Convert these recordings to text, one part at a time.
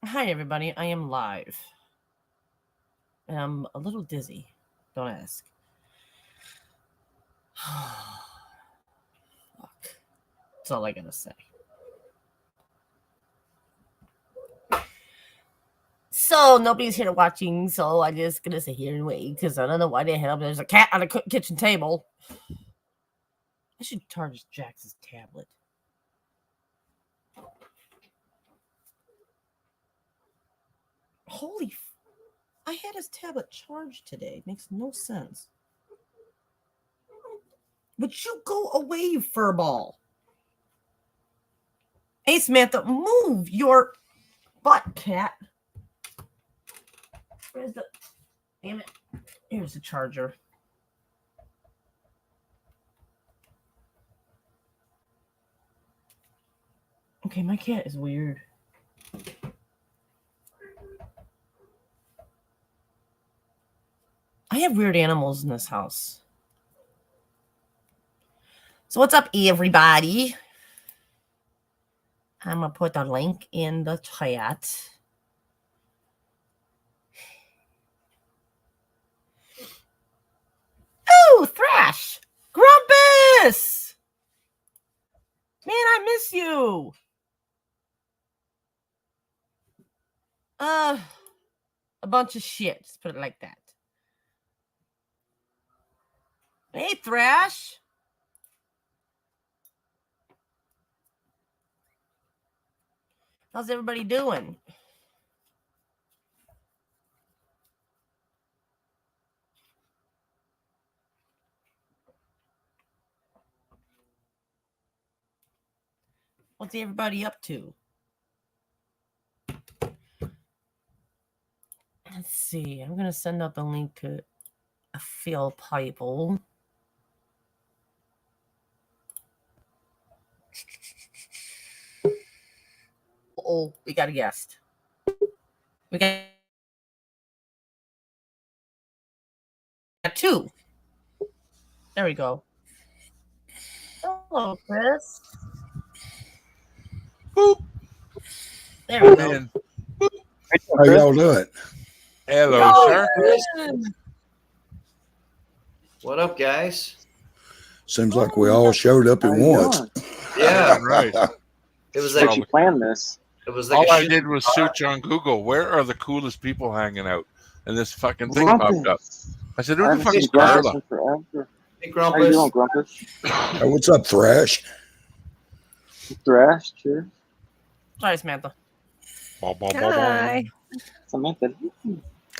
Hi, everybody. I am live. And I'm a little dizzy. Don't ask. Fuck. That's all I gotta say. So, nobody's here watching, so I'm just gonna sit here and wait because I don't know why the hell there's a cat on the kitchen table. I should charge Jax's tablet. Holy. I had his tablet charged today. It makes no sense. Would you go away, you furball? Hey, Samantha, move your butt, cat. Where's the... Damn it. Here's the charger. Okay, my cat is weird. I have weird animals in this house. So what's up, everybody? I'm going to put the link in the chat. Oh, Thrash! Grumpus! Man, I miss you. A bunch of shit. Let's put it like that. Hey, Thrash. How's everybody doing? What's everybody up to? Let's see. I'm going to send out the link to a Phil Piple. Oh, we got a guest. We got two. There we go. Hello, Chris. Boop. There we go. How y'all doing? Hello, sir. What up, guys? Seems like we all showed up at once. Yeah, right. It was Did like you plan this? it was like All a I shit- did was search on Google, where are the coolest people hanging out? And this fucking thing popped up. I said, who I the haven't fuck seen is Grumpus Carla? in forever. Hey, How you doing, Grumpus. Grumpus? Hey, what's up, Thrash? Thrash, cheers. Hi, Samantha. Bah, bah, bah, bah. Hi. Samantha.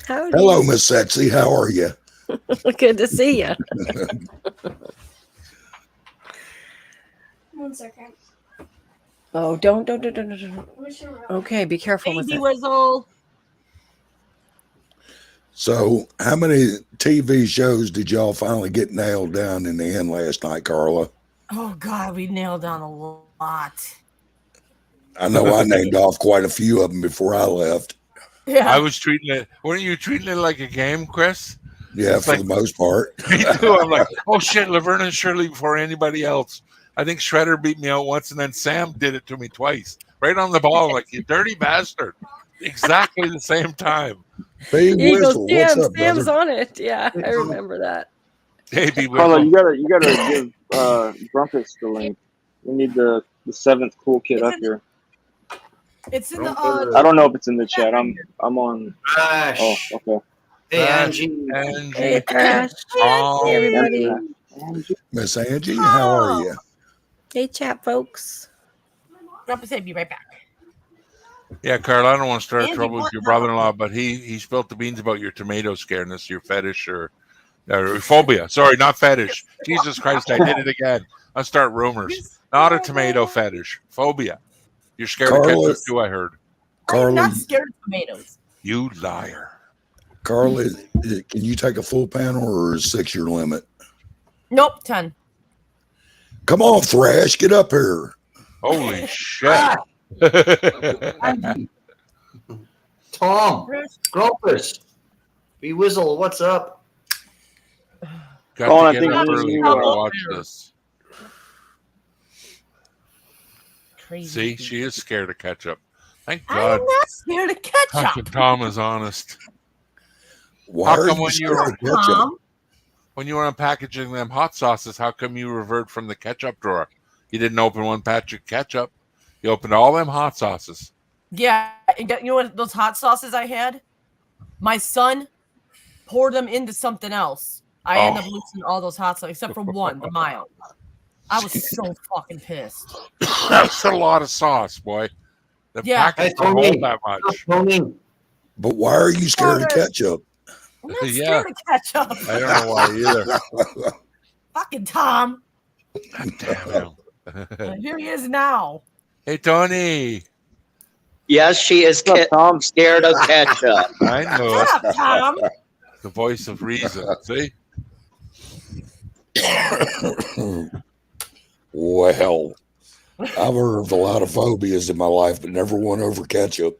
Howdy. Hello, Miss Sexy. How are you? Good to see you. 1 second. Oh, don't. Okay, be careful with Baby it. Wizzle. So, how many TV shows did y'all finally get nailed down in the end last night, Carla? Oh, God, we nailed down a lot. I know I named off quite a few of them before I left. Yeah. I was treating it, weren't you treating it like a game, Chris? Yeah, It's for like- the most part. Me too. I'm like, oh shit, Laverne and Shirley before anybody else. I think Shredder beat me out once, and then Sam did it to me twice. Right on the ball, like, you dirty bastard. Exactly the same time. Big He goes, Whistle, what's up, Sam's brother? on it. Yeah, I remember that. Baby Carla, Whistle. you gotta give Grumpus the link. We need the seventh cool kid up here. It's in the I don't know if it's in the chat. I'm on. Ash. Oh, okay. Hey, Ash. Angie. Angie. Hey, Thrash. Oh, Hey, everybody. Angie. Miss Angie, how are you? Hey, chat folks. Grumpus said, be right back. yeah, Carl, I don't want to start Angie, trouble with what your now? brother-in-law, but he spilled the beans about your tomato scareness, your fetish or phobia. Sorry, not fetish. Jesus Christ, I did it again. I'll start rumors. Not a tomato fetish. Phobia. You're scared of Carla- ketchup too, I heard. I'm Carla, not scared of tomatoes. You liar. Carla, can you take a full panel or is 6 your limit? Nope, 10. Come on, Thrash, get up here. Holy shit. Angie. Tom. Grumpus. B Wizzle, what's up? Got Colin, I to get think up me and early you, to watch uh, this. Crazy. See, she is scared of ketchup. Thank I God. am not scared of ketchup. Tom is honest. Why How are come you when scared you're- of ketchup? Tom, When you were unpackaging them hot sauces, how come you revert from the ketchup drawer? You didn't open one patch of ketchup. You opened all them hot sauces. yeah, and you know what? Those hot sauces I had, my son poured them into something else. I ended up losing all those hot sauces except for one, the mild. I was so fucking pissed. That's a lot of sauce, boy. The Yeah. package Hey, don't Tony. hold that much. Tony. But why are you scared of ketchup? I'm not Yeah. scared of ketchup. I don't know why either. Fucking Tom. God damn him. And here he is now. Hey, Tony. Yes, she is What's up, Tom? scared of ketchup. I know it. Shut up, Tom. The voice of reason. See? Well, I've heard of a lot of phobias in my life, but never one over ketchup.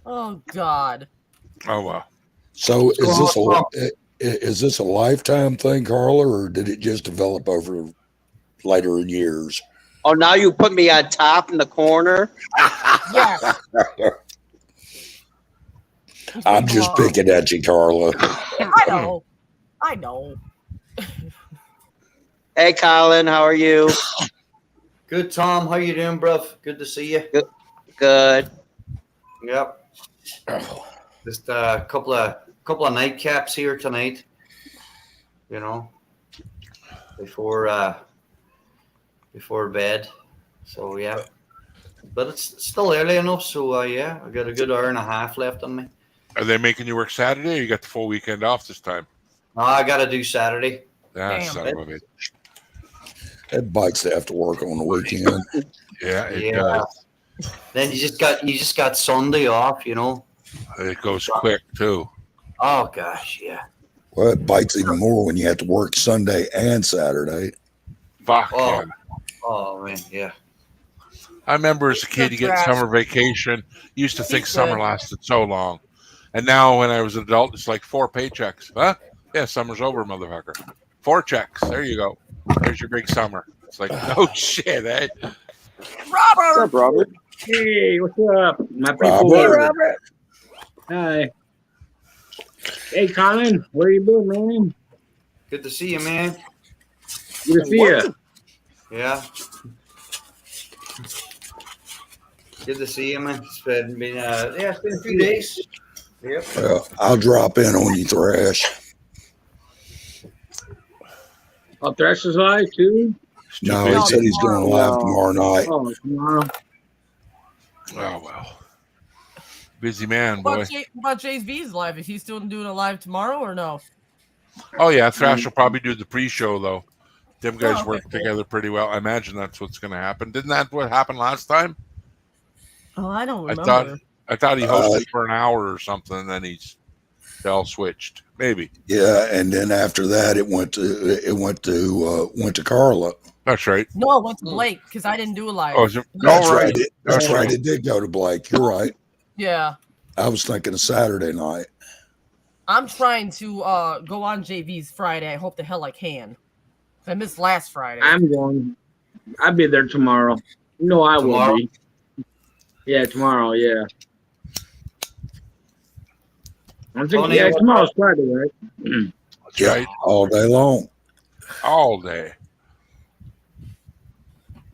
Oh God. Oh, well. So Well, is this a lifetime thing, Carla, or did it just develop over later in years? Oh, now you put me on top in the corner. Yes. I'm just picking at you, Carla. I know. I know. Hey, Colin, how are you? Good, Tom. How you doing, bruv? Good to see you. Good. Yep. Just a couple of nightcaps here tonight. You know, before bed. So yeah, but it's still early enough. So yeah, I got a good hour and a half left on me. Are they making you work Saturday or you got the full weekend off this time? No, I got to do Saturday. Ah, Damn. son of a bitch. That bikes have to work on the weekend. Yeah, it Yeah. does. Then you just got Sunday off. You know. It goes quick, too. Oh gosh, yeah. Well, it bites even more when you have to work Sunday and Saturday. Fuck, Oh. yeah. Oh man, yeah. I remember as a kid, you get summer vacation. You used to think summer lasted so long. And now when I was an adult, it's like 4 paychecks. Huh? Yeah, summer's over, motherfucker. 4 checks. There you go. There's your big summer. It's like, no shit, eh? What's Robert. up, Robert? Hey, what's up, my people? Robert. Robert. Hi. Hey, Colin, where you been, man? Good to see you, man. Good to see you. Yeah. Good to see you, man. It's been it's been a few days. Yep. I'll drop in on you, Thrash. Oh, Thresh is live too. No, he said he's going live tomorrow night. Oh, tomorrow. Oh, well. Busy man, What boy. about Jay's V's live? Is he still doing a live tomorrow or no? Oh, yeah. Thrash will probably do the pre-show, though. Them guys okay, work cool. together pretty well. I imagine that's what's going to happen. Didn't that what happened last time? Oh, I don't I remember. thought he hosted for an hour or something, and then they all switched. Maybe. Yeah, and then after that, it went to Carla. That's right. No, it went to Blake because I didn't do a live. Oh, is it? That's All right. right. That's right. It did go to Blake. You're right. Yeah. I was thinking of Saturday night. I'm trying to go on JV's Friday. I hope the hell I can. I missed last Friday. I'm going. I'll be there tomorrow. No, I Tomorrow? will be. Yeah, tomorrow. Yeah. I'm thinking. Tony, Yeah, what- tomorrow's Friday, right? That's Yeah, right. all day long. All day.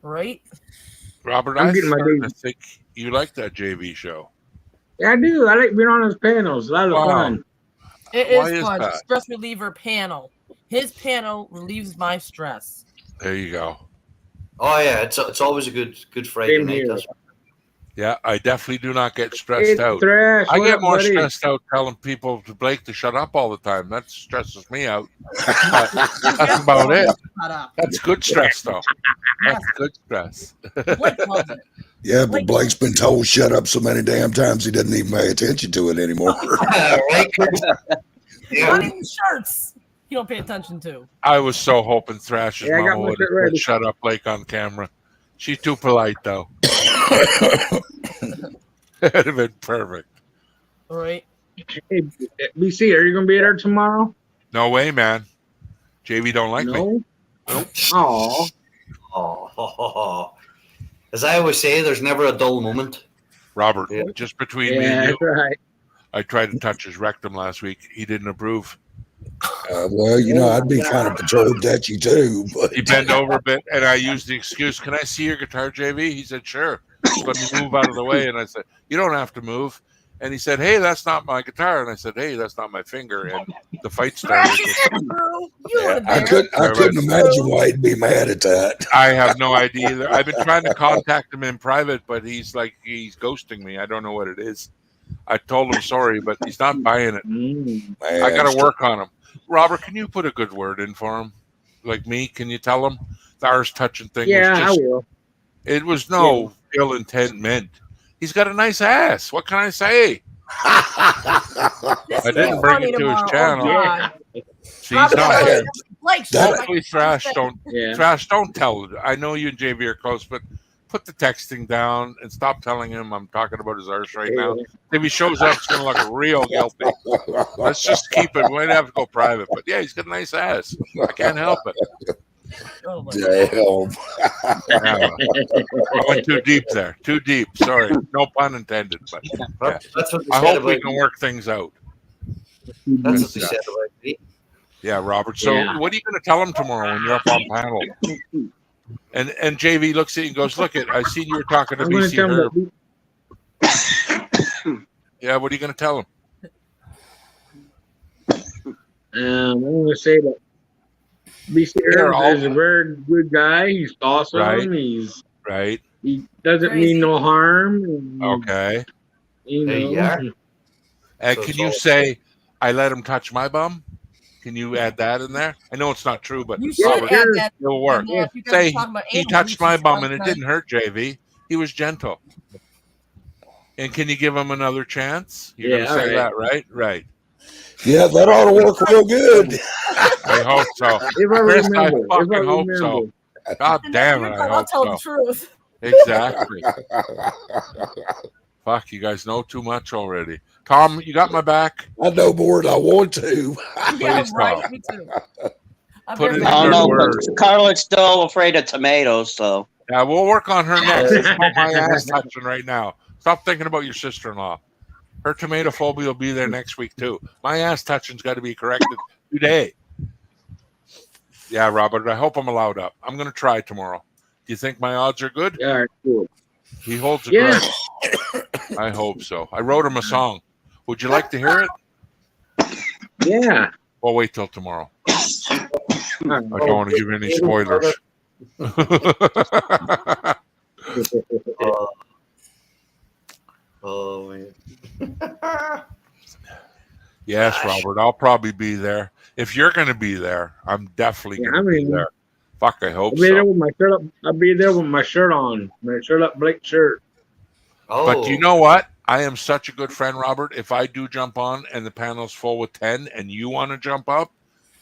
Right? Robert, I'm I'm getting my starting days. to think you like that JV show. Yeah, I do. I like being on those panels. A lot of Wow. fun. It Why is is fun. that? Stress reliever panel. His panel relieves my stress. There you go. Oh yeah, it's always a good Friday Same night. here. That's Yeah, I definitely do not get stressed Hey, out. Thrash, I what get up, more buddy? stressed out telling people to Blake to shut up all the time. That stresses me out. But that's about it. Shut up. That's good stress, though. Yes, That's good stress. Blake loves it. Yeah, but Blake's been told shut up so many damn times he doesn't even pay attention to it anymore. right. Not Yeah. even shirts. You don't pay attention to. I was so hoping Thrash's Yeah, I got mama my would shit have ready. shut up Blake on camera. She's too polite, though. It'd have been perfect. All right. Hey, BC, are you gonna be there tomorrow? No way, man. JV don't like me. No. Oh, Oh. As I always say, there's never a dull moment. Robert, Yeah. just between me and Yeah, you, that's right. I tried to touch his rectum last week. He didn't approve. Well, I'd be kind of perturbed at you too, but He bent over a bit, and I used the excuse, "Can I see your guitar, JV?" He said, "Sure. Just let me move out of the way." And I said, "You don't have to move." And he said, "Hey, that's not my guitar." And I said, "Hey, that's not my finger." And the fight started. Scratches it, Drew. You were I there. couldn't imagine why he'd be mad at that. I have no idea either. I've been trying to contact him in private, but he's ghosting me. I don't know what it is. I told him sorry, but he's not buying it. Mm. Man, I got to work on him. Robert, can you put a good word in for him? Like me, can you tell him the ours touching thing Yeah, was I just, will. it was no ill intent meant. He's got a nice ass. What can I say? This I is didn't bring funny it to his tomorrow. channel. Oh, God. Yeah. See, he's not here. Like, Hopefully, Thrash Yeah. don't tell. I know you and JV are close, but put the texting down and stop telling him I'm talking about his arse right now. If he shows up, it's going to look real guilty. Let's just keep it. We might have to go private. But yeah, he's got a nice ass. I can't help it. Oh, my Damn. Yeah. I went too deep there. Too deep. Sorry. No pun intended. But yeah. That's what they I said hope we about can me. work things out. That's what they said about me. Yeah, Robert. So Yeah. what are you going to tell him tomorrow when you're up on panel? And JV looks at you and goes, "Look, I seen you were talking to I'm going to BC tell Herb." him Yeah, what are you going to tell him? I'm going to say that BC They're all- Herb is a very good guy. He's awesome. Right. He Right. doesn't Crazy. mean no harm. And, Okay. you There know, you are. And So can it's you all- say, "I let him touch my bum"? Can you add that in there? I know it's not true, but You should Robert, add that. it'll work. And, if you guys Say are talking about he anal touched bleach my and bum stuff and it tonight, didn't hurt, JV. He was gentle. And can you give him another chance? You're Yeah, going to say all that, right? Right. Yeah, that ought to work real good. I hope so. if I Chris, I remember. fucking hope so. God and damn it, you're I like, I'll hope tell so. the truth. Exactly. Fuck, you guys know too much already. Tom, you got my back? I know more than I want to. Yeah, Please, right. Tom. Me too. I'm Put very it in I good don't know, words. but Carla's still afraid of tomatoes, so. Yeah, we'll work on her next. It's about my ass touching right now. Stop thinking about your sister-in-law. Her tomato phobia will be there next week too. My ass touching's got to be corrected today. Yeah, Robert, I hope I'm allowed up. I'm going to try tomorrow. Do you think my odds are good? All right, cool. He holds a Yeah. grudge. I hope so. I wrote him a song. Would you like to hear it? Yeah. Well, wait till tomorrow. All I right. don't want to give any spoilers. Oh, man. Yes, Gosh. Robert, I'll probably be there. If you're going to be there, I'm definitely Yeah, going to I be mean- there. Fuck, I I'll hope be there so. with my shirt up. I'll be there with my shirt on. My shirt up, Blake shirt. Oh, But you know what? I am such a good friend, Robert. If I do jump on and the panel's full with 10 and you want to jump up,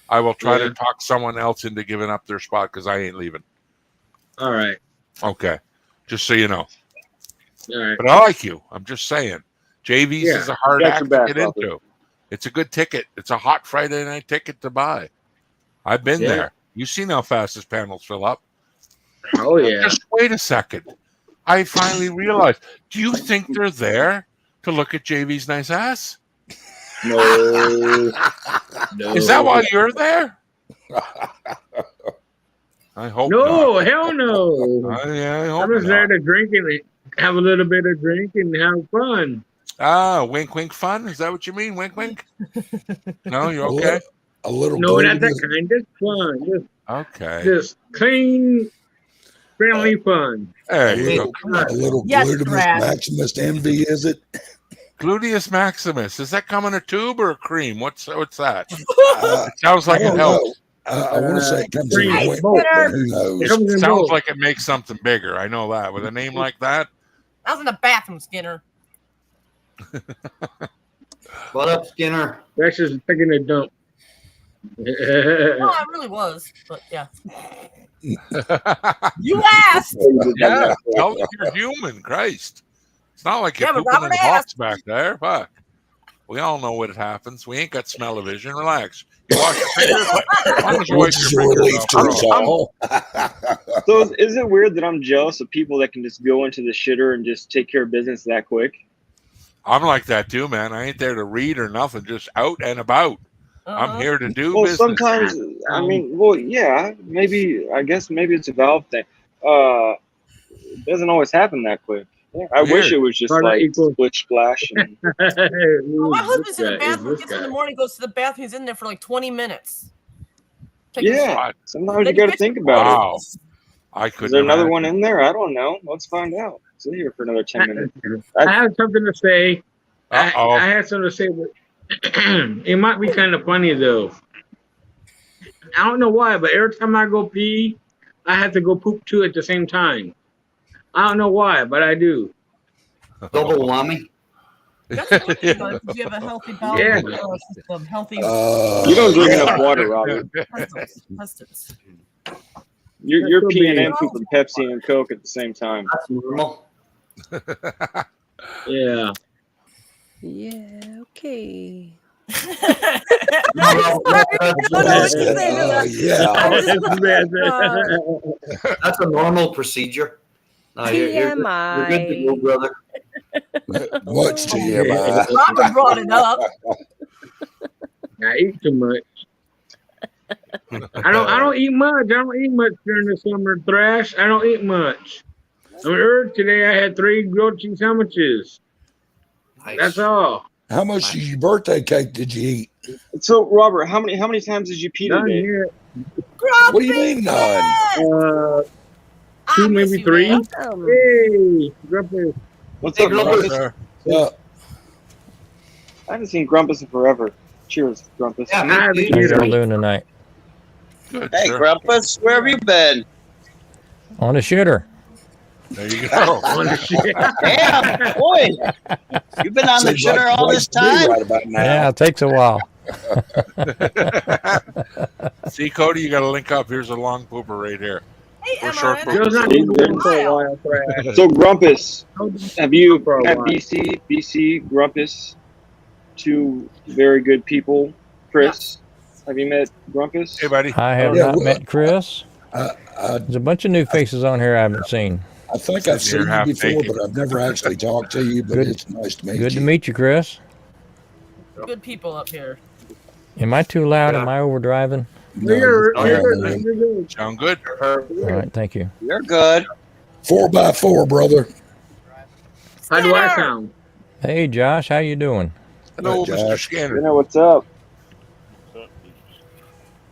I will try Yeah. to talk someone else into giving up their spot because I ain't leaving. All right. Okay. Just so you know. All right. But I like you. I'm just saying. JV's Yeah. is a hard Got act your back, to get Robert. into. It's a good ticket. It's a hot Friday night ticket to buy. I've been Yeah. there. You've seen how fast this panels fill up. Oh, yeah. Just wait a second. I finally realized. Do you think they're there to look at JV's nice ass? No. No. Is that why you're there? I hope No, not. hell no. I hope I'm just not. there to drink and have a little bit of drink and have fun. Ah, wink, wink, fun. Is that what you mean? Wink, wink. No, you're okay. A little No, not that glutinous, kind. Just fun. Okay. Just clean, friendly fun. There you go. Come on. a little Yes, glutinous Brad. maximus envy, is it? Gluteus maximus. Does that come in a tube or a cream? What's that? Uh, It sounds like I it don't helps. know. I want to say it comes in Cream. a ointment, Both. but who It knows? comes in Sounds both. like it makes something bigger. I know that. With a name like that, I was in the bathroom, Skinner. what up, Skinner? That's just taking a dump. No, I really was. But yeah. You asked. yeah. Tell them you're human. Christ. It's not like you're Yeah, but pooping in Robert the box back there. Fuck. We all know what happens. We ain't got smell-o-vision. Relax. You wash your fingers. As long as you wipe Which is your a fingers relief off, to we're us all- all. So is it weird that I'm jealous of people that can just go into the shitter and just take care of business that quick? I'm like that too, man. I ain't there to read or nothing. Just out and about. I'm Uh-huh. here to do Well, business. sometimes, I mean, well, yeah, I guess maybe it's a valve thing. It doesn't always happen that quick. Yeah, I wish Weird. it was just Well, that like equals- splish splash and Oh, my Who's husband's this in the guy? Is bathroom, this gets in the guy? morning, goes to the bathroom, he's in there for like 20 minutes. Taking a yeah. shit. I- Sometimes Then you got to gets think to about it. Wow. I Is couldn't there another imagine. one in there? I don't know. Let's find out. Sit here for another 10 minutes. I have something to say. I Uh-oh. had something to say, but it might be kind of funny though. I don't know why, but every time I go pee, I have to go poop too at the same time. I don't know why, but I do. Double whammy. That's good, you know, because you have a healthy bowel Yeah. system, healthy You don't drink yeah. enough water, Robert. intestines. You're That's peeing so and pooping Pepsi and Coke at the same time. That's normal. Yeah. Yeah, okay. I don't know what to say to that. Yeah. I'm just That's a normal procedure. No, you're good to go, brother. Much to you, man. Robert brought it up. I eat too much. I don't eat much. I don't eat much during the summer thrash. I don't eat much. I mean, today I had 3 grilled cheese sandwiches. Nice. That's all. How much of your birthday cake did you eat? So, Robert, how many times did you pee None today? yet. What do you mean none? 2, maybe 3. Welcome. Hey, Grumpy. What's Hey, up, Grumpus. Grumpus? Sir. I haven't seen Grumpus in forever. Cheers, Grumpus. Yeah, I me haven't too. How y'all either. doing tonight? Good, Hey, sir. Grumpus, where have you been? On the shitter. There you go. On the shit. Damn, boy. You've been on the Seems like shitter the all place this to be time? right about now. Yeah, it takes a while. See, Cody, you got to link up. Here's a long pooper right here. Hey, We're Emma, short I Girls know not Hey, been doing for a while, thrash. So, Grumpus, have you For a met while. BC, Grumpus, 2 very good people? Chris, have you met Grumpus? Hey, buddy. I have Yeah, not well, met Chris. There's a bunch of new faces on here I haven't seen. I think I've seen You're you half before, naked. but I've never actually talked to you. But Good- it's nice to meet Good you. to meet you, Chris. good people up here. Am I too loud? Yeah. Am I overdriving? No, You're you're good. fine, man. You're good. Sound good? All right, thank you. You're good. 4x4, brother. How do I Skinner! sound? Hey, Josh, how you doing? Hello, Hi, Mr. Josh. You Scanner. know what's up?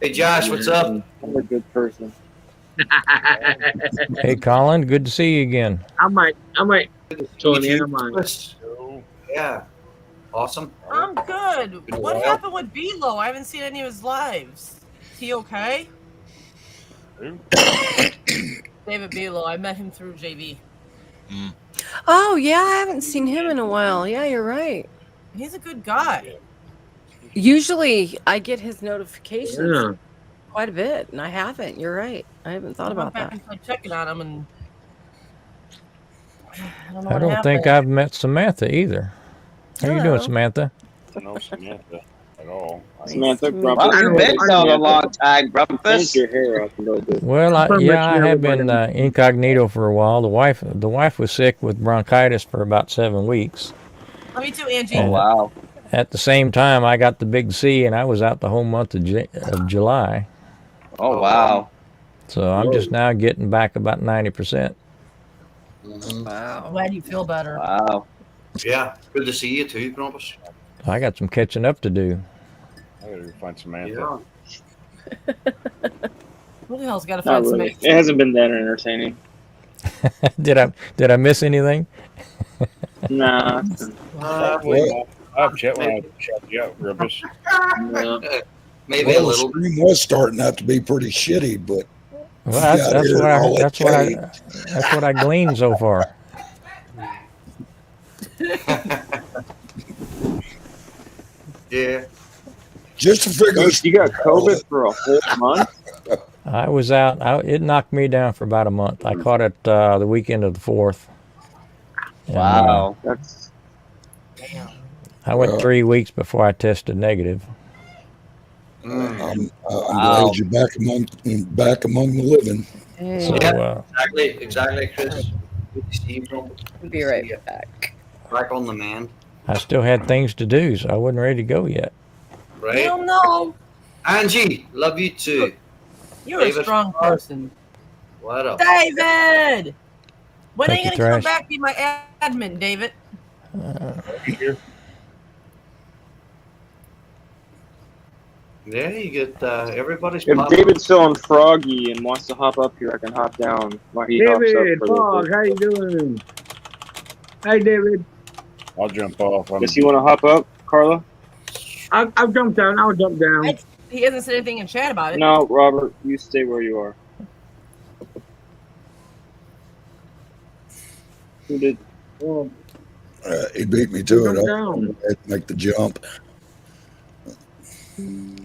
Hey, Josh, what's up? I'm a good person. Hey, Colin, good to see you again. I might. Tony, You I might. Chris? Yeah. Awesome. I'm good. Been a What while. happened with B-Lo? I haven't seen any of his lives. Is he okay? David B-Lo. I met him through JV. Oh, yeah, I haven't seen him in a while. Yeah, you're right. He's a good guy. Usually I get his notifications Yeah. quite a bit, and I haven't. You're right. I haven't thought I went about back that. and started checking on him, and I don't know I what don't happened. think I've met Samantha either. How you doing, Hello. Samantha? No Samantha at all. Samantha, Nice to meet Well, Grumpus. you've been gone a long time, Change Grumpus. your hair up a little bit. Well, Pretty yeah, much I never have been been. incognito for a while. The wife was sick with bronchitis for about 7 weeks. Oh, me too, Angie. Oh, wow. At the same time, I got the big C, and I was out the whole month of July. Oh, wow. So I'm just now getting back about 90%. I'm glad you feel better. Wow. Yeah. Good to see you too, Grumpus. I got some catching up to do. I gotta go find Samantha. Yeah. Who the hell's got to Not find some really. It hasn't been that entertaining. Did I miss anything? Nah. I'll chat when I chat you out, Grumpus. No. Maybe a Well, the little. stream was starting out to be pretty shitty, but Well, that's here what I all that's that what I cake. that's what I gleaned so far. Yeah. just to figure this You got COVID for a whole month? I was out. It knocked me down for about a month. I caught it the weekend of the 4th. And, Wow. That's I went Well, 3 weeks before I tested negative. I'm Wow. glad you're back among the living. So Yeah. Exactly, Chris. Good to see you, bro. We'll be right back. Back on the mend, I still had things to do, so I wasn't ready to go yet. right? Hell no. Angie, love you too. You're a David. strong person. What up? David! When Thank are you, you going to come Thrash. back and be my admin, David? Here. Yeah, you get everybody's If popping. David's feeling froggy and wants to hop up here, I can hop down while he hops up David, for a little Fog, bit. how you doing? Hey, David. I'll jump off. Guess you want to hop up, Carla? I'll jump down. I'll jump down. He hasn't said anything in chat about it. No, Robert, you stay where you are. Who did? Well, He beat me to jump it. I down. had to make the jump.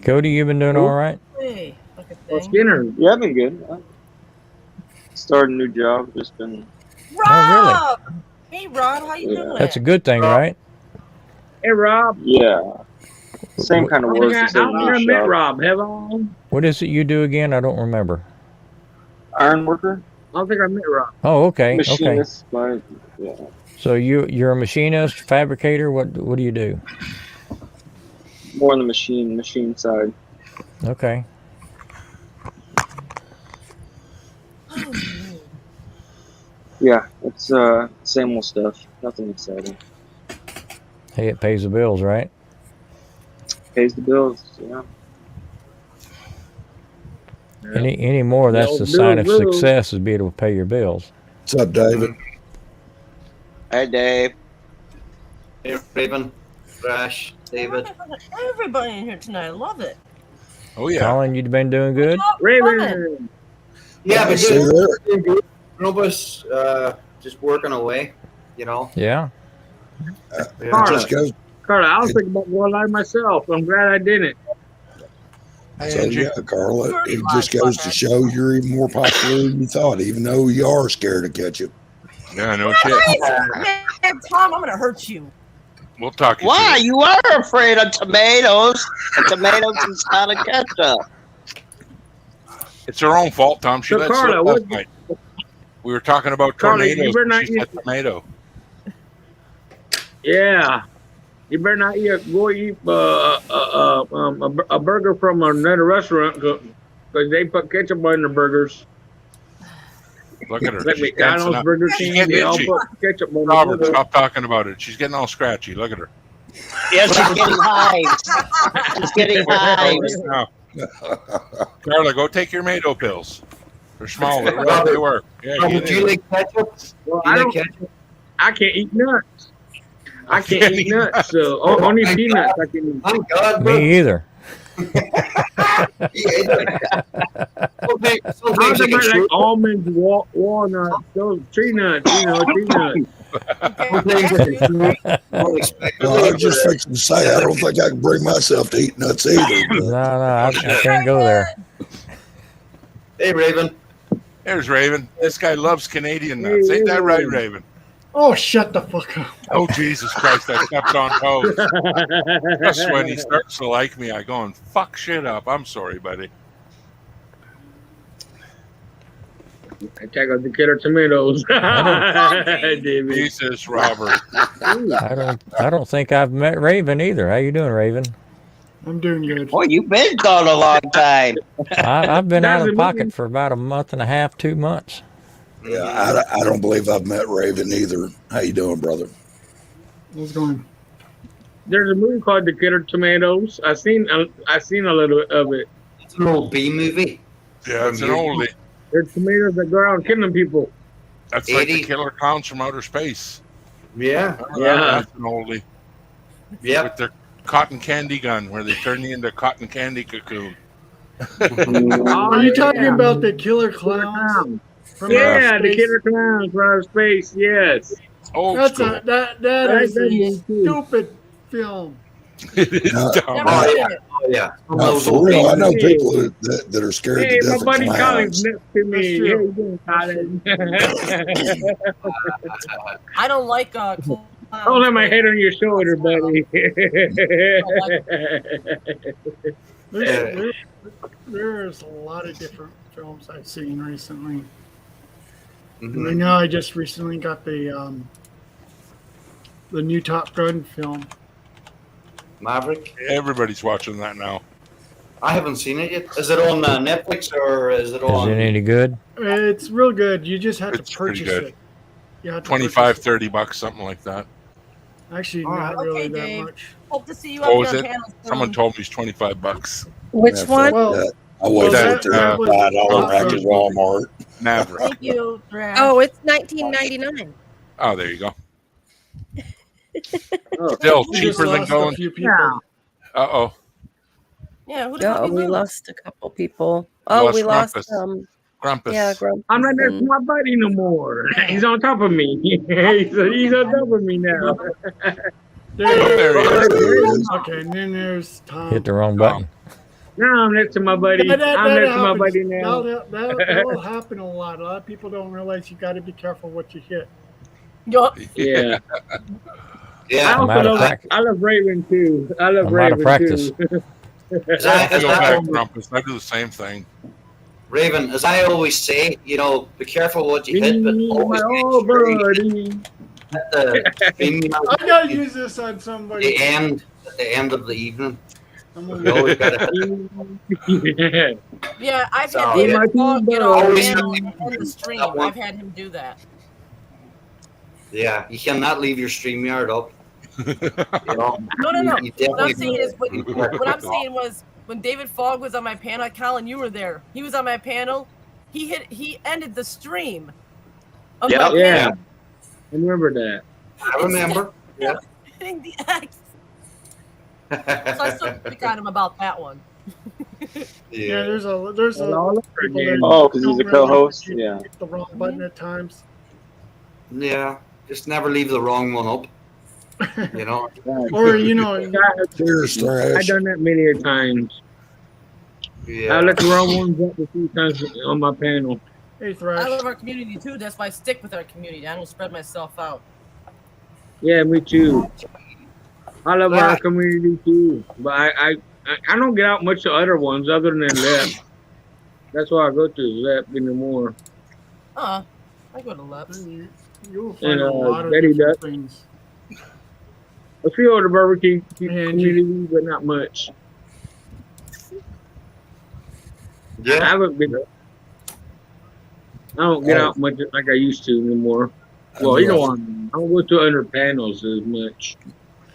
Cody, you been doing all right? Hey, fucking Well, thing. Skinner. Yeah, I've been good. I started a new job. Just been. Rob! Hey, Rob, how you doing? That's a good thing, right? Hey, Rob. Yeah. Same kind of I work. don't Just think a I new met shop. Rob, have I? What is it you do again? I don't remember. Iron worker, I don't think I met Rob. Oh, okay. Okay. machinist. Yeah. So you're a machinist, fabricator. What do you do? More on the machine side. Okay. Yeah, it's same old stuff. Nothing exciting. Hey, it pays the bills, right? Pays the bills. Yeah. Any more, that's the sign of success, is be able to pay your bills. What's up, David? Hey, Dave. Hey, Raven, Crash, David. Everybody in here tonight. I love it. Oh yeah. Colin, you been doing good? Raven. Yeah, but See there? Robus, just working away, you know. Yeah. It Carla. just goes. Carla, I was thinking about going live myself. I'm glad I didn't. So yeah, Carla, Pretty it just much, goes to butthead. show you're even more popular than you thought, even though you are scared to catch it. Yeah, no shit. Man, Tom, I'm going to hurt you. We'll talk you Why? through it. You are afraid of tomatoes. And tomatoes is not a ketchup. It's her own fault, Tom. She So, let Carla, slip what- last night. We were talking about Carla, you tornadoes. better not She said eat- tomato. Yeah. You better not go eat a burger from another restaurant because they put ketchup on their burgers. Look at her. Like She's dancing McDonald's, up. Burger She's King, getting they all itchy. put ketchup on the Robert, burger. stop talking about it. She's getting all scratchy. Look at her. Yeah, she's getting hives. She's getting hives. Now. Carla, go take your Mado pills. They're small. They work. Yeah, Robert, do you like ketchup? Well, Do you I like don't. ketchup? I can't eat nuts. I can't eat nuts. So only peanuts I can eat. Thank God, bro. Me either. I Sometimes also you might can like almonds, walnuts, those tree nuts. Tree nuts. Well, I was just fixing to say, I don't think I can bring myself to eat nuts either. No, But I can't go there. Hey, Raven. There's Raven. This guy loves Canadian nuts. Ain't that right, Raven? Oh, shut the fuck up. Oh, Jesus Christ. I stepped on toes. Just when he starts to like me, I go and fuck shit up. I'm sorry, buddy. I check out the killer tomatoes. David. Jesus, Robert. I don't think I've met Raven either. How you doing, Raven? I'm doing good. Boy, you've been gone a long time. I've been out of the Doesn't pocket mean- for about a month and a half, 2 months. yeah, I don't believe I've met Raven either. How you doing, brother? How's it going? There's a movie called The Killer Tomatoes. I seen a little bit of it. It's an old B movie. Yeah, it's an oldie. There's tomatoes that go around killing people. That's like the 80. killer clowns from outer space. Yeah. Yeah. That's an oldie. Yep. With their cotton candy gun where they turn you into a cotton candy cocoon. Are you talking about the killer clowns? Clown. From Yeah, outer the space? killer clowns from outer space. Yes. Old That's school. that is That's a it, too. stupid film. It is No. dumb. Never Oh, seen yeah. it. Oh, yeah. No, for real, I know people that are scared Hey, to my death buddy of Colin's clowns. next to me. That's How true. you doing, Colin? I don't like Don't let my head on your shoulder, buddy. There's a lot of different films I've seen recently. Mhm. And right now, I just recently got the new Top Gun film. Maverick. Everybody's watching that now. I haven't seen it yet. Is it on Netflix or is it Is on? it any good? It's real good. You just have It's to pretty purchase good. it. You have to 25, purchase $30, something like that. it. Actually, All not right. really Okay, that Dave. much. Hope to see you Oh, up is here on it? panels Someone soon. told me it's $25. Which Yeah, one? Well, I well, was that- at the that was $5 Top rack at Gun. Walmart. Maverick. Thank you, Drash. Oh, it's 19.99. Oh, there you go. Oh, Still We just cheaper than lost a going. few people. Uh-oh. Yeah, who the fuck Oh, is we that? lost a couple people. Oh, Lost we lost Grumpus. Grumpus. yeah, Grumpus. I'm not next to and- my buddy no more. He's on top of me. he's on top of me now. There he is. There he is. Okay, and then there's Tom. Hit the wrong button. Now I'm next to my buddy. Yeah, that I'm next to my happens. buddy now. That will happen a lot. A lot of people don't realize you got to be careful what you hit. Yup. Yeah. Yeah. I'm out of love, practice. I love Raven too. I love I'm out Raven of practice. too. Is that, I is go that back, on- Grumpus. I do the same thing. Raven, as I always say, be careful what you hit, but Me, always my make old sure you buddy. hit the stream I gotta use this on somebody. at the end of the evening. I'm You gonna- always gotta hit Yeah, I've So, had David yeah. Fogg get off Always panel something and end the stream. that one. I've had him do that. Yeah, you cannot leave your StreamYard up. You know, No. You What I'm definitely saying is, what I'm saying was, when David Fogg was on my panel, Colin, you were there. He was on my panel. He ended the stream. Of my Yep. Yeah. panel. I remember that. I remember. Yeah. Hitting the X. So I still pick on him about that one. Yeah, there's All a over people again. that Oh, because he's a don't realize co-host. you Yeah. hit the wrong button at times. Yeah. Just never leave the wrong one up. You know. Or Cheers, I've Thrash. done that many a times. I Yeah. let the wrong ones up a few times on my panel. hey I Thrash. love our community too. That's why I stick with our community. I don't spread myself out. Yeah, me too. I love our Right. community too, but I don't get out much to other ones other than LEP. That's why I go to LEP anymore. I go to Leps. You'll find And, a lot of Betty different Duck. things. A few other barbecue Man, communities, but not much. I Yeah. haven't been. I don't get out much like I used to anymore. Well, you know what I mean. I don't go to other panels as much.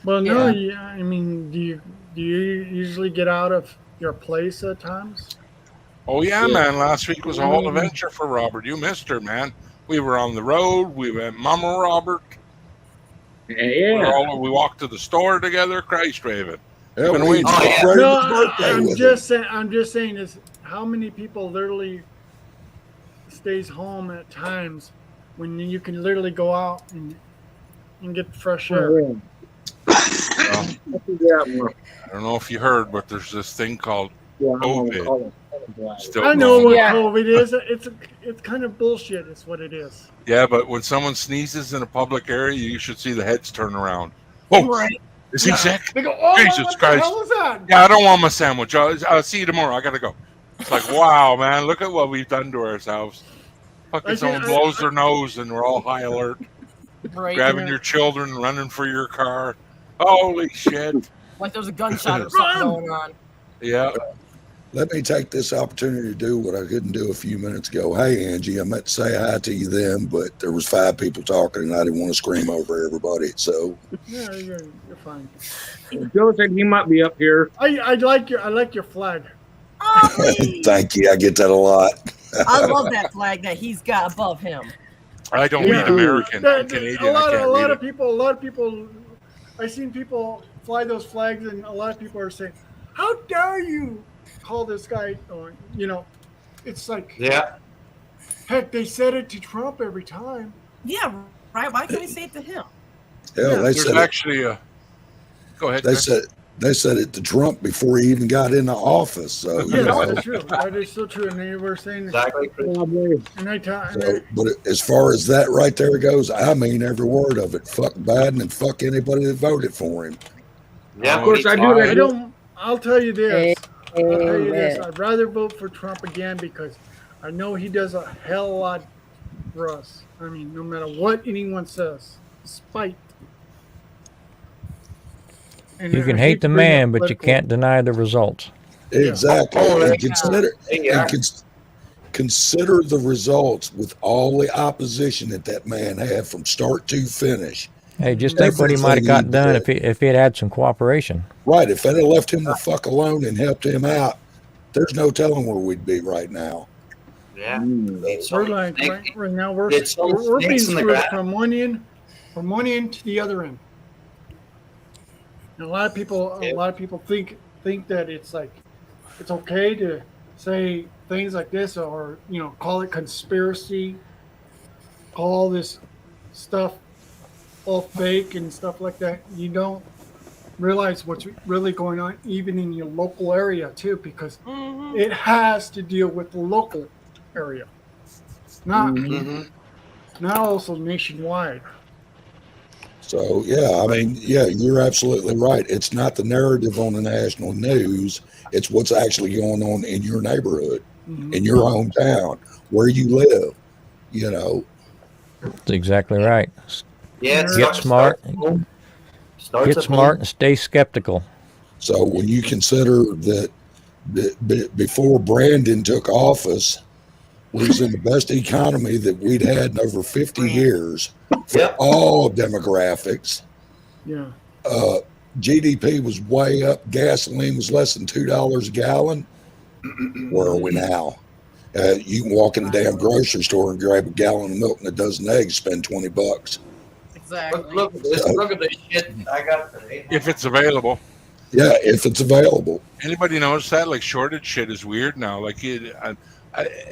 Well, no, Yeah. yeah. I mean, do you usually get out of your place at times? Oh, yeah, Yeah. man. Last week was a whole adventure for Robert. You missed her, man. We were on the road. We went Mama Robert. Yeah. We walked to the store together. Christ, Raven. Yeah, Been we waiting. Oh, yeah. celebrated No, his birthday I'm with just saying. I'm just saying is how many people literally stays home at times when you can literally go out and get fresh air. Yeah. I can get out more. I don't know if you heard, but there's this thing called Yeah, I'm on COVID. call. still I know going. what Yeah. COVID is. It's kind of bullshit. Is what it is. Yeah, but when someone sneezes in a public area, you should see the heads turn around. Oh, Right. is he Yeah. sick? They go, oh, Jesus what Christ. the hell is that? Yeah, I don't want my sandwich. I'll see you tomorrow. I gotta go. It's like, wow, man, look at what we've done to ourselves. Fucking I someone can't- blows their nose and we're all high alert, Right. grabbing your children, running for your car. Holy shit. Like there's a gunshot or something Run! going on. Yeah. Let me take this opportunity to do what I couldn't do a few minutes ago. Hey, Angie, I meant to say hi to you then, but there was 5 people talking, and I didn't want to scream over everybody. So Yeah, you're fine. Joe said he might be up here. I like your flag. Oh, please. thank you. I get that a lot. I love that flag that he's got above him. I don't Yeah. read American. I'm Canadian. A lot I can't of read it. people. I've seen people fly those flags, and a lot of people are saying, "How dare you call this guy?" Or, it's like, Yeah. heck, they said it to Trump every time. Yeah, right. Why can't we say it to him? Hell, they There's said actually a. Go ahead. they Chris. they said it to Trump before he even got into office. So, Yeah, you know, that's true. That is so true. And they were saying, Exactly. and so, but as far as that right there goes, I mean every word of it. Fuck Biden and fuck anybody that voted for him. Yeah, Of course, I do I that. don't. I'll tell you this. I'll tell you this. Amen. I'd rather vote for Trump again because I know he does a hell of a lot for us. I mean, no matter what anyone says, despite. And You I can hate hate to the bring up man, but you political- can't deny the results. Exactly. Oh, there And you consider Yeah. and consider the results with all the opposition that man had from start to finish. Hey, just think what he might have Everything gotten done did. if he had had some cooperation. Right. If I'd have left him the fuck alone and helped him out, there's no telling where we'd be right now. Yeah. We're like right now we're It's some we're being snakes in the screwed grass. from one end to the other end. And a lot of people think that it's like it's okay to say things like this or call it conspiracy, call all this stuff all fake and stuff like that. You don't realize what's really going on even in your local area too, because it has to deal with the local area, not also nationwide. So, yeah, I mean, yeah, you're absolutely right. It's not the narrative on the national news. It's what's actually going on in your neighborhood, in your hometown, where you live, you know. That's exactly right. Yeah, Get smart. Starts Get at smart home. and stay skeptical. So when you consider that before Brandon took office, we was in the best economy that we'd had in over 50 years for all demographics. Yeah. GDP was way up. Gasoline was less than $2 a gallon. Where are we now? You can walk in the damn grocery store and grab a gallon of milk and a dozen eggs, spend $20. Exactly. Look at this. Look at this shit I got today. If it's available. Yeah, if it's available. Anybody notice that? Like shortage shit is weird now. Like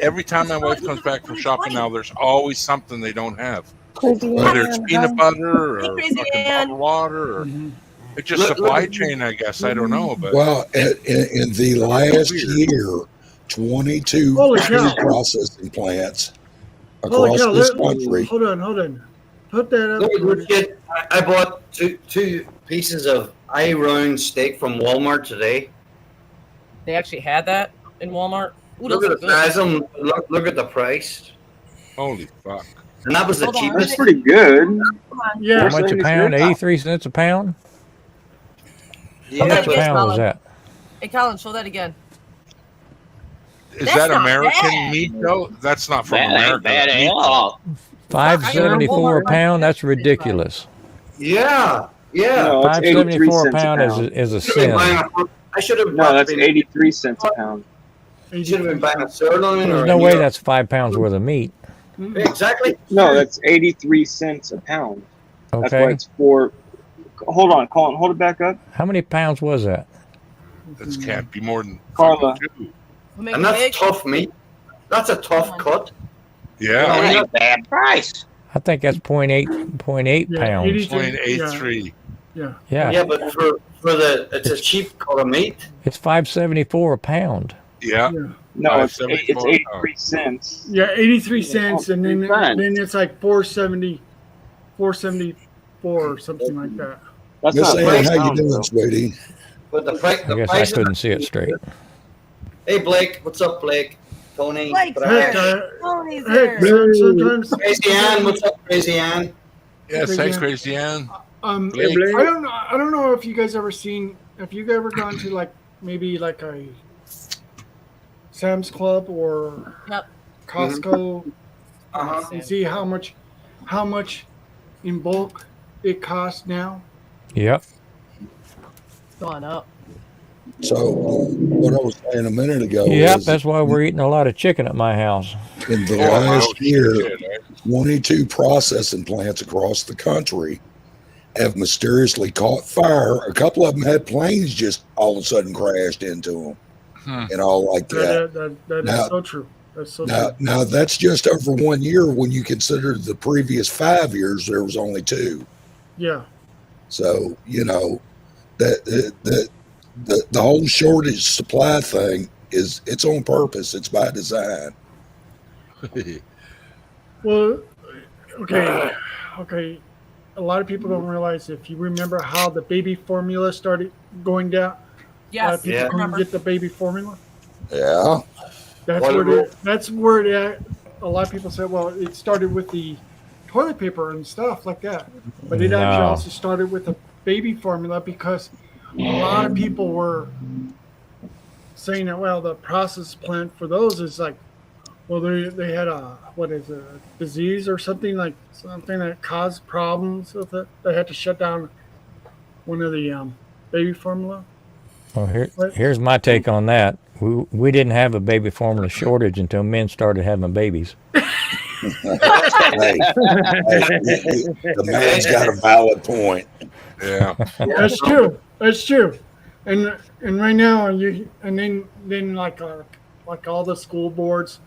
every time my wife comes back from shopping now, there's always something they don't have. Whether it's peanut butter or fucking bottled water or it's just supply chain, I guess. I don't know. But Well, in the last year, 22 Holy food cow. processing plants Holy across cow! this country. Hold on. Put that up. Look at this shit. I bought two pieces of eye-round steak from Walmart today. They actually had that in Walmart. Ooh, Look those at the are good. size of them. Look at the price. holy fuck. And that was the Hold on, cheapest. That's pretty good. Yeah. How much a pound? 83 cents a pound? How Yeah, much a but pound was that? Hey, Colin, show that again. Is That's that not American bad. meat though? That's not from That ain't America. bad That's at meat. all. $5.74 a pound? That's ridiculous. yeah. No, it's 83 $5.74 a cents a pound pound. is a Should have been sin. buying I should have. No, that's 83 cents a pound. You should have been buying a sirloin. There's or no a way New York- that's 5 pounds worth of meat. Exactly. No, that's 83 cents a pound. That's what Okay. it's for. Hold on, Colin, hold it back up. How many pounds was that? That can't be more than Carla. two. We'll make And it that's big. tough meat. That's a tough cut. Yeah. That ain't a bad price. I think that's 0.8 Yeah, pounds. 82. 0.83. Yeah. Yeah. Yeah, but for it's a cheap cut of meat. It's $5.74 a pound. Yeah. No, it's 5.74 83 cents. Yeah, 83 cents, and then Fine. it's like 474 or something like that. That's Miss not Ann, five how you pounds, doing, though. sweetie? But the price. I guess I couldn't see it straight. Hey Blake, what's up, Blake? Tony. Blake's Brian. there. Tony's Hey, there. sometimes Crazy Ann, what's up, Crazy Ann? Yes, thanks, Crazy Ann. Blake. I don't know if you guys ever gone to like maybe like a Sam's Club or Yep. Costco Uh-huh. and see how much in bulk it costs now. Yep. Gone up. So what I was saying a minute ago Yep, is that's why we're eating a lot of chicken at my house. in the Oh, last year, shit, eh? 22 processing plants across the country have mysteriously caught fire. A couple of them had planes just all of a sudden crashed into them and all like that. That Now- is so true. That's so Now, true. now that's just over 1 year. When you consider the previous 5 years, there was only 2. Yeah. So, you know, The whole shortage supply thing it's on purpose. It's by design. Well, okay. A lot of people don't realize, if you remember how the baby formula started going down. A lot Yes, of people I couldn't remember. get the baby formula. Yeah. That's where a lot of people say, well, it started with the toilet paper and stuff like that, but it actually No. also started with the baby formula, because a lot of people were saying that, well, the process plant for those is like, well, they had a disease or something that caused problems with it. They had to shut down one of the baby formula. Well, What? here's my take on that. We didn't have a baby formula shortage until men started having babies. Hey, the man's got a valid point. Yeah. That's true. That's true. And right now then like all the school boards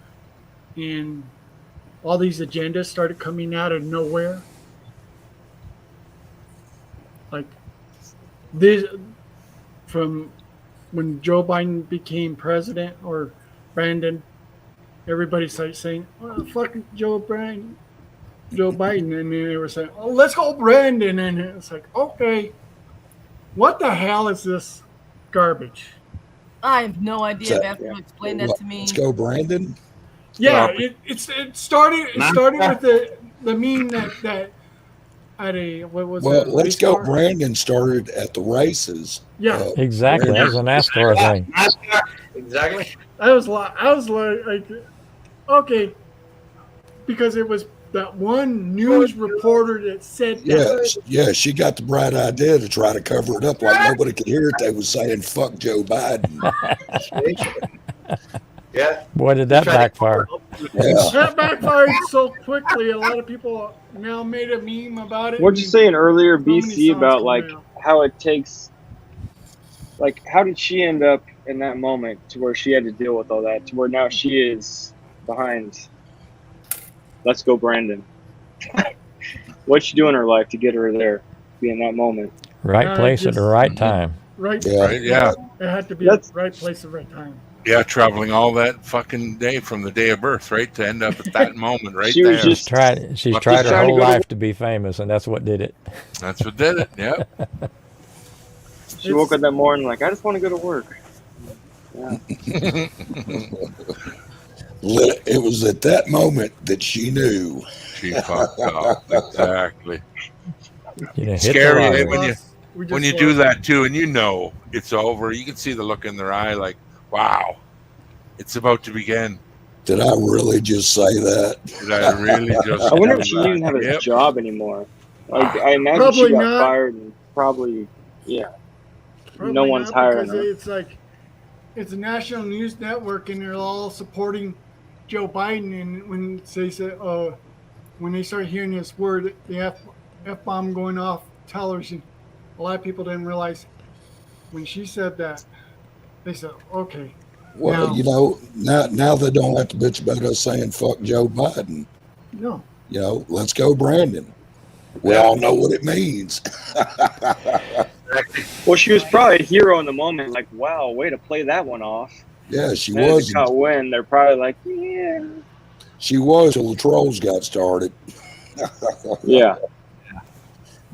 and all these agendas started coming out of nowhere. Like this, from when Joe Biden became president, or Brandon, everybody started saying, "Oh, fuck Joe Biden," and then they were saying, "Oh, let's go Brandon," and it's like, okay, what the hell is this garbage? I have no idea. So- Beth will explain that to me. Let's go, Brandon. Yeah, it started with the meme that at a what was Well, it? let's go. NASCAR? Brandon started at the races. Yeah. Exactly. That was a NASCAR thing. Exactly. I was like, okay, because it was that one news reporter that said that. Yeah, she got the bright idea to try to cover it up like nobody could hear it. They was saying "fuck Joe Biden." Yeah. Boy, did that backfire. Yeah. That backfired so quickly. A lot of people now made a meme about it. What you saying earlier, So many BC, songs about coming like out. how it takes, like how did she end up in that moment to where she had to deal with all that, to where now she is behind "Let's Go Brandon"? What'd she do in her life to get her there, be in that moment? Right place at the right time. Right. Right, yeah. It had to be That's- at the right place at the right time. Yeah, traveling all that fucking day from the day of birth, right, to end up at that moment right She was there. just- She's tried her trying to whole go to- life to be famous, and that's what did it. That's what did it. Yep. She woke up that morning like, I just want to go to work. Yeah. It was at that moment that she knew. She fucked up. Exactly. You know, hit the Scary eh, lottery. when you do that too, and you know it's over. You can see the look in their eye, like, wow, it's about to begin. Did I really just say that? Did I really just? I wonder do if she that? even have a Yep. job anymore. Like I imagine Probably she got not. fired and probably, yeah. Probably No one's not, hiring because her. it's like it's a national news network, and they're all supporting Joe Biden. And when they say, when they start hearing this word, the F bomb going off television, a lot of people didn't realize when she said that. They said, okay. Well, Now- you know, now they don't have to bitch about us saying "fuck Joe Biden." No. You know, let's go, Brandon. We all know what it means. Well, she was probably a hero in the moment. Like, wow, way to play that one off. Yeah, she And was. if they win, they're probably like, yeah. She was till the trolls got started. Yeah.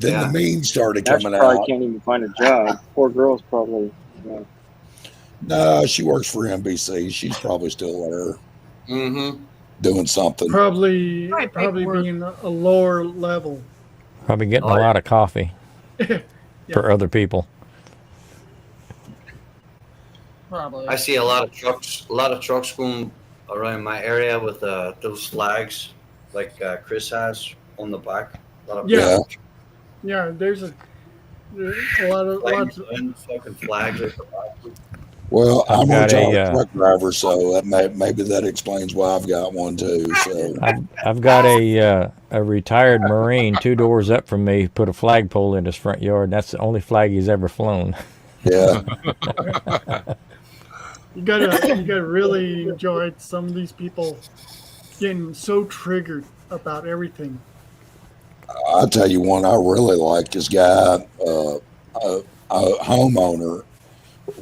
Then Yeah. the memes started Now she coming probably out. can't even find a job. Poor girl's probably. Yeah. No, she works for NBC. She's probably still there Mm-hmm. doing something. Probably Right, probably paperwork. being a lower level. Probably getting Oh, a yeah. lot of coffee for other people. Probably. I see a lot of trucks going around my area with those flags like Chris has on the back. A lot of Yeah. Yeah. Yeah, there's a lot of flags and fucking flags at the back. Well, I've I'm a got a, retired truck driver, so that maybe that explains why I've got one too. So I've got a retired Marine 2 doors up from me put a flagpole in his front yard. That's the only flag he's ever flown. yeah, You gotta really enjoy some of these people getting so triggered about everything. I'll tell you one I really like. This guy, a homeowner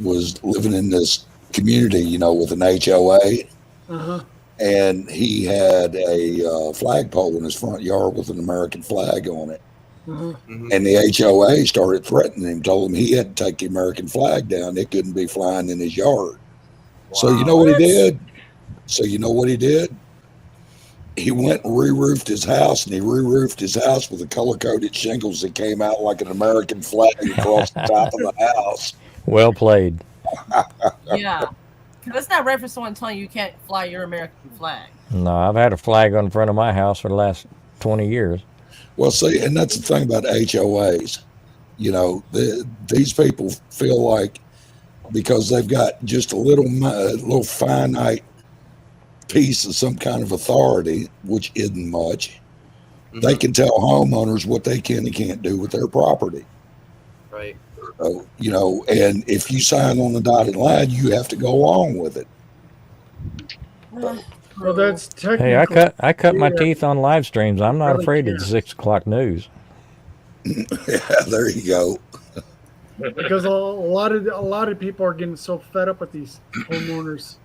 was living in this community, you know, with an HOA, Uh-huh. and he had a flagpole in his front yard with an American flag on it. Uh-huh. And the HOA started threatening him, told him he had to take the American flag down. It couldn't be flying in his yard. So you know what he did? He went and re-roofed his house, and he re-roofed his house with the color-coded shingles that came out like an American flag across the top of the house. Well played. Yeah. Because that's not right for someone telling you can't fly your American flag. No, I've had a flag on the front of my house for the last 20 years. Well, see, and that's the thing about HOAs. You know, these people feel like because they've got just a little finite piece of some kind of authority, which isn't much, they can tell homeowners what they can and can't do with their property. Right. So, you know, and if you sign on the dotted line, you have to go along with it. Well, that's technical. Hey, I cut my teeth on live streams. I'm not afraid of the 6 o'clock news. Yeah, there you go. Because a lot of people are getting so fed up with these homeowners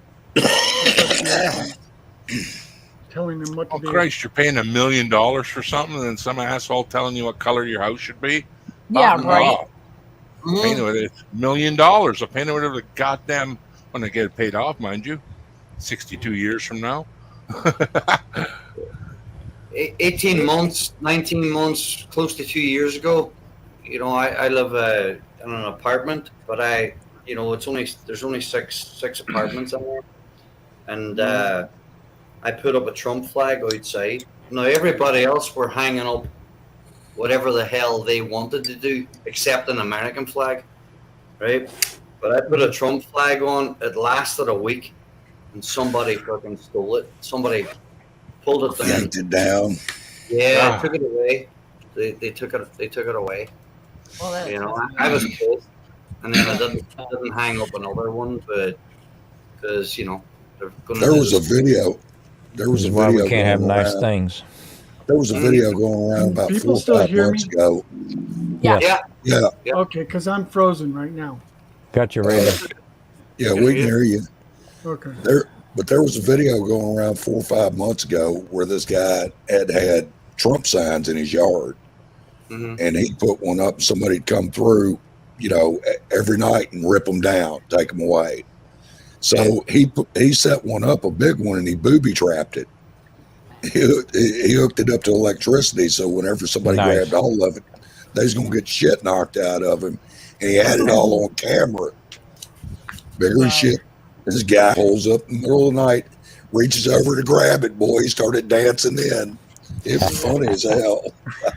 telling them what to do. Christ, you're paying $1 million for something, and then some asshole telling you what color your house should be. Yeah, right. Paint it with $1 million. I'll paint it whatever the goddamn when I get it paid off, mind you. 62 years from now. 18 months, 19 months, close to 2 years ago. You know, I live in an apartment, but there's only six apartments in there, and I put up a Trump flag outside. Now everybody else were hanging up whatever the hell they wanted to do, except an American flag, right? But I put a Trump flag on. It lasted a week, and somebody fucking stole it. Somebody pulled it down. Yanked it down. Yeah, took it away. They took it away. Well, you know, I was pissed, and then I didn't hang up another one, but because you know there was a video. There was a Why video. we can't have nice around. things. There was a video going around about People 4 or 5 still hear months me? ago. Yes. Yeah. Okay, because I'm frozen right now. Got you ready. Yeah, we can hear you. Okay. But there was a video going around 4 or 5 months ago where this guy had Trump signs in his yard, and he put one up. Somebody'd come through, you know, every night and rip them down, take them away. So he set one up, a big one, and he booby trapped it. He hooked it up to electricity, so whenever somebody grabbed hold of it, they was gonna get shit knocked out of him. And he had it all on camera. Bigger as shit. This guy pulls up in the middle of the night, reaches over to grab it. Boy, he started dancing in. It was funny as hell.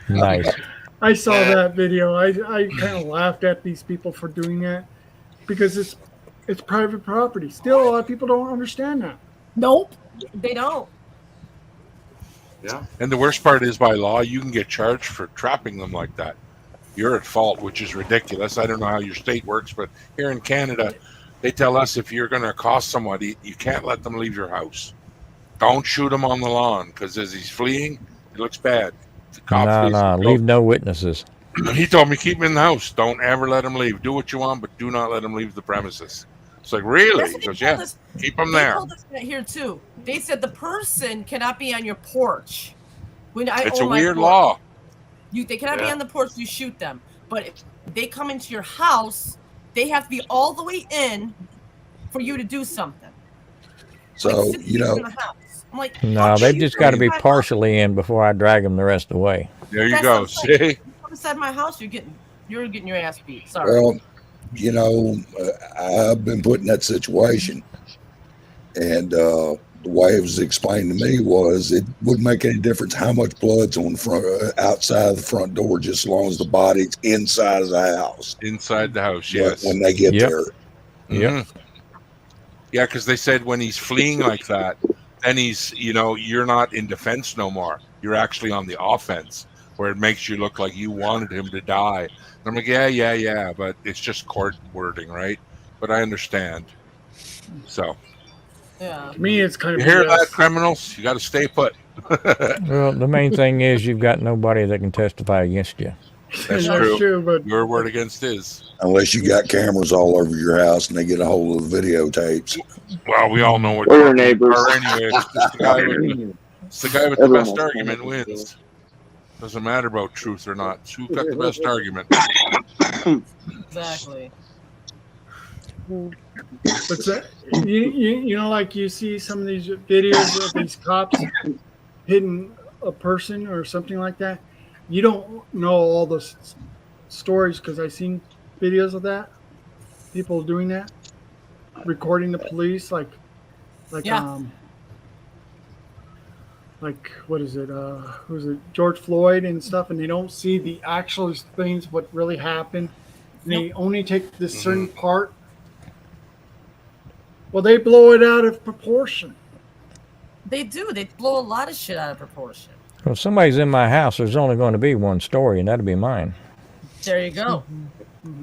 Nice. I saw that video. I kind of laughed at these people for doing that because it's private property. Still, a lot of people don't understand that. Nope, they don't. Yeah. And the worst part is, by law, you can get charged for trapping them like that. You're at fault, which is ridiculous. I don't know how your state works, but here in Canada, they tell us if you're going to accost somebody, you can't let them leave your house. Don't shoot him on the lawn, because as he's fleeing, it looks bad. The cop No, leave no witnesses. He told me, keep him in the house. Don't ever let him leave. Do what you want, but do not let him leave the premises. It's like, really? He goes, yeah, keep him there. They told us that here, too. They said the person cannot be on your porch. It's a weird law. They cannot be on the porch. You shoot them. But if they come into your house, they have to be all the way in for you to do something. So, you know. I'm like, no, they've just got to be partially in before I drag them the rest of the way. There you go. See? Inside my house, you're getting your ass beat. Sorry. Well, you know, I've been put in that situation, and the way it was explained to me was it wouldn't make any difference how much blood's on the front, outside of the front door, just as long as the body's inside of the house. Inside the house, yes. When they get there. Yep. Yeah, because they said when he's fleeing like that, then he's, you know, you're not in defense no more. You're actually on the offense, where it makes you look like you wanted him to die. And I'm like, yeah, but it's just court wording, right? But I understand. So. Yeah. To me, it's kind of. You hear that, criminals? You got to stay put. Well, the main thing is you've got nobody that can testify against you. That's That's true. but Your word against his. Unless you got cameras all over your house and they get a hold of the videotapes. Well, we all know what Or your truth neighbors. are anyway. It's just the guy with the Everyone best has argument cameras. wins. Doesn't matter about truth or not. It's who got the best argument. Exactly. But you know, like you see some of these videos of these cops hitting a person or something like that. You don't know all the stories because I've seen videos of that. People doing that, recording the police, like Yeah. like what is it? Who's it? George Floyd and stuff, and they don't see the actual things what really happened. And they only take this certain part. Well, they blow it out of proportion. They do. They blow a lot of shit out of proportion. Well, if somebody's in my house, there's only going to be one story, and that'll be mine. There you go.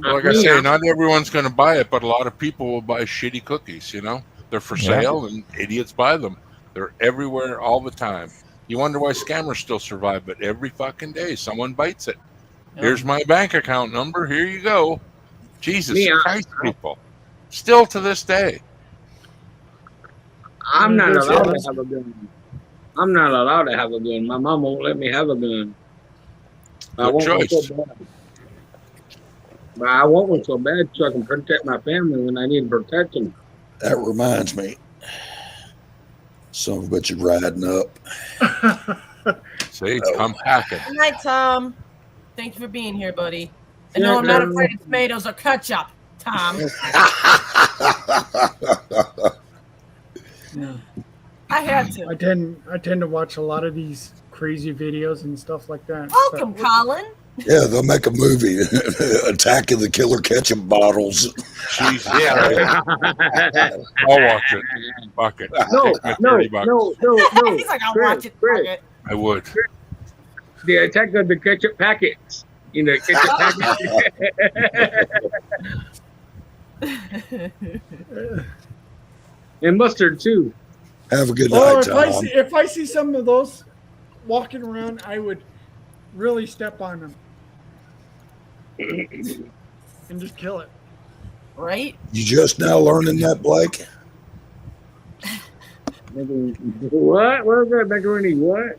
Well, like I say, not everyone's going to buy it, but a lot of people will buy shitty cookies, you know? They're for Yeah. sale, and idiots buy them. They're everywhere all the time. You wonder why scammers still survive, but every fucking day someone bites it. Here's my bank account number. Here you go. Jesus Christ, people. Still to this day. I'm not allowed to have a gun. I'm not allowed to have a gun. My mom won't let me have a gun. Good choice. But I want one so bad so I can protect my family when I need protection. That reminds me. Son of a bitch is riding up. See, I'm packing. Good night, Tom. Thank you for being here, buddy. And no, I'm not afraid of tomatoes or ketchup, Tom. I had to. I tend to watch a lot of these crazy videos and stuff like that. Welcome, Colin. Yeah, they'll make a movie, Attack of the Killer Ketchup Bottles. Jesus. Yeah. I'll watch it. Fuck it. No. He's like, I'll watch it. Fuck it. I would. The Attack of the Ketchup Packets. You know, ketchup packets. And mustard, too. Have a good Oh, night, Tom. if I see some of those walking around, I would really step on them and just kill it. Right? You just now learning that, Blake? What? What is that? Macaroni? What?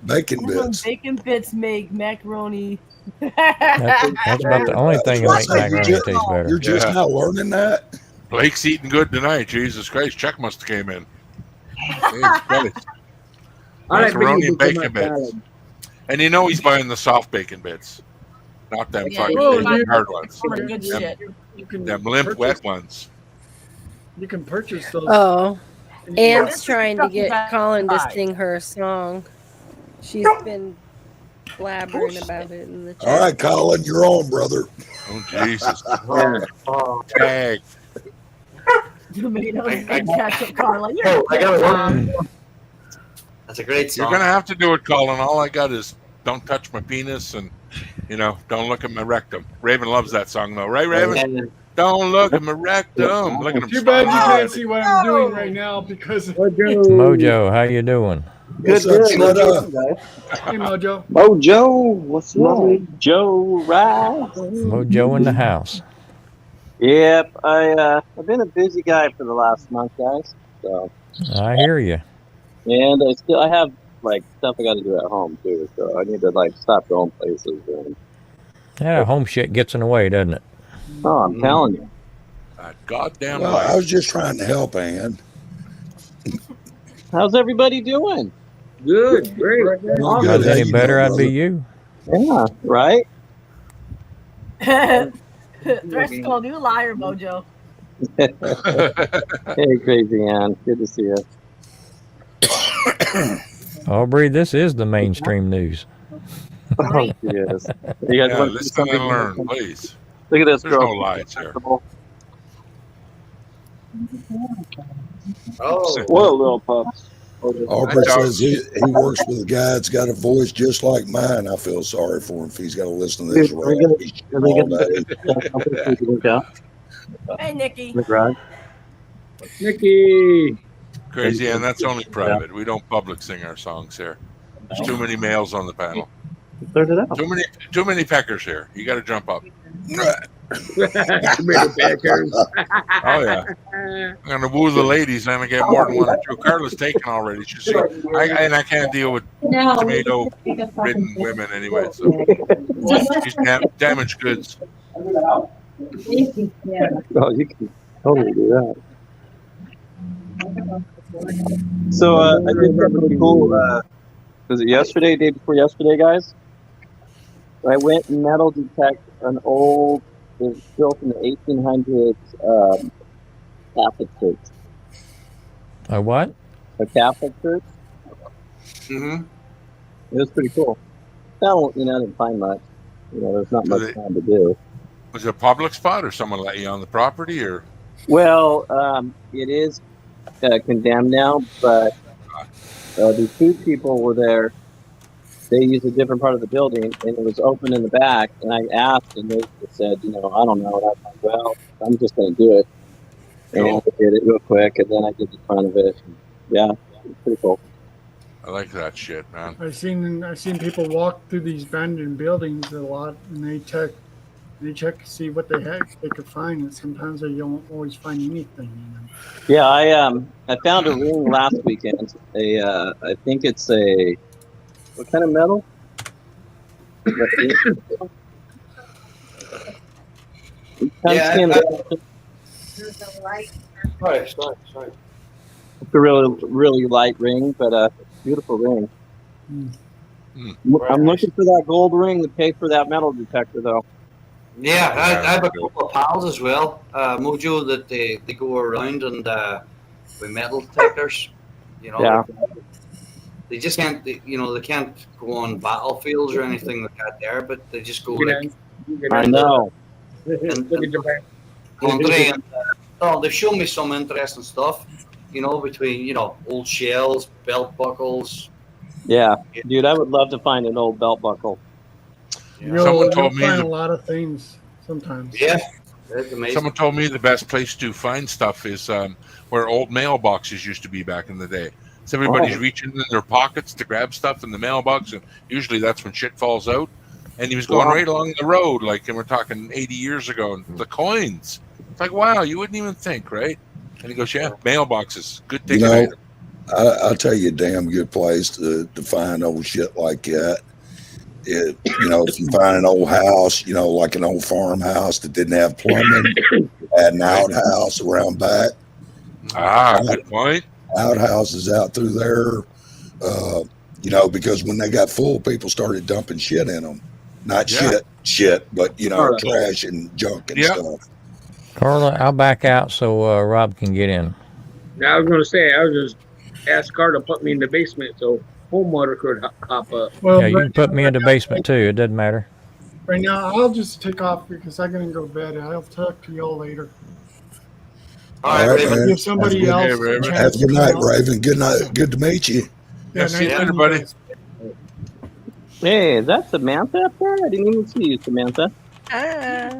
Bacon bits. Bacon bits make macaroni. That's about the only thing that makes macaroni taste better. You're just now learning that? Blake's eating good tonight. Jesus Christ. Check must have came in. Jesus Christ. Macaroni and bacon bits. And you know he's buying the soft bacon bits. Not them fucking hard ones. Good shit. Them limp, wet ones. You can purchase those. Oh, Anne's trying to get Colin to sing her a song. She's been blabbering about it in the chat. All right, Colin, you're on, brother. Oh, Jesus. Tag. Tomatoes and ketchup, Colin. I got one. That's a great song. You're going to have to do it, Colin. All I got is don't touch my penis and, you know, don't look at my rectum. Raven loves that song, though. Right, Raven? Don't look at my rectum. Look at him. Too bad you can't see what I'm doing right now because. Mojo, how you doing? Good. Hey, Mojo. Mojo, what's up? Joe, right? Mojo in the house. Yep, I've been a busy guy for the last month, guys. So. I hear you. And I have like stuff I got to do at home too, so I need to like stop going places. And... Yeah, home shit gets in the way, doesn't it? Oh, I'm telling you. Goddamn. Well, I was just trying to help, Ann. How's everybody doing? Good, great. If it was any better, I'd be you. Yeah, right? Thresh called you a liar, Mojo. Hey, Crazy Ann. Good to see you. Aubrey, this is the mainstream news. Oh, yes. You guys want to see listen and something? learn, please. Look at this There's girl. no lies here. Oh, What a little pup. Aubrey says he works with a guy that's got a voice just like mine. I feel sorry for him if he's got to listen to this Hey, Nikki. Nikki. Crazy, and that's only private. We don't public sing our songs here. There's too many males on the panel. cleared it out. Too many peckers here. You got to jump up. Tomato peckers. Oh yeah. I'm gonna woo the ladies. I'm gonna get more than one or two. Carla's taken already. She's seen. I can't deal with tomato-ridden women anyway. So she's damaged goods. Oh, you can totally do that. So I did that really cool. Was it yesterday? Day before yesterday, guys? I went and metal detect an old, it was built in the 1800s Catholic church. A what? A Catholic church. Mm-hmm. It was pretty cool. I didn't find much. There's not much time to do. Was it a public spot or someone let you on the property or? Well, it is condemned now, but the two people were there. They used a different part of the building, and it was open in the back. And I asked, and they said, I don't know. And I thought, well, I'm just going to do it. And I did it real quick, and then I did the front of it. Yeah, it's pretty cool. I like that shit, man. I've seen people walk through these abandoned buildings a lot, and they check to see what they could find, and sometimes they don't always find anything in them. Yeah, I found a ring last weekend. I think it's a what kind of metal? Sorry. It's a really light ring, but a beautiful ring. I'm looking for that gold ring to pay for that metal detector, though. Yeah, I have a couple of pals as well, Mojo, that they go around and with metal detectors. Yeah. They just can't. They can't go on battlefields or anything like that there, but they just go like. I know. Country and they've shown me some interesting stuff. Between old shells, belt buckles. Yeah, dude, I would love to find an old belt buckle. Someone told me find a lot of things sometimes. Yeah, that's amazing. Someone told me the best place to find stuff is where old mailboxes used to be back in the day. So everybody's reaching in their pockets to grab stuff in the mailbox, and usually that's when shit falls out. And he was going right along the road, and we're talking 80 years ago, and the coins. It's like, wow, you wouldn't even think, right? And he goes, yeah, mailboxes, good ticket item. I'll tell you a damn good place to find old shit like that. If you find an old house, like an old farmhouse that didn't have plumbing, had an outhouse around back. Good point. Outhouses out through there, because when they got full, people started dumping shit in them. Not shit, but trash and junk and stuff. Carla, I'll back out so Rob can get in. I was going to say, I was just ask Carla to put me in the basement so homeowner could hop up. Well, yeah, you can put me in the basement too. It doesn't matter. Right now, I'll just take off because I'm going to go to bed. I'll talk to y'all later. All right, man. Give somebody else. Have a good night, Raven. Good night. Good to meet you. Yeah, see you later, buddy. Hey, is that Samantha up there? I didn't even see you, Samantha. Hey,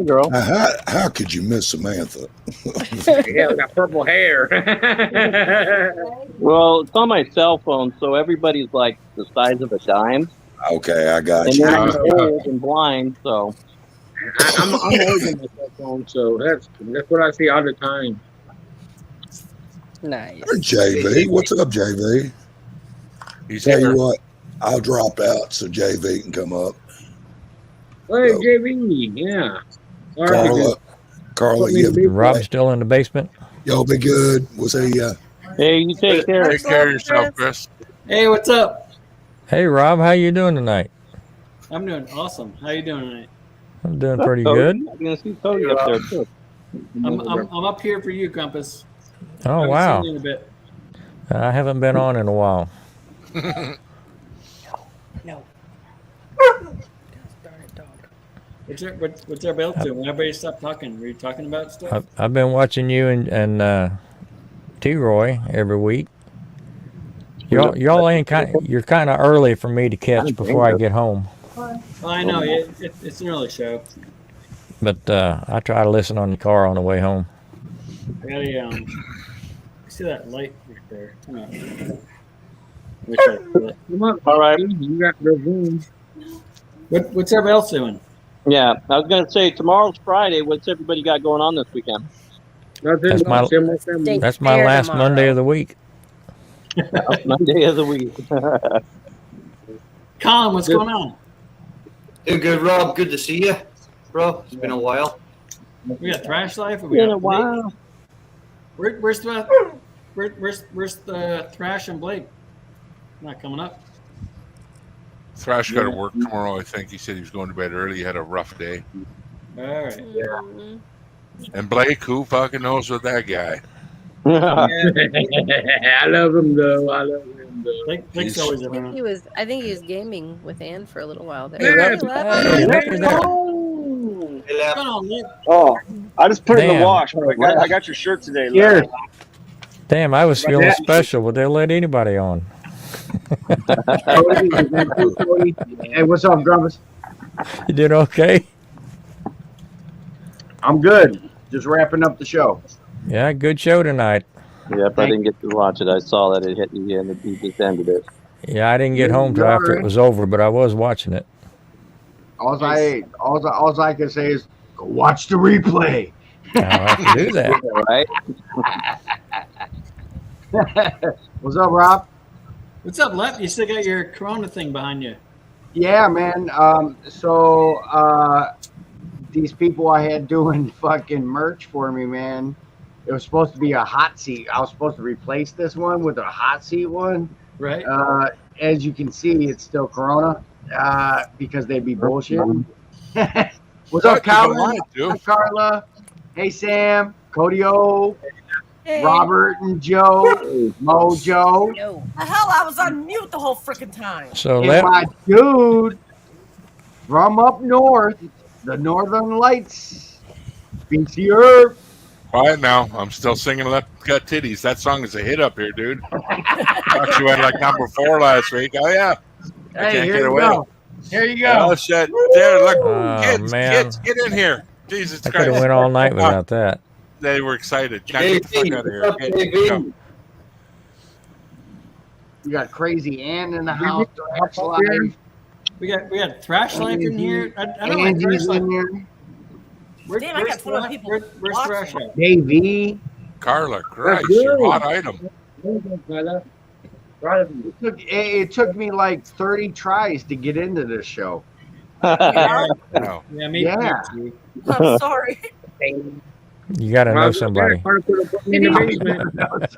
girl. How could you miss Samantha? Yeah, got purple hair. Well, it's on my cell phone, so everybody's like the size of a dime. Okay, I got and you. And I'm old and blind, so. I'm old on my cell phone, so that's what I see all the time. Nice. JV, what's up, JV? Tell you what, I'll drop out so JV can come up. Hey, JV, yeah. Carla, Rob's still in the basement. Y'all be good. We'll see ya. Hey, you take care. Take care of yourself, Chris. Hey, what's up? Hey, Rob, how you doing tonight? I'm doing awesome. How you doing tonight? I'm doing pretty good. I'm gonna see Cody up there too. I'm up here for you, Compass. Oh, wow. Seen you in a bit. I haven't been on in a while. No. What's everybody else doing? When everybody stopped talking, were you talking about stuff? I've been watching you and T-Roy every week. Y'all ain't you're kind of early for me to catch before I get home. Well, I know it's an early show. But I try to listen on the car on the way home. I got a see that light right there. Come on. All right, you got the room. What's everybody else doing? Yeah, I was gonna say tomorrow's Friday. What's everybody got going on this weekend? Nothing. That's my last Monday of the week. Last Monday of the week. Colin, what's going on? Doing good, Rob. Good to see you, bro. It's been a while. We got Thrash Life. Or Been a while. Where's the Thrash and Blade? Not coming up. Thrash got to work tomorrow. I think he said he was going to bed early. He had a rough day. All right. Yeah. And Blake, who fucking knows with that guy? I love him though. I love him though. Blake's always I around. think he was gaming with Ann for a little while there. Yeah, Hey, Lep. Hey, look at that. What's going on, Nick? Oh, I just put it in Damn. the wash. But I got your shirt today. Cheers. Larry. Damn, I was feeling special, but they'll let anybody on. Hey, what's up, Grumpus? You did okay? I'm good. Just wrapping up the show. Yeah, good show tonight. Yep, I didn't get to watch it. I saw that it hit the end. He just ended it. Yeah, I didn't get home till after it was over, but I was watching it. All I can say is go watch the replay. I'll have to do that. Right? What's up, Rob? What's up, Lep? You still got your Corona thing behind you. Yeah, man. These people I had doing fucking merch for me, man. It was supposed to be a hot seat. I was supposed to replace this one with a hot seat one. Right. As you can see, it's still Corona because they'd be bullshitting. What's up, Calvin? Hi, Carla. Hey, Sam. Cody O. Hey. Robert and Joe. Mojo. Yo. The hell, I was on mute the whole freaking time. So And let my dude from up north, the Northern Lights. BC Herb. Quiet now. I'm still singing "Let Got Titties." That song is a hit up here, dude. Thought you went like number 4 last week. Oh yeah. I Hey, can't here get you away. go. Here you go. Oh shit! There, look, Oh, kids, man. kids, get in here! Jesus I could Christ! have went all night without that. They were excited. Now get the fuck out of here. What's up, Get- JV? go. You got Crazy Ann in the house. Thrash Life. We got Thrash Life in here. I don't like Thrash Angie's Life. in here. Damn, I got 12 people Where's Thrash watching. at? JV. Carla, Christ, you're a hot item. It took me like 30 tries to get into this show. No. Yeah, me Yeah. too. I'm sorry. You got to know somebody. In the basement.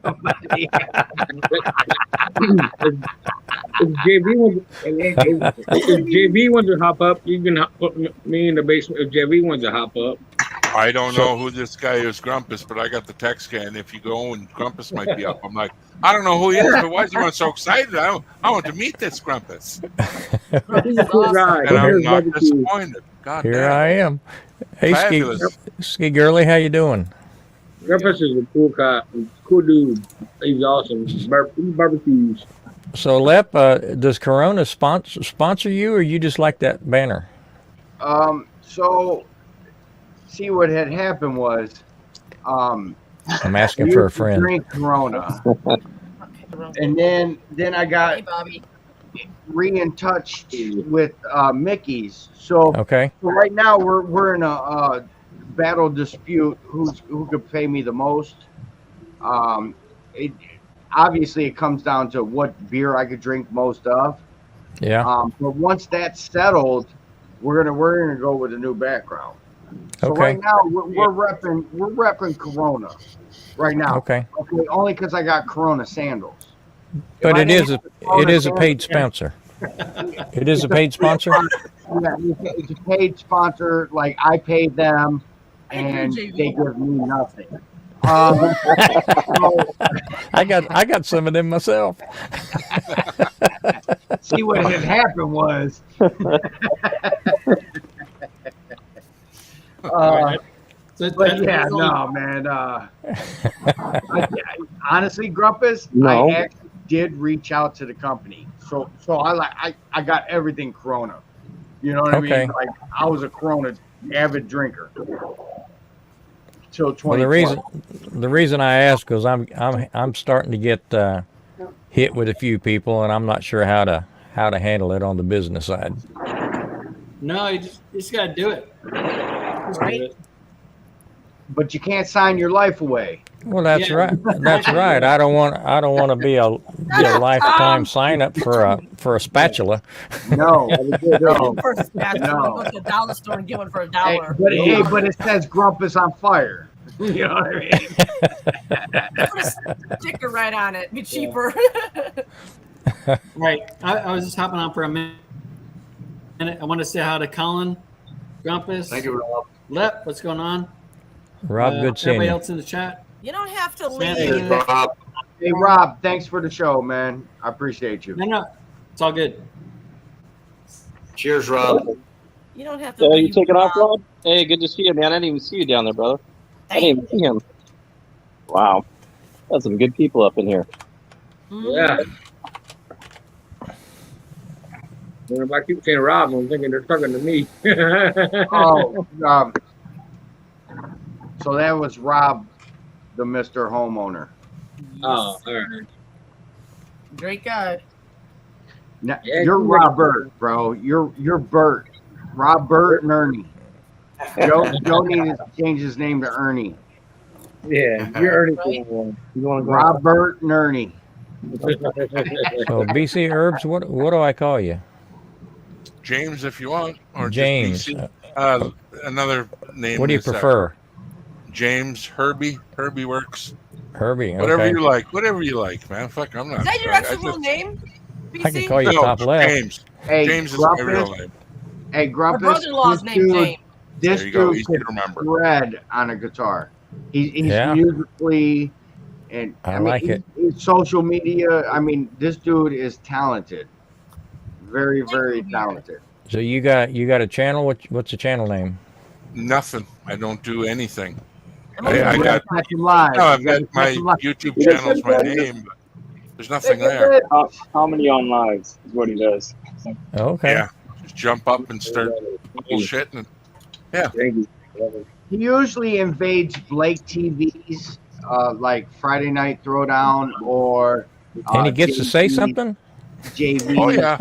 Somebody. If JV wants to hop up, you can put me in the basement. If JV wants to hop up. I don't know who this guy is, Grumpus, but I got the text scan. If you go and Grumpus might be up, I'm like, I don't know who he is, but why is everyone so excited? I want to meet this Grumpus. He's a cool guy. And I'm not Barbecue. disappointed. God Here damn. I am. Hey, Fabulous. Ski Girly, how you doing? Grumpus is a cool guy, cool dude. He's awesome. He barbecues. So, Lep, does Corona sponsor you, or you just like that banner? So, see what had happened was, I'm asking we for a used to friend. drink Corona, and then I got Hey, Bobby. in touch with Mickey's. So Okay. right now we're in a battle dispute who could pay me the most. It obviously it comes down to what beer I could drink most of. Yeah. But once that's settled, we're gonna go with a new background. So Okay. right now we're repping Corona right now. Okay. Okay, only because I got Corona sandals. But I it is didn't a have Corona it is a paid sandals- sponsor. It is a paid sponsor. Yeah, it's a paid sponsor. Like I paid them, and JV. they give me nothing. So, I got some of them myself. see what had happened was, but yeah, no, man. Honestly, Grumpus, No. I actually did reach out to the company. So I got everything Corona. You know what I Okay. mean? Like I was a Corona avid drinker till 20. Well, the reason I ask because I'm starting to get hit with a few people, and I'm not sure how to handle it on the business side. No, you just got to do it. Just do it. But you can't sign your life away. Well, that's Yeah. right. That's right. I don't want to be a lifetime sign up for a spatula. No, no, For a spatula, no. go to the dollar store and get one for Hey, $1. but it says Grumpus on fire. You know what I mean? Put a sticker right on it. Be cheaper. Right. I was just hopping on for a minute. I want to say hi to Colin, Grumpus. Thank you, Rob. Lep, what's going on? Rob, good seeing Everybody you. else in the chat? You don't have to Hey, leave. Rob. Hey, Rob, thanks for the show, man. I appreciate you. No, it's all good. Cheers, Rob. You don't have to So leave. you taking off, Rob? Hey, good to see you, man. I didn't even see you down there, brother. I didn't even see him. Wow. Got some good people up in here. Yeah. If I keep saying Rob, I'm thinking they're talking to me. Oh, so that was Rob, the Mr. Homeowner. Oh, all right. Great guy. Now, Yeah, you're you- Robert, bro. You're Bert. Robert and Ernie. Joe needs to change his name to Ernie. Yeah, you're already one. You want to go? Robert and Ernie. So BC Herbs, what do I call you? James, if you want, or James. Just BC. Another name. What do you is, prefer? James, Herbie. Herbie works. Herbie. Okay. Whatever you like. Whatever you like, man. Fuck, I'm not. Is that your I actual just- name? BC? I can call you No, top left. James. Hey, James is my Grumpus. real name. Hey, My Grumpus. brother-in-law's named James. This There you go. dude Easy to remember. shred on a guitar. He's Yeah. musically, and I mean, like it. he's social media. I mean, this dude is talented. Very, very talented. So you got a channel? What's the channel name? Nothing. I don't do anything. I I got. Catch him live. No, I've You gotta got my catch him live. YouTube channel's my name, but there's nothing there. Comedy on lives is what he does. Okay. Yeah, just jump up and start bullshitting. Yeah. Thank you. He usually invades Blake TV's like Friday Night Throwdown or. And he gets to say JV. something? JV. Oh yeah.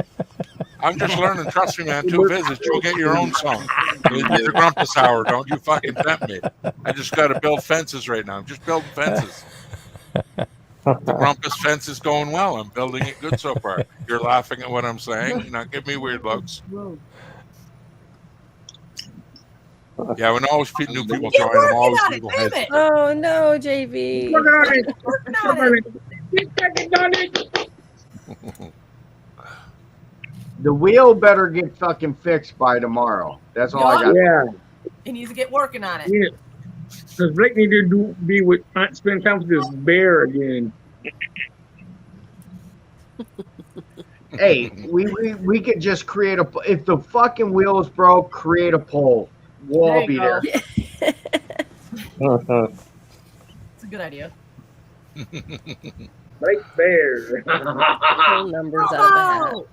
I'm just learning. Trust me, man. 2 visits, you'll get your own song. Mr. Grumpus Hour, don't you fucking tempt me. I just got to build fences right now. I'm just building fences. The Grumpus fence is going well. I'm building it good so far. You're laughing at what I'm saying. You're not giving me weird looks. Yeah, when always new people join, I'm always people Damn head. it. Oh no, JV. Work on it. Working Work on on it. it. Keep working on it. The wheel better get fucking fixed by tomorrow. That's all I got. Yeah. He needs to get working on it. Yeah. Because Blake need to be with spend time with this bear again. Hey, we could just create a. If the fucking wheel is broke, create a poll. We'll There all you be go. there. It's a good idea. Blake Bear. Pull numbers out of the hat. Oh,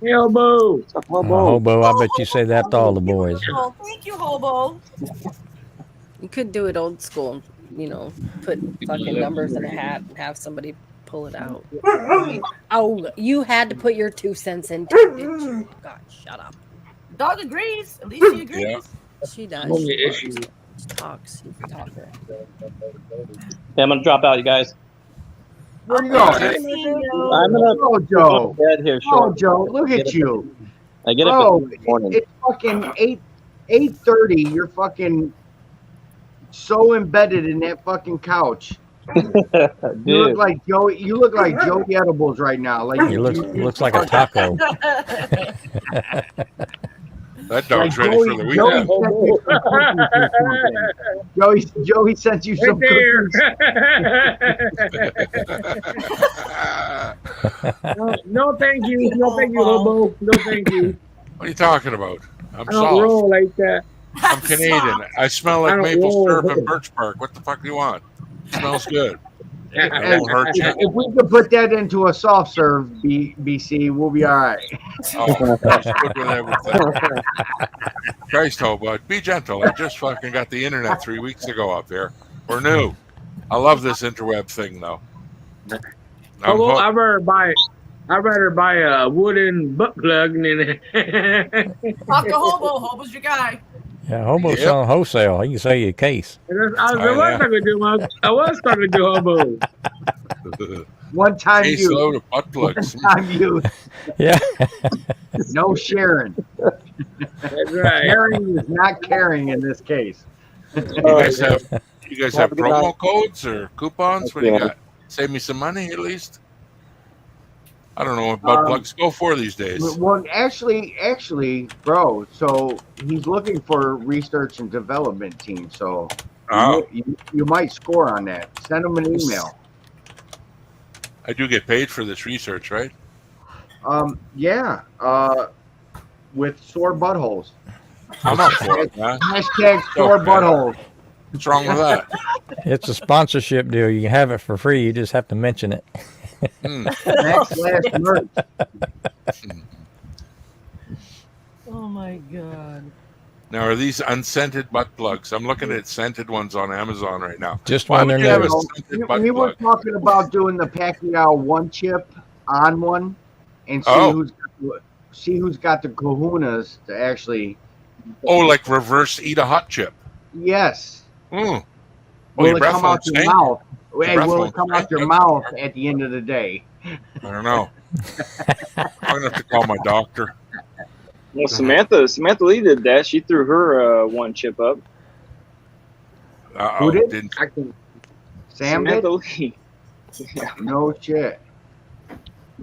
Elbow. Hobo, I bet you say that to all the boys. oh, thank you, Hobo. You could do it old school, put fucking numbers in a hat and have somebody pull it out. Oh, you had to put your 2 cents in too, didn't you? God, shut up. Dog agrees. At least she agrees. Yeah. She does. Only She issue. talks. She's a talker. Hey, I'm gonna drop out, you guys. Where you going? I'm gonna Oh, go Joe. to bed here Oh, shortly. Joe. Look at you. I get up Bro, at 2 in the morning. it's fucking 8:30. You're fucking so embedded in that fucking couch. You look Dude, like Joey. You look like Joey Edibles right now. Like He looks like a taco. That dog's Like ready for the weekend. Joey sent you some Right cookies. there. No, thank you. No, thank you, Hobo. No, thank you. What are you talking about? I'm I don't soft. roll like that. I'm Canadian. I smell I like don't maple roll. syrup and birch bark. What the fuck do you want? It smells good. It won't hurt you. If we could put that into a soft serve, BC, we'll be all right. Oh, Christ, good with everything. Christ, Hobo, be gentle. I just fucking got the internet 3 weeks ago up here. We're new. I love this interweb thing, though. I'm Hobo, hooked. I better buy I'd rather buy a wooden butt plug than. Talk to Hobo. Hobo's your guy. Yeah, Hobo's Yep. selling wholesale. He can sell you a case. I was talking to Hobo. One time Case use. load of butt plugs. One time use. Yeah. No sharing. That's right. Sharing is not caring in this case. You guys have Have a good promo night. codes or coupons? What do you Yeah. got? Save me some money at least. I don't know what butt plugs go for these days. Well, actually, bro. So he's looking for a research and development team. So Oh, you might score on that. Send him an email. I do get paid for this research, right? Yeah. With sore buttholes. I'm up for it, man. Hashtag sore Okay. buttholes. What's wrong with that? It's a sponsorship deal. You can have it for free. You just have to mention it. Backslash merch. Oh my god. Now, are these unscented butt plugs? I'm looking at scented ones on Amazon right now. Just Why when would they're you have a new. scented butt We were plug? talking about doing the Pacquiao one chip on one and Oh. see who's got the kahunas to actually. Oh, like reverse eat a hot chip. Yes. Mm. Will your it breath come won't out your stink? mouth? Your Hey, breath will it won't come out stink? your That's mouth smart. at the end of the day? I don't know. I'm gonna have to call my doctor. Well, Samantha Lee did that. She threw her one chip up. Who did? Didn't. Sam did? Samantha Lee. Yeah. No shit.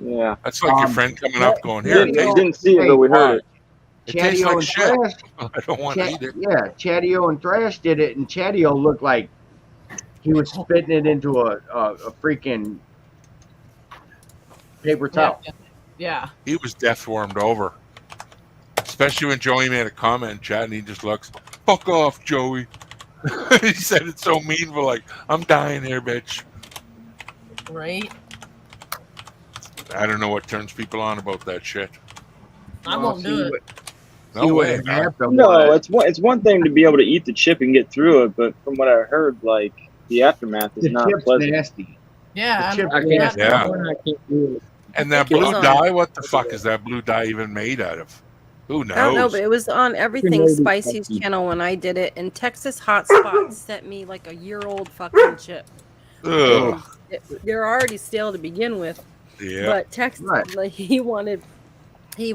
Yeah. That's like your friend coming up going, here, Didn't, taste didn't see it, but we heard it. It tastes Chadio like and shit. Thrash. I don't want to eat it. Yeah, Chadio and Thrash did it, and Chadio looked like he was spitting it into a freaking paper towel. Yeah. He was death warmed over. Especially when Joey made a comment in chat and he just looks, fuck off, Joey. He said it so mean, but like, I'm dying here, bitch. Right? I don't know what turns people on about that shit. I won't do it. No way. man. No, it's one thing to be able to eat the chip and get through it, but from what I heard, like the aftermath is The not chip's pleasant. nasty. Yeah. The chip's I can't. nasty. Yeah. I can't do it. And that think it was blue on- dye, what the fuck is that blue dye even made out of? Who knows? I don't know, but it was on Everything Maybe Spicy's spicy. channel when I did it, and Texas Hotspot sent me like a year-old fucking chip. Ugh. They're already stale to begin with, Yeah. but Texas, Right. like he was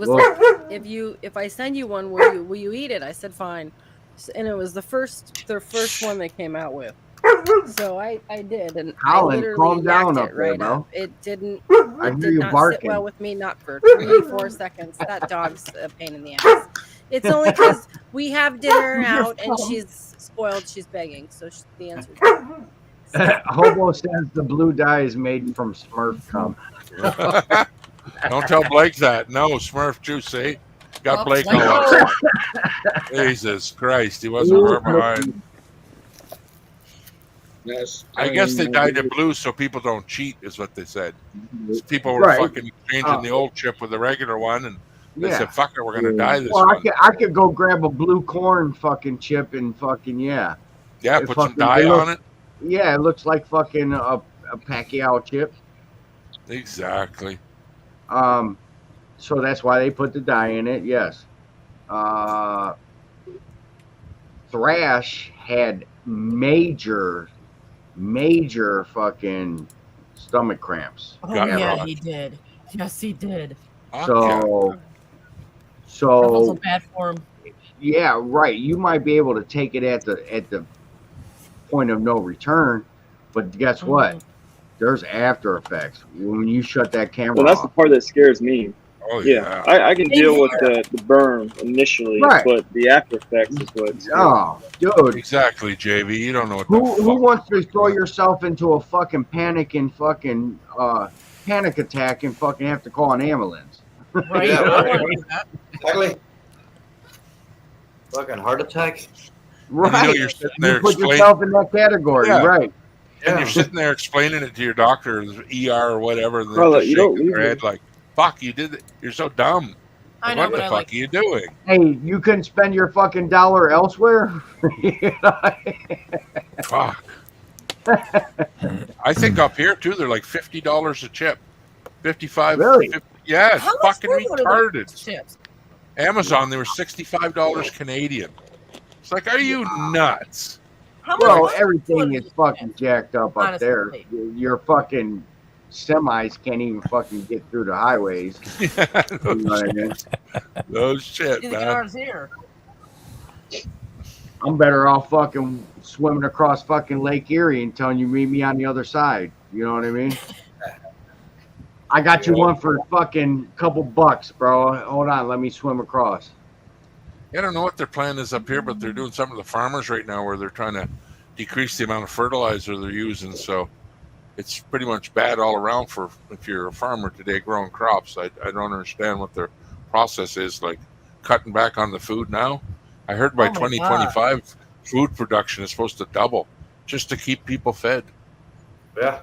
Well- like, if I send you one, will you eat it? I said fine, and it was their first one they came out with. So I did, and Colin, I literally calm down yacked up it there, right bro. up. It didn't. I It hear did you not barking. sit well with me, not for 3-4 seconds. That dog's a pain in the ass. It's only because we have dinner out and she's spoiled. She's begging, so the answer is Hobo says the blue dye is made from Smurf cum. Don't tell Blake that. No, Smurf juice, see? Got Oh, Blake Blake. all upset. Jesus Christ, he wasn't far behind. Yes. I guess they dyed it blue so people don't cheat, is what they said. People were Right. fucking exchanging the old chip with the regular one, and they Yeah. said, fuck it, we're going to dye this Well, one. I could go grab a blue corn fucking chip and fucking Yeah, it put some fucking dye looks- on it. Yeah, it looks like fucking a Pacquiao chip. Exactly. So that's why they put the dye in it. Yes. Thrash had major fucking stomach cramps. Oh Got yeah, rocked. he did. Yes, he did. Fuck So, I felt so so bad for him. yeah, right. You might be able to take it at the point of no return, but guess what? There's after effects when you shut that camera Well, that's the off. part that scares me. Oh, Yeah, yeah. I can deal with the burn initially, Right. but the after effects is what's Oh, dude. Exactly, JV. You don't know what Who the fuck. wants to throw yourself into a fucking panic and fucking panic attack and fucking have to call an ambulance? Right? Yeah, I right. wanna do that. Exactly. Fucking heart attack. Right. And you know you're sitting there You put explaining, yourself in that category, Yeah. right? and Yeah. you're sitting there explaining it to your doctor, or ER or whatever, and they're Brother, just you don't shaking their leave head like, fuck, you did it. You're so dumb. I know, What but the I fuck like. are you doing? Hey, you couldn't spend your fucking dollar elsewhere? You know? Fuck. I think up here too, they're like $50 a chip. 55. Really? 50, yeah, it's How much fucking were one of retarded. those chips? Amazon, they were $65 Canadian. It's like, are you nuts? How much Well, was everything one of is these fucking chips? jacked up there. Honestly. Your fucking semis can't even fucking get through the highways. Yeah, You know what I mean? no shit, Need to get man. ours here. I'm better off fucking swimming across fucking Lake Erie and telling you meet me on the other side. You know what I mean? I got you one for fucking couple bucks, bro. Hold on, let me swim across. I don't know what their plan is up here, but they're doing something to the farmers right now where they're trying to decrease the amount of fertilizer they're using. So it's pretty much bad all around for if you're a farmer today growing crops. I don't understand what their process is, like cutting back on the food now. I heard by Oh my 2025 food production is supposed to double just to keep people fed. Yeah.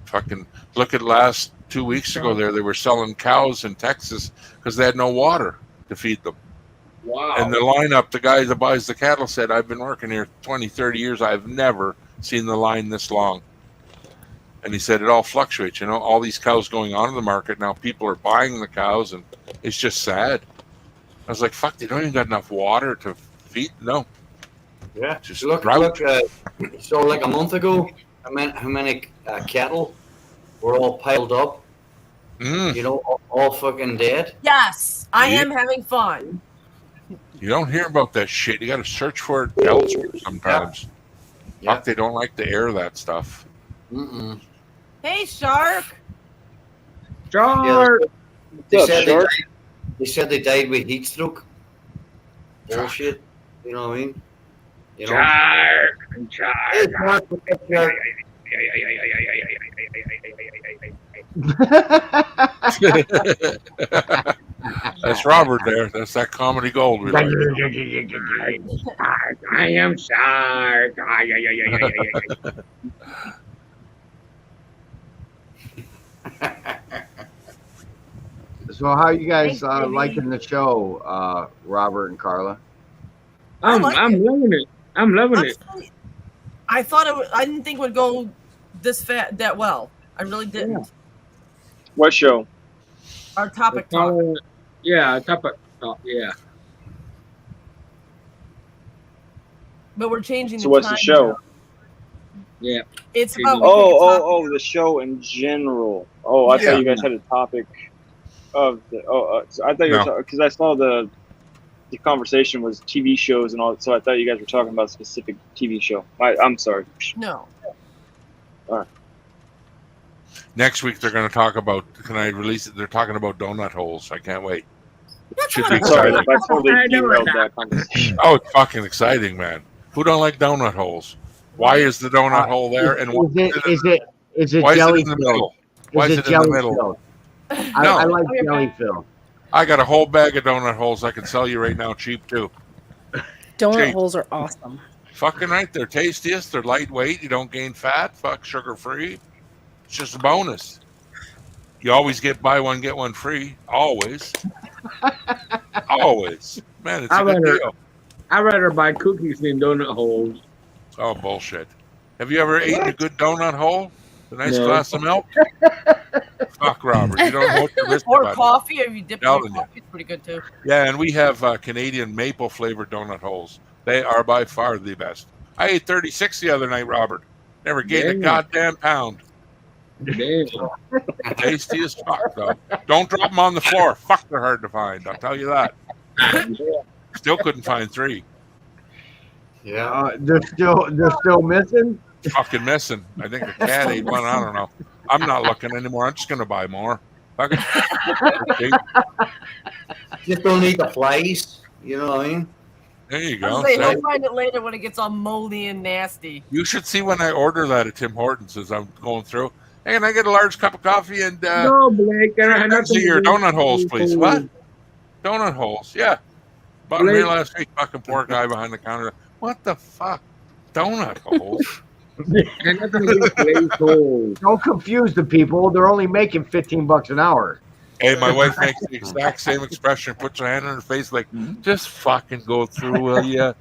Fucking look at last 2 weeks ago there, they were selling cows in Texas because they had no water to feed them. Wow. And the lineup, the guy that buys the cattle said, I've been working here 20, 30 years. I've never seen the line this long. And he said it all fluctuates, you know, all these cows going onto the market. Now people are buying the cows and it's just sad. I was like, fuck, they don't even got enough water to feed. No. Yeah. Just Look, drought. so like a month ago, how many cattle were all piled up? You know, all fucking dead. Yes, I Yeah. am having fun. You don't hear about that shit. You got to search for it elsewhere sometimes. Yeah. Fuck, they don't like to air that stuff. Mm-mm. Hey, Shark. Shark. They said they died with heat stroke. Bullshit. You know what I mean? You know? Hey, Shark. That's Robert there. That's that comedy gold we like. I am Shark. So how you guys Thanks, baby. liking the show, Robert and Carla? I'm like loving it. I'm loving it. I thought I didn't think it would go that well. I really didn't. What show? Our topic talk. Yeah, topic talk. Yeah. But we're changing So the what's time the show? now. Yeah. It's about we pick a topic. Oh, the show in general. Oh, I thought you guys had a topic of the. So I thought you were because I saw the conversation was TV shows and all. So I thought you guys were talking about a specific TV show. I'm sorry. No. All right. Next week they're going to talk about. Can I release it? They're talking about donut holes. I can't wait. Should be Sorry, exciting. I totally derailed that conversation. Oh, it's fucking exciting, man. Who don't like donut holes? Why is the donut hole there? And Is it why is jelly it in the middle? Why is it in the jelly middle? filled? No. I like jelly filled. I got a whole bag of donut holes I can sell you right now, cheap too. Donut Cheap. holes are awesome. Fucking right, they're tastiest. They're lightweight. You don't gain fat. Fuck, sugar free. It's just a bonus. You always buy one get one free. Always. Always. Man, it's a good deal. I'd rather buy cookies than donut holes. Oh, bullshit. Have you ever eaten a good donut hole? A nice No. glass of milk? Fuck, Robert. You don't know what you're missing Or about it. coffee, if you dip it in Telling you. coffee, it's pretty good too. Yeah, and we have Canadian maple flavored donut holes. They are by far the best. I ate 36 the other night, Robert. Never gained a Damn. goddamn pound. Damn. Tasty as fuck, though. Don't drop them on the floor. Fuck, they're hard to find. I'll tell you that. Still couldn't find 3. Yeah. They're still missing. Fucking missing. I think the cat ate one. I don't know. I'm not looking anymore. I'm just going to buy more. Fucking Just don't eat the flies. You know what I mean? there you I go. was saying, See? I'll find it later when it gets all moldy and nasty. You should see when I order that at Tim Hortons as I'm going through. Hey, can I get a large cup of coffee and No, Blake. I have nothing to your do with donut holes, please? food. What? Donut holes? Yeah. Bought them here Blake. last week. Fucking poor guy behind the counter. What the fuck? Donut holes? I have nothing to do with glazed holes. Don't confuse the people. They're only making $15 an hour. Hey, my wife makes the exact same expression. Puts her hand on her face like, just fucking go through, will ya?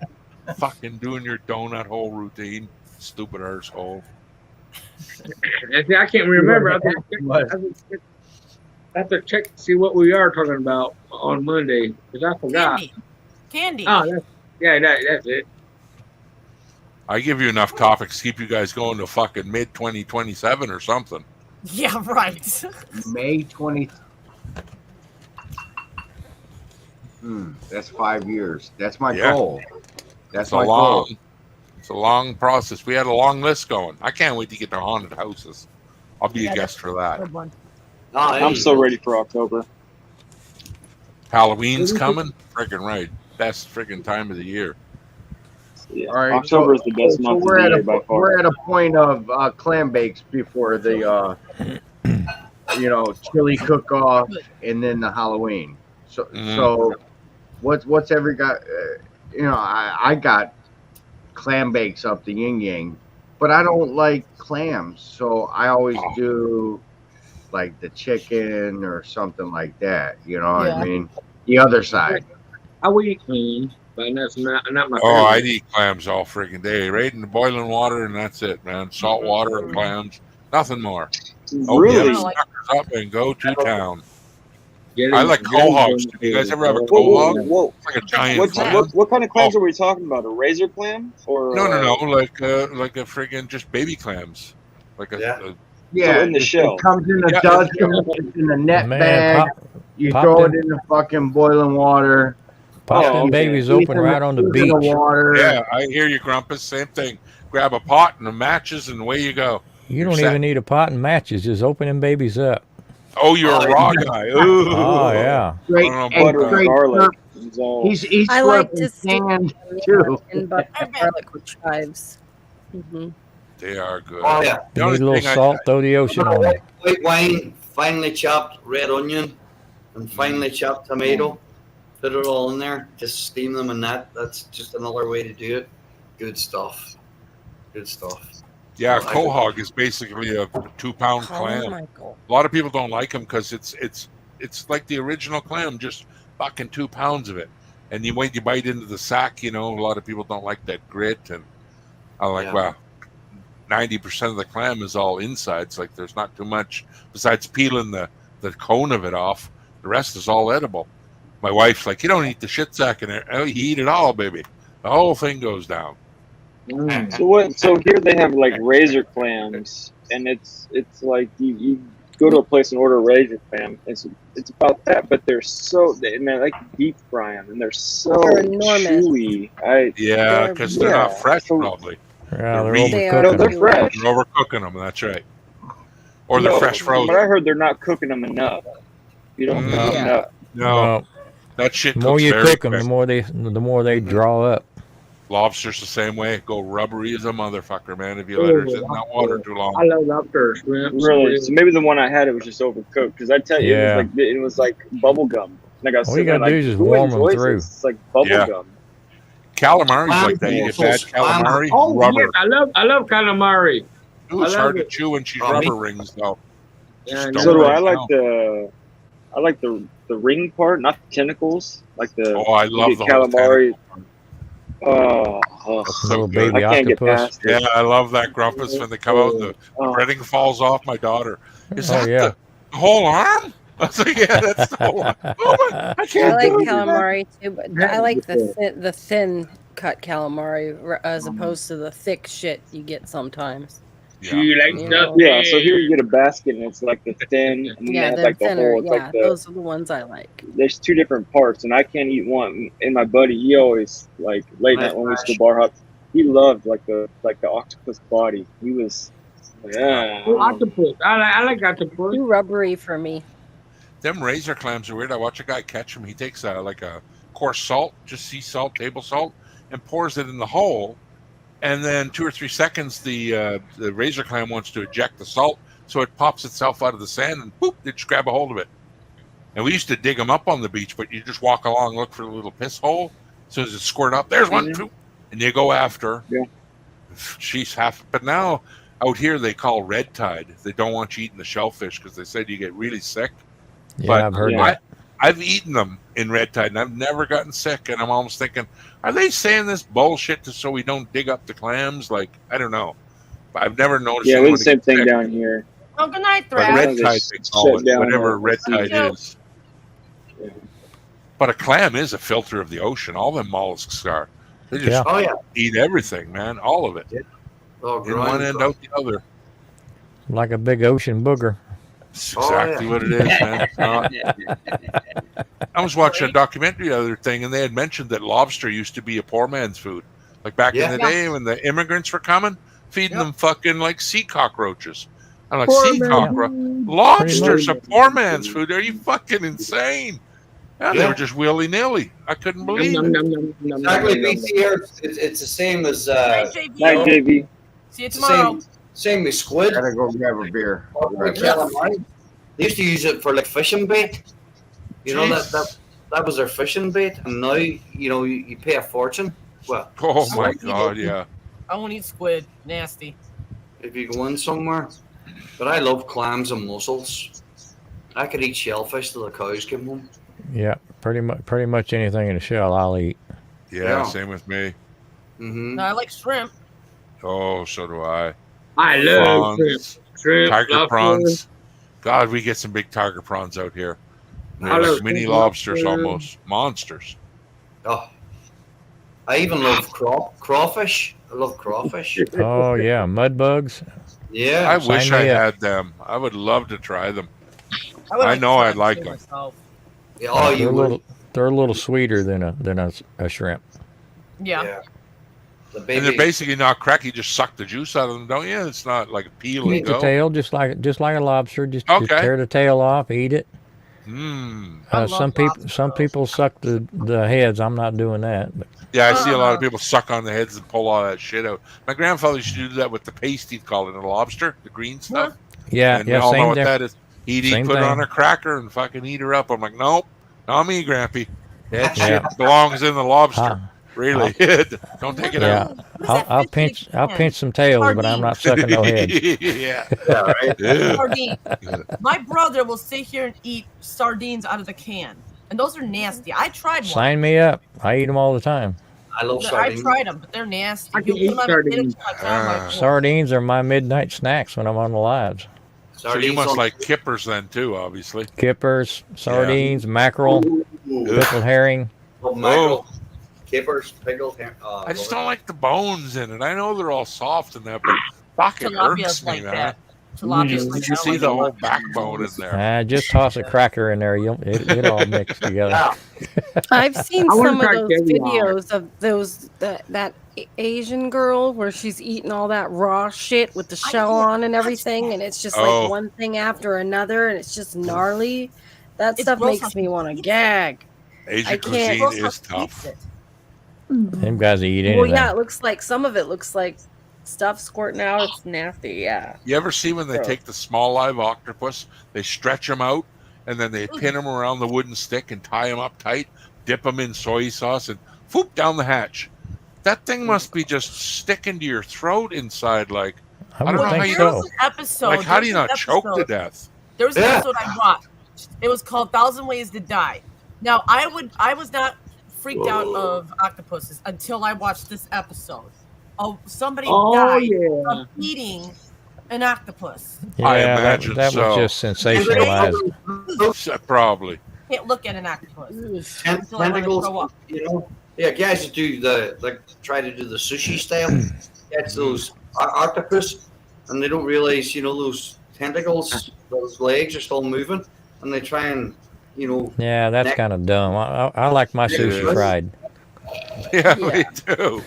Fucking doing your donut hole routine. Stupid arsehole. And see, I can't remember. I have to check to see what we are talking about on Monday because I forgot. Candy. Oh, that's it. I give you enough topics to keep you guys going to fucking mid 2027 or something. Yeah, right. May 20. That's 5 years. That's my Yeah. goal. That's It's a my goal. it's a long process. We had a long list going. I can't wait to get to haunted houses. I'll be a guest for that. I'm so ready for October. Halloween's coming. Friggin' right. Best friggin' time of the year. Yeah. All right, October is the best so month of we're the at year by far. we're at a point of clam bakes before the chili cook off and then the Halloween. So what's every guy? I got clam bakes up the yin yang, but I don't like clams, so I always do like the chicken or something like that. You know what I mean? The other side. I would eat clams, but that's not my favorite. Oh, I'd eat clams all friggin' day. Right in the boiling water, and that's it, man. Salt water and clams, nothing more. Really? Open suckers up and go to town. Get I it- like get quahogs. it- Do you guys ever have a Whoa, whoa, quahog? whoa. It's like a giant clam. What kind of clams are we talking about? A razor clam or No, like a friggin' just baby clams, like a Yeah, in the shell. It comes in a Yeah, dozen. It's in a net Man, bag. You pop throw it them- in the fucking boiling water. Pop Oh, them okay. babies Keep open them- right on the keep them in beach. water. Yeah, I hear you, Grumpus. Same thing. Grab a pot and the matches, and away you go. You don't even need a pot and matches. Just open them babies up. Oh, you're a raw guy. Ooh. Oh, yeah. Great, I don't know and about great garlic. slurp. He's I like to slurping steam sand too. in butter and garlic with chives. They are good. Oh, yeah. The You only need a little thing I- salt, throw the ocean on it. White wine, finely chopped red onion, and finely chopped tomato. Put it all in there. Just steam them in that. That's just another way to do it. Good stuff. Good stuff. Yeah, I- quahog is basically a 2-pound clam. A lot of people don't like them because it's like the original clam, just fucking 2 pounds of it. And when you bite into the sack, a lot of people don't like that grit. And I'm like, Yeah. well, 90% of the clam is all insides. Like there's not too much besides peeling the cone of it off. The rest is all edible. My wife's like, you don't eat the shit sack in there. Oh, you eat it all, baby. The whole thing goes down. So here they have like razor clams, and it's like you go to a place and order a razor clam. It's about that, but and they like deep fry them, and they're so They're enormous. chewy. Yeah, because they're not fresh, probably. Yeah, they're meat. overcooking No, they're them. fresh. They're overcooking them. That's right. Or they're No, fresh frozen. But I heard they're not cooking them enough. You don't cook them enough. No, that shit. The more cooks you very cook them, quick. the more they draw up. Lobster's the same way. Go rubbery as a motherfucker, man. If you let her sit in that water too long. I love lobster, shrimp. Really? So maybe the one I had, it was just overcooked. Because I tell you, Yeah. it was like bubble gum. Like I was All you sitting there gotta do like, is just who warm 'em enjoys through. this? It's like bubble Yeah. gum. Calamari's like that. You get bad calamari, Oh, rubber. yes, I love calamari. Ooh, it's I love hard to it. chew when she's Oh, me- rubber rings, though. Yeah, Just I don't So do let I it like down. the ring part, not the tentacles, like the Oh, I love the whole calamari. Oh, So Little good. baby I can't get octopus. past it. Yeah, I love that grumpus when they come out and the Oh. breading falls off my daughter. Is Oh, that yeah. the whole arm? I was like, yeah, that's the whole arm. Oh my, I I can't like do it. calamari too, but I like the thin cut calamari as opposed to the thick shit you get sometimes. She likes You the know. Yeah, so here you get a basket and it's like the thin, and then Yeah, they have the like the thinner. whole. It's Yeah, like the, those are the ones I like. there's two different parts, and I can't eat one. And my buddy, he always like late night when we used to bar hop, he loved like the octopus body. He was, yeah. Oh, octopus. I like octopus. Too rubbery for me. Them razor clams are weird. I watch a guy catch them. He takes like a coarse salt, just sea salt, table salt, and pours it in the hole. And then 2 or 3 seconds, the razor clam wants to eject the salt, so it pops itself out of the sand and boop, they just grab a hold of it. And we used to dig them up on the beach, but you just walk along, look for the little piss hole. So as it squirt up, there's one, Mhm. two, and you go after. Yeah. She's half. But now out here they call red tide. They don't want you eating the shellfish because they said you get really sick. Yeah, But I've heard yeah. that. I've eaten them in red tide, and I've never gotten sick. And I'm almost thinking, are they saying this bullshit so we don't dig up the clams? Like, I don't know. I've never noticed. Yeah, anyone it's the same get thing sick. down here. Oh, good night, But Thrash. red tide, they call Shut it, down whatever the red tide season. is. But a clam is a filter of the ocean. All them mollusks are. They just Yeah. Oh yeah. eat everything, man. All of it. Oh, In one end, out the other. Like a big ocean booger. That's Oh, exactly yeah. what it is, man. It's not. I was watching a documentary the other thing, and they had mentioned that lobster used to be a poor man's food. Like back in Yeah. the day when the immigrants were coming, feeding Yep. them fucking like sea cockroaches. I'm like, Poor sea man. cockroach? Lobster's a poor man's food. Are you fucking insane? Yeah, they Yeah. were just willy-nilly. I couldn't Nom, believe nom, it. nom, nom, nom, Exactly, nom, nom, BC here. It's the same as Night, JV. Night, JV. See you it's the tomorrow. same with squid. Gotta go grab a beer. With calamari. They used to use it for like fishing bait. You know that was their fishing bait, and now you pay a fortune. Well, Oh I my won't eat god, it. yeah. I won't eat squid. Nasty. if you go in somewhere. But I love clams and mussels. I could eat shellfish till the cows came home. Yeah, pretty much anything in a shell I'll eat. Yeah, same with me. Mm-hmm. No, I like shrimp. Oh, so do I. I love shrimp, tiger lobster. prawns. God, we get some big tiger prawns out here. They're I like love mini shrimp, lobsters, lobster. almost monsters. Oh, I even love crawfish. I love crawfish. Oh yeah, mud bugs. Yeah, I wish I me up. had them. I would love to try them. would I like know to try I'd like too them. myself. Yeah, oh, they're you a would. little they're a little sweeter than a shrimp. Yeah. Yeah. The And they're baby. basically not crack. You just suck the juice out of them, don't you? It's not like a peel and Eat the go. tail just like a lobster. Just Okay. tear the tail off, eat it. Mm. I love Some people suck the heads. I'm not doing that. But Yeah, I see a lot of people suck on the heads and pull all that shit out. My grandfather used to do that with the paste, he'd call it a lobster, the green stuff. yeah, And we yeah, all know same what there. that is. He'd Same put it on thing. a cracker and fucking eat her up. I'm like, nope, not me, Grampy. That Yeah. shit belongs in the lobster. Really. Don't take it Yeah, out. I'll pinch some tails, but I'm not sucking no heads. Yeah. Yeah, right. Yeah. Sardine. My brother will sit here and eat sardines out of the can, and those are nasty. I tried one. Sign me up. I eat them all the time. I love I sardines. tried them, but they're nasty. I can You put eat them on sardines. potatoes, like, oh my God. Sardines are my midnight snacks when I'm on the lives. So you Sardines must on- like kippers then too, obviously. Kippers, sardines, mackerel, pickled herring. Oh, mackerel, capers, pickled. I just don't like the bones in it. I know they're all soft and that, but fuck, it Tilapia's irks me, like man. that. Tilapia's like You that. see the whole backbone in there. Just toss a cracker in there. It all mixed together. Yeah. I've seen I wanna some of try those caviar. videos of that Asian girl where she's eating all that raw shit with the shell on and everything, and it's just Oh. like one thing after another, and it's just gnarly. That It's stuff gross makes how me want to gag. Asian I can't- cuisine is tough. Them guys eat anything. Well, yeah, it looks like some of it looks like stuff squirting out. It's nasty. Yeah. You ever see when they Gross. take the small live octopus, they stretch them out, and then they pin them around the wooden stick and tie them up tight, dip them in soy sauce, and whoop down the hatch. That thing must be just sticking to your throat inside. Like, I don't would know how think you- There so. was an episode. like how do you there was not an choke to episode- death? There was an Yeah. episode I watched. It was called "1,000 Ways to Die." Now, I was not freaked out of octopuses until I watched this episode. Oh, somebody Oh, died yeah. from eating an octopus. Yeah, I that imagine was so. just sensationalized. Probably. Can't look at an octopus. And Until I wanna tentacles, throw up. Yeah, guys that do try to do the sushi style. That's those octopus, and they don't realize, those tentacles, those legs are still moving, and they try and, Yeah, that's neck- kind of dumb. I like my sushi is. fried. Yeah, Yeah. me too.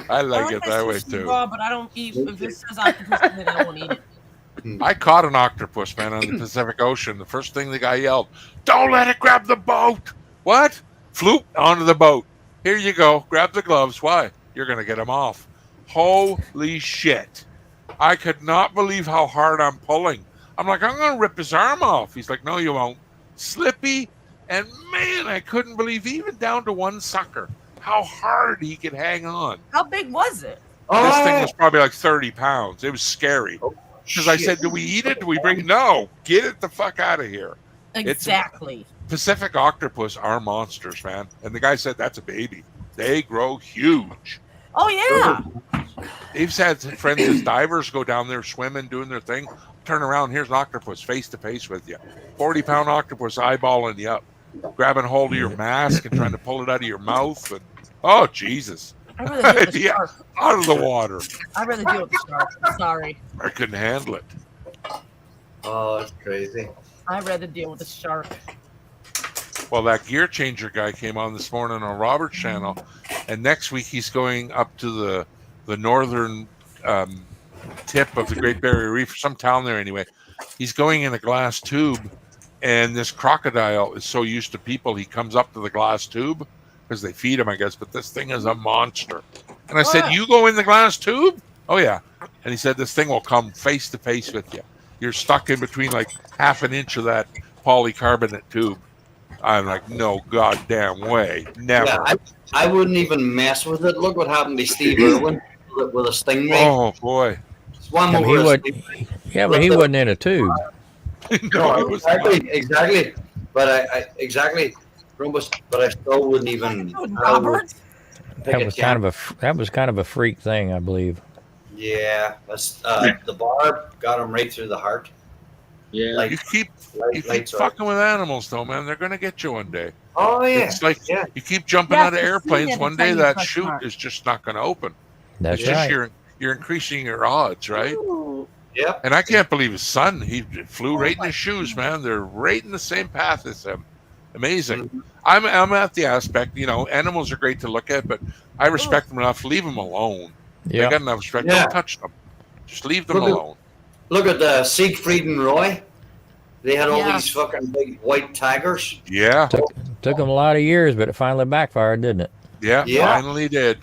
I like I it that way sushi too. raw, but I don't eat. If it says octopus in it, I won't eat it. I caught an octopus, man, on the Pacific Ocean. The first thing the guy yelled, "Don't let it grab the boat!" What? Floop onto the boat. Here you go. Grab the gloves. Why? You're gonna get them off. Holy shit! I could not believe how hard I'm pulling. I'm like, I'm gonna rip his arm off. He's like, no, you won't. Slippy, and man, I couldn't believe even down to one sucker how hard he could hang on. How big was it? This thing was probably like 30 pounds. It was scary. Because I said, do we eat it? Do we bring it? No, get it the fuck out of here. Exactly. Pacific octopus are monsters, man. And the guy said, that's a baby. They grow huge. Oh yeah. Dave's had friends as divers go down there swimming, doing their thing. Turn around, here's an octopus face to face with you. 40-pound octopus eyeballing you up, grabbing hold of your mask and trying to pull it out of your mouth. And oh, Jesus. I'd rather deal with the shark. Out of the water. I'd rather deal with the shark. I'm sorry. I couldn't handle it. Oh, it's crazy. I'd rather deal with the shark. Well, that gear changer guy came on this morning on Robert's channel, and next week he's going up to the northern tip of the Great Barrier Reef, some town there anyway. He's going in a glass tube, and this crocodile is so used to people, he comes up to the glass tube because they feed him, I guess, but this thing is a monster. And I said, you go in the glass tube? Oh, yeah. And he said, this thing will come face to face with you. You're stuck in between like half an inch of that polycarbonate tube. I'm like, no goddamn way. Never. Yeah, I wouldn't even mess with it. Look what happened to Steve Irwin with a stingray. Oh, boy. Swam Yeah, over but he wasn't in a tube. No, exactly. But I exactly. But I still wouldn't even. Robert? That was kind of a freak thing, I believe. Yeah, that's, the barb got him right through the heart. Yeah. You keep fucking with animals, though, man. They're going to get you one day. Oh, yeah. It's like you keep jumping out of airplanes. One day that chute is just not going to open. That's it's right. Just you're increasing your odds, right? Yeah. And I can't believe his son. He flew right in his shoes, man. They're right in the same path as him. Amazing. Mm-hmm. I'm at the aspect, animals are great to look at, but I respect them enough. Leave them alone. Yeah. They got enough respect. Yeah. Don't touch them. Just leave them alone. Look at Siegfried and Roy. They had all Yeah. these fucking big white tigers. Yeah. Took them a lot of years, but it finally backfired, didn't it? Yeah. Finally did.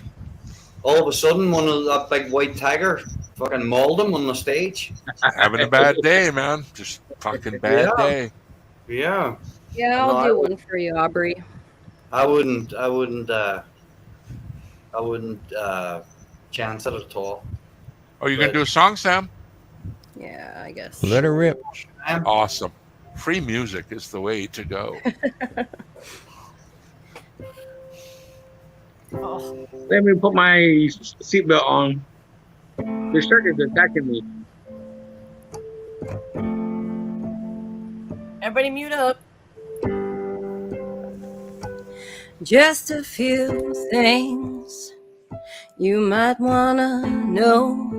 All of a sudden, one of that big white tiger fucking mauled him on the stage. Having a bad day, man. Just fucking bad day. Yeah. Yeah, I'll do one for you, Aubrey. I wouldn't chance it at all. Oh, you're going to do a song, Sam? Yeah, I guess. Let her rip. Awesome. Free music is the way to go. Let me put my seatbelt on. The shark is attacking me. Everybody mute up. Just a few things you might wanna know.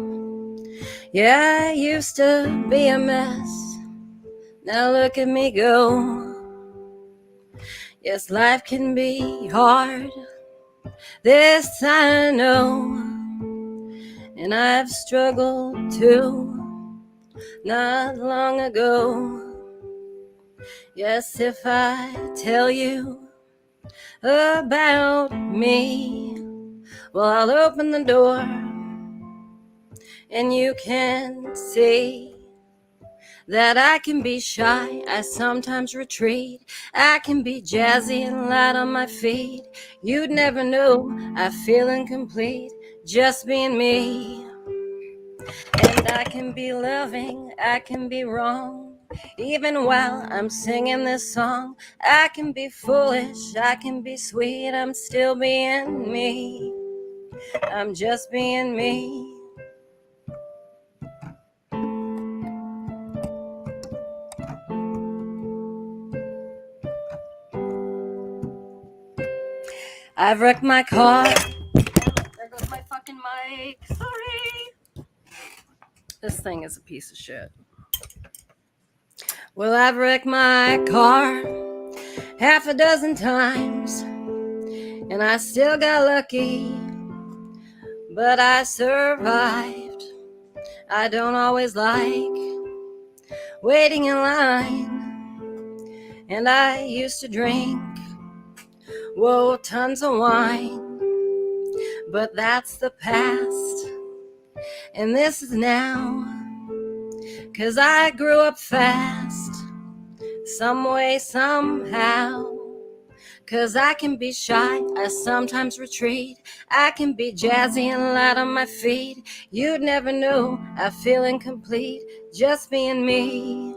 Yeah, I used to be a mess. Now look at me go. Yes, life can be hard. This I know. And I've struggled too. Not long ago. Yes, if I tell you about me, well, I'll open the door and you can see that I can be shy, I sometimes retreat. I can be jazzy and light on my feet. You'd never know I feel incomplete just being me. And I can be loving, I can be wrong. Even while I'm singing this song, I can be foolish, I can be sweet. I'm still being me. I'm just being me. I've wrecked my car. There goes my fucking mic. Sorry. This thing is a piece of shit. Well, I've wrecked my car half a dozen times, and I still got lucky, but I survived. I don't always like waiting in line, and I used to drink, whoa, tons of wine, but that's the past, and this is now, 'cause I grew up fast, some way, somehow, 'cause I can be shy, I sometimes retreat, I can be jazzy and light on my feet, you'd never know, I feel incomplete, just being me.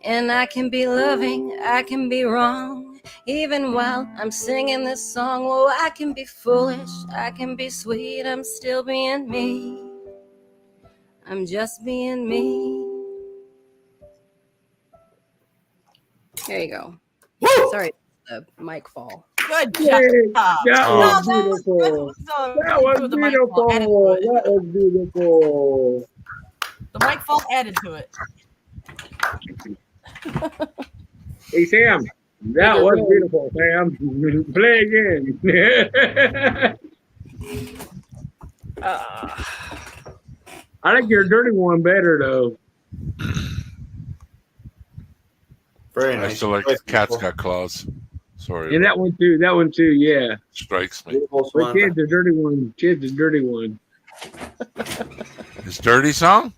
And I can be loving, I can be wrong. Even while I'm singing this song, oh, I can be foolish, I can be sweet, I'm still being me. I'm just being me. There you go. Sorry, the mic fall. Good Yay, job. that Oh. was beautiful. That was The mic fall added to beautiful. it. That was beautiful. The mic fall added to it. Hey, Sam, that was beautiful, Sam. Play again. I like your dirty one better, though. Very I nice. still like Cat's Got Claws. Sorry. And that one, too. That one, too, yeah. Strikes me. Beautiful But Samantha. kid's the dirty one. Kid's the dirty one. His dirty song?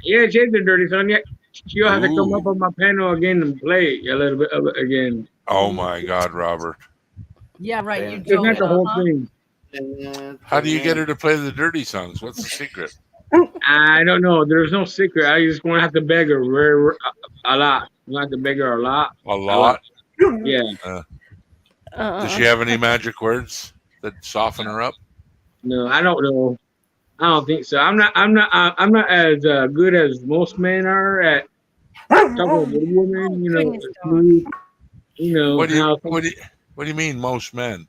Yeah, kid's the dirty son. Yeah. You'll have to come Ooh. up on my panel again and play a little bit of it again. Oh my God, Robert. Yeah, right. You It's joke. not the whole thing. How do you get her to play the dirty songs? What's the secret? I don't know. There's no secret. I just want to have to beg her a lot. I'm going to have to beg her a lot. A lot? Yeah. Does she have any magic words that soften her up? No, I don't know. I don't think so. I'm not as good as most men are at talking with a woman. You know, smooth, you know. What do you mean, most men?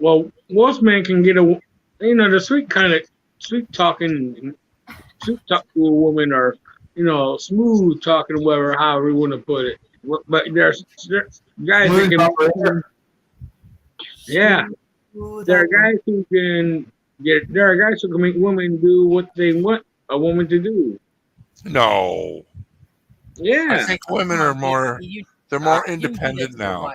Well, most men can get the sweet talk to a woman, or smooth talking, whatever, however you want to put it. But there's guys that can. Yeah, there are guys who can get. There are guys who can make women do what they want a woman to do. No. Yeah, I think women are more. They're more independent now.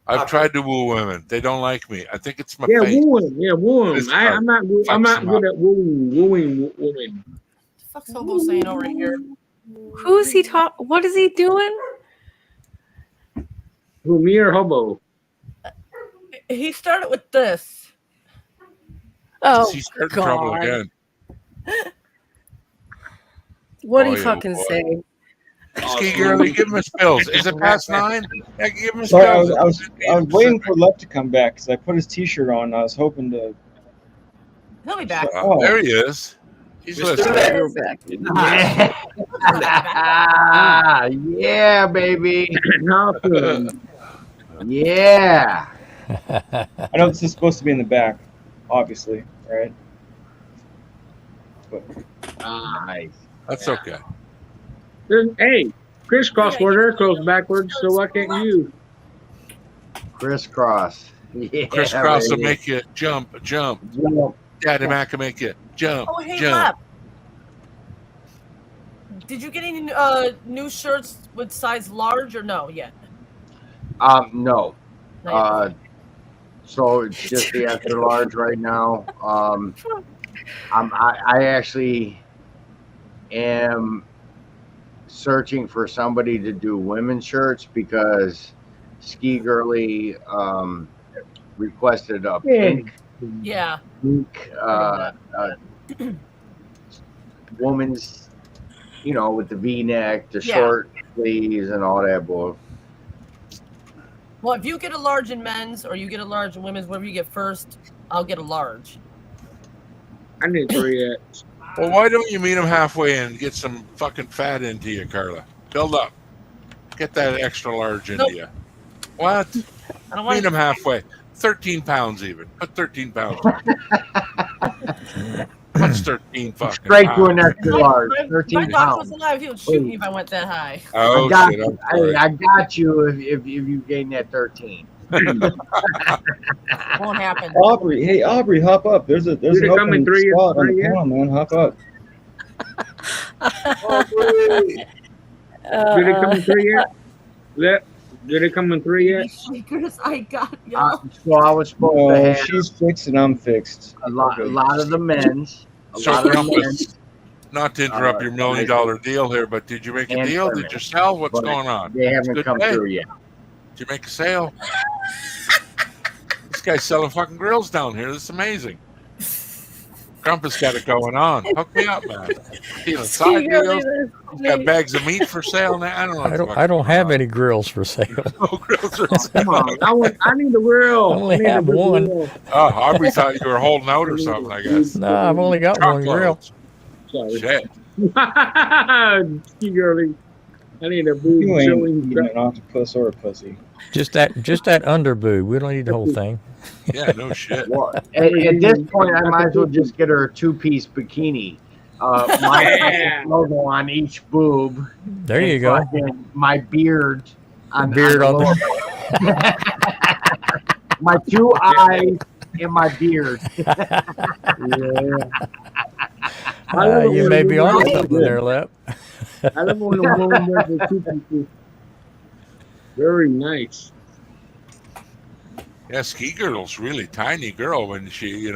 I've tried to woo women. They don't like me. I think it's my face. Woo 'em. I'm not good at wooing women. What's Hobo saying over here? Who's he what is he doing? Who, me or Hobo? He started with this. Oh, He started trouble God. again. What do Boy, you oh fucking boy. say? Ski girlie, give him his pills. Is it past 9? Yeah, give him his Sorry, I pills. was waiting for Left to come back because I put his T-shirt on. I was hoping to. He'll be back. Oh. There he is. He's Mr. listening. Beck. Yeah, baby. Awesome. Yeah. I know this is supposed to be in the back, obviously, right? But Nice. That's okay. Hey, crisscross order goes backwards, so why can't you? Crisscross. Yeah, Crisscross will baby. make you jump. Jump. Daddy Mac will make you jump. Oh, hey, jump. Lap. Did you get any new shirts with size large or no yet? No. Not yet. So it's just the extra large right now. I actually am searching for somebody to do women's shirts because Ski Girly requested a pink woman's, with the V-neck, the short sleeves, and all that bull. Well, if you get a large in men's or you get a large in women's, whatever you get first, I'll get a large. I need 3X. Well, why don't you meet him halfway and get some fucking fat into you, Carla? Build up. Get that extra large into you. What? I don't want Meet him halfway. 13 pounds even. Put 13 pounds. What's 13 fucking Straight pounds? to an extra large. My 13 box was pounds. alive. He would shoot me if I went that high. Oh, I got shit. you. I'm sorry. I got you if you gain that 13. Won't happen. Aubrey, hey Aubrey, hop up. There's an Did it come open in 3 spot on the yet? panel, man. Hop up. Did it come in 3 yet? Did it come in 3 yet? Shakers, I got y'all. So I was supposed to No, have she's fixed and I'm fixed. a lot of the men's. So, lot of the Compass, men's. not to interrupt your $1 million deal here, but did you make a And deal? women. Did you sell? What's But going on? They It's a haven't good come day. through yet. Did you make a sale? This guy's selling fucking grills down here. This is amazing. Trump has got it going on. Hook me up, man. Stealing Ski side girly, deals. that's He's got funny. bags of meat for sale now. I don't know. What the fuck I don't is have going any grills for sale. on. No grills are Come on, I need a I grill. only I need a have big one. grill. Oh, Aubrey thought you were holding out or something, I guess. No, I've only got one grill. Sorry. Shit. Ski girly. I need a boob You ain't showing. eating an octopus or a pussy. Just that under boob. We don't need the whole thing. Yeah, no shit. Well, at this point, I might as well just get her a two-piece bikini. My Yeah. logo on each boob. There and you go. fucking my beard on Beard on on the my 2 eyes and my beard. You may be on something there, Lep. I love when a woman does the two pieces. Very nice. Yeah, Ski Girl's really tiny girl when she,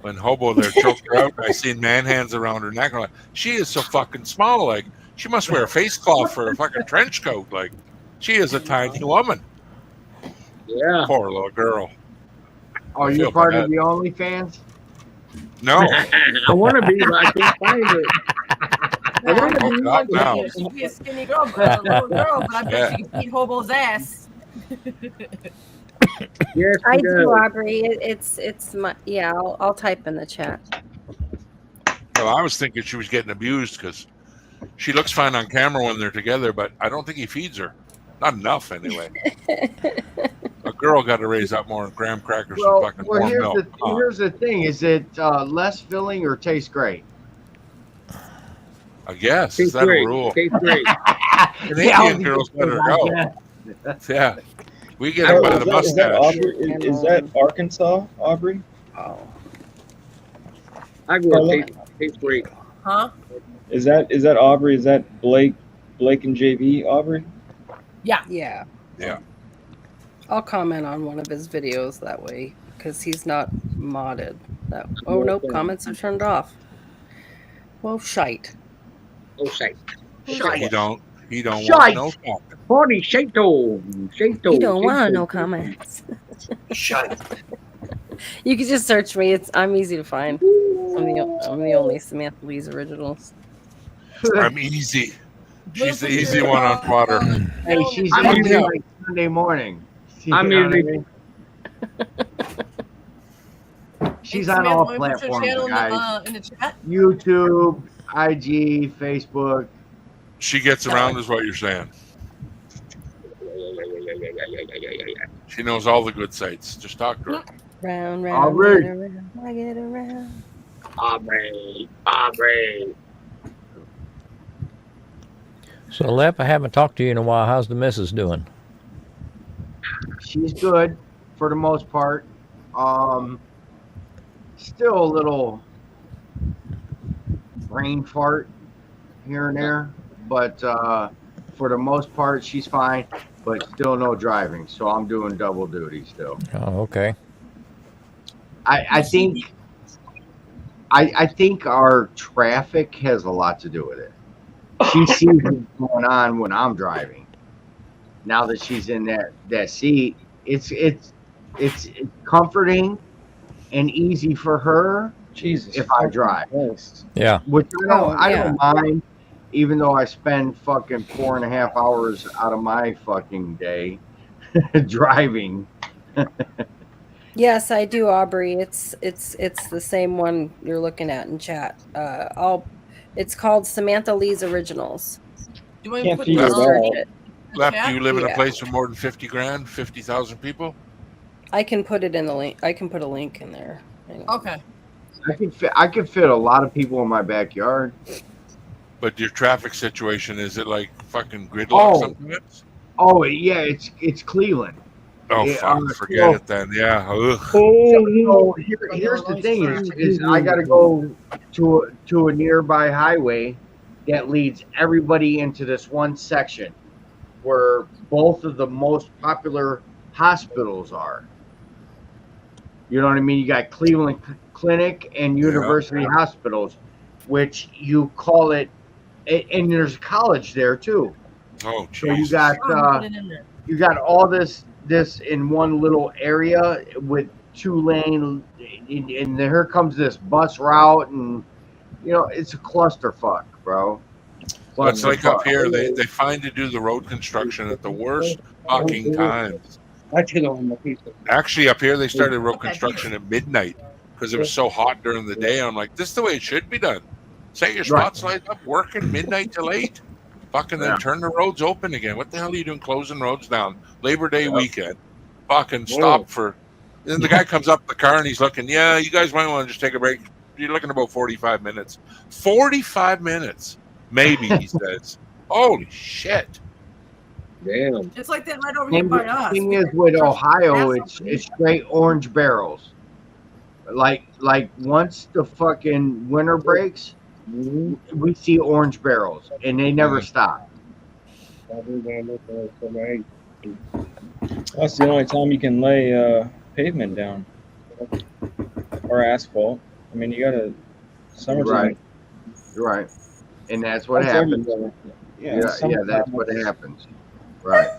when Hobo there choked her out. I seen man hands around her neck. I'm like, she is so fucking small. Like, she must wear a face cloth for a fucking trench coat. Like, she is a tiny woman. Yeah. Poor little girl. Oh, I you're feel part bad. of the OnlyFans? No. I want to be, but I can't find it. I want to be. Not now. She should be a skinny girl, but a little girl, but I bet Yeah. she can beat Hobo's ass. Yes, I she do, does. Aubrey. It's my yeah. I'll type in the chat. Well, I was thinking she was getting abused because she looks fine on camera when they're together, but I don't think he feeds her. Not enough, anyway. A girl got to raise up more graham crackers and fucking warm milk. Here's the thing. Is it less filling or tastes great? I guess. Is Tastes that great. a rule? Tastes great. Canadian girls let her go. Yeah. We get Oh, it by is the that- is that mustache. Aubrey? Is that Arkansas, Aubrey? Oh. I go Carla? tastes great. Huh? Is that Aubrey? Is that Blake and JV Aubrey? Yeah. Yeah. Yeah. I'll comment on one of his videos that way because he's not modded. That. Oh nope, comments are turned off. Well, shite. Oh, shite. He don't want Shite. no talk. Party shato. Shato. You don't want shato. no comments. Shite. You can just search me. I'm easy to find. I'm the only Samantha Lee's originals. I'm easy. She's the easy one on Twitter. Hey, she's I'm easy easy. like Sunday morning. I'm You know what I easy. mean? She's Hey, on all Samantha, wanna put your platforms, channel guys. in the chat? YouTube, IG, Facebook. She gets around, is what you're saying. She knows all the good sites. Just talk to her. Round, Aubrey. round, I get around. Aubrey. So, Lep, I haven't talked to you in a while. How's the missus doing? She's good for the most part. Still a little brain fart here and there, but for the most part, she's fine. But still no driving, so I'm doing double duty still. Oh, okay. I think our traffic has a lot to do with it. She sees what's going on when I'm driving. Now that she's in that seat, it's comforting and easy for her. Jesus. If I drive, Yeah. which I yeah. don't mind, even though I spend fucking 4.5 hours out of my fucking day driving. Yes, I do, Aubrey. It's the same one you're looking at in chat. It's called Samantha Lee's Originals. Do I Can't put figure the it link out. in the Lep, chat? do you live in a Yeah. place with more than 50 grand, 50,000 people? I can put it in the link. I can put a link in there. Hang on. Okay. I could fit a lot of people in my backyard. But your traffic situation, is it like fucking gridlock Oh. sometimes? Oh yeah, it's Cleveland. Oh, Yeah, fuck. Forget well- it then. Yeah. Ugh. So here's the thing: is I got to go to a nearby highway that leads everybody into this one section where both of the most popular hospitals are. You know what I mean? You got Cleveland Clinic and University Hospitals, which you call it, and there's a college there too. Oh, So you Jesus. got Oh, put it in there. you got all this in one little area with 2-lane, and here comes this bus route, and it's a clusterfuck, bro. But it's like up Clusterfuck. here, they find to do the road construction at the worst fucking times. Actually, up here, they started road construction at midnight because it was so hot during the day. I'm like, this is the way it should be done. Set your spots light up, working midnight till 8. Fucking then turn the roads open again. What the hell are you doing closing roads down? Labor Day weekend. Fucking stop for. Then the guy comes up in the car and he's looking, yeah, you guys might want to just take a break. You're looking about 45 minutes. 45 minutes, maybe, he says. Holy shit. Damn. It's like that right over here And by the us. thing is, with Ohio, it's straight orange barrels. Like once the fucking winter breaks, we see orange barrels, and they never stop. That's the only time you can lay pavement down or asphalt. I mean, you gotta summertime. Right. And that's what That's happens. everywhere. Yeah, summertime that's what is- happens. Right.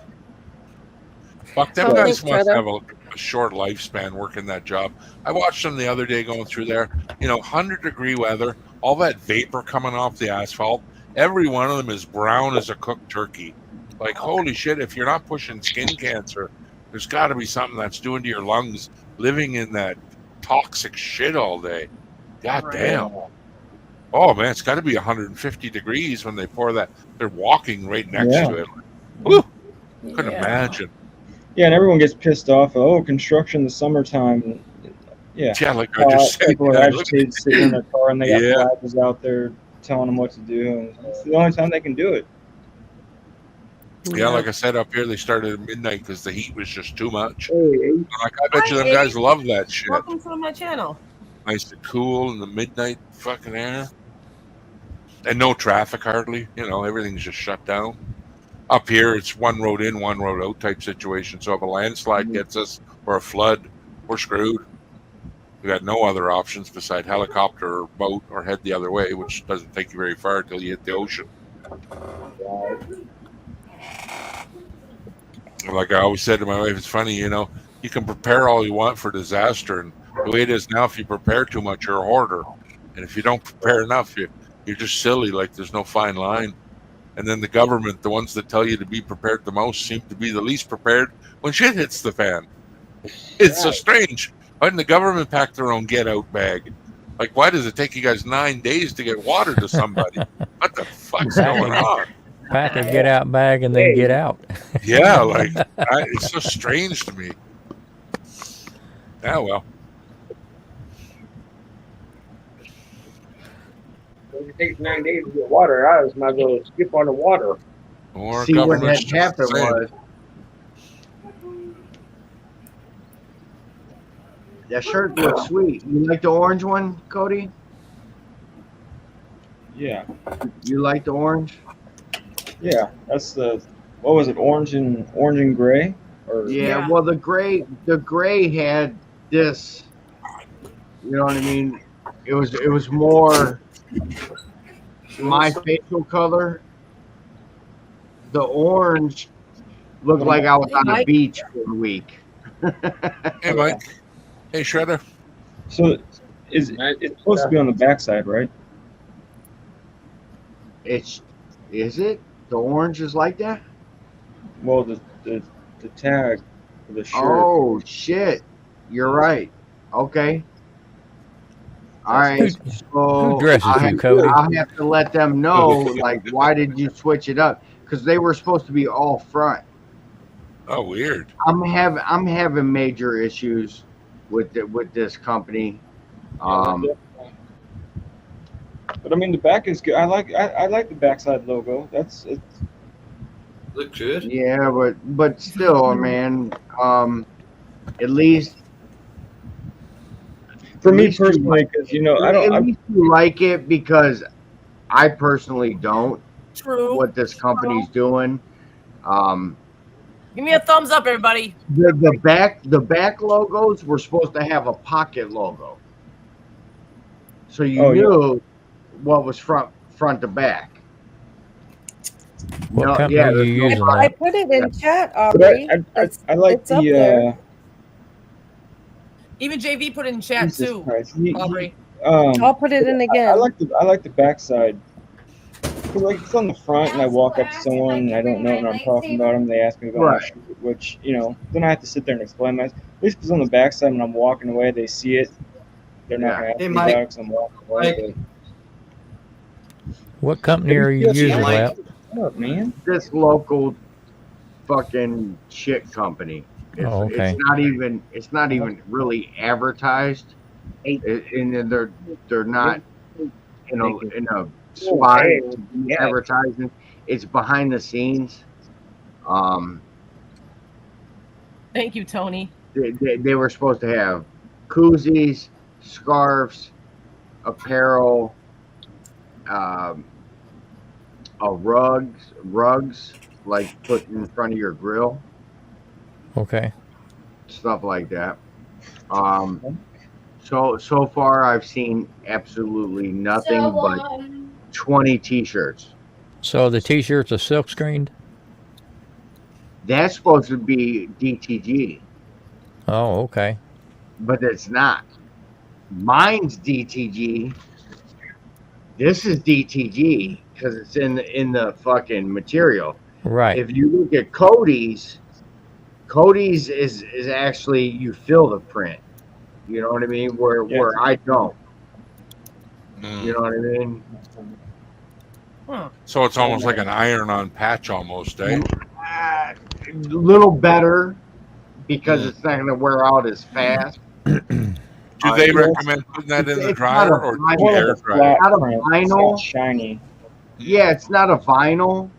Fuck, them Oh, guys thanks, must brother. have a short lifespan working that job. I watched them the other day going through there. 100-degree weather, all that vapor coming off the asphalt. Every one of them is brown as a cooked turkey. Like, holy shit, if you're not pushing skin cancer, there's got to be something that's doing to your lungs living in that toxic shit all day. God damn. Oh, man, it's got to be 150 degrees when they pour that. They're walking right next Yeah. to it. Woo! Couldn't imagine. Yeah, and everyone gets pissed off. Oh, construction in the summertime. Yeah. Yeah, like I just said. People are yeah, look- agitated sitting in their car and they got Yeah. flaggers out there telling them what to do. And it's the only time they can do it. Yeah, like I said, up here they started at midnight because the heat was just too much. Like, I bet you them guys love that shit. Welcome to my channel. Nice and cool in the midnight fucking air. And no traffic hardly. Everything's just shut down. Up here, it's one road in, one road out type situation. So if a landslide gets us or a flood, we're screwed. We got no other options beside helicopter or boat or head the other way, which doesn't take you very far until you hit the ocean. Like I always said to my wife, it's funny, you can prepare all you want for disaster. And the way it is now, if you prepare too much, you're a hoarder. And if you don't prepare enough, you're just silly, like there's no fine line. And then the government, the ones that tell you to be prepared the most, seem to be the least prepared when shit hits the fan. It's so strange. Why didn't the government pack their own get-out bag? Like, why does it take you guys 9 days to get water to somebody? What the fuck's going on? Pack a get out bag and then get out. Yeah, like, it's so strange to me. Yeah, well. If it takes 9 days to get water, I just might as well skip on the water. Or See, what government's had just happened saying. was that shirt looks sweet. You like the orange one, Cody? Yeah. You like the orange? Yeah. That's what was it? Orange and gray? Or Yeah. Well, the gray had this. You know what I mean? It was more my facial color. The orange looked like I was on the beach for a week. Hey, Mike. Hey, Shredder. So it's supposed to be on the backside, right? Is it? The orange is like that? Well, the tag for the shirt. Oh shit! You're right. Okay. All right. So who dresses you, Cody? I'll have to let them know. Like, why did you switch it up? Because they were supposed to be all front. Oh, weird. I'm having major issues with this company. But I mean, the back is good. I like the backside logo. It look good. Yeah, but still, man. At least for me personally, because I don't. At least you like it, because I personally don't. True. What this company's doing. Give me a thumbs up, everybody. The back logos were supposed to have a pocket logo, so you knew what was front to back. What company are you using? I put it in chat, Aubrey. I like it's up there. Even JV put it in chat Jesus too. Christ. Aubrey. I'll put it in again. I like the backside. 'Cause, like, it's on the front, and I walk up to someone and I don't know what I'm talking about them. They ask me about my Right. shirt, which, you know, then I have to sit there and explain myself. At least if it's on the backside and I'm walking away, they see it. They're not Yeah. gonna ask Hey, me Mike. about it because I'm walking away. What company are you But using, Mike. Lep? what up, man? This local fucking shit company. Oh, okay. It's not even really advertised. And they're not in a spot to be advertising. It's behind the scenes. Thank you, Tony. They were supposed to have koozies, scarves, apparel, rugs like put in front of your grill, Okay. stuff like that. So far I've seen absolutely nothing but 20 t-shirts. So the T-shirts are silk screened? That's supposed to be DTG, Oh, okay. but it's not. Mine's DTG. This is DTG because it's in the fucking material. Right. If you look at Cody's is actually you feel the print. You know what I mean? Where I don't. You know what I mean? So it's almost like an iron-on patch, almost, eh? A little better because it's not going to wear out as fast. Do they recommend putting that in the dryer or the air dryer? It's not a vinyl. It's shiny. Yeah, it's not a vinyl.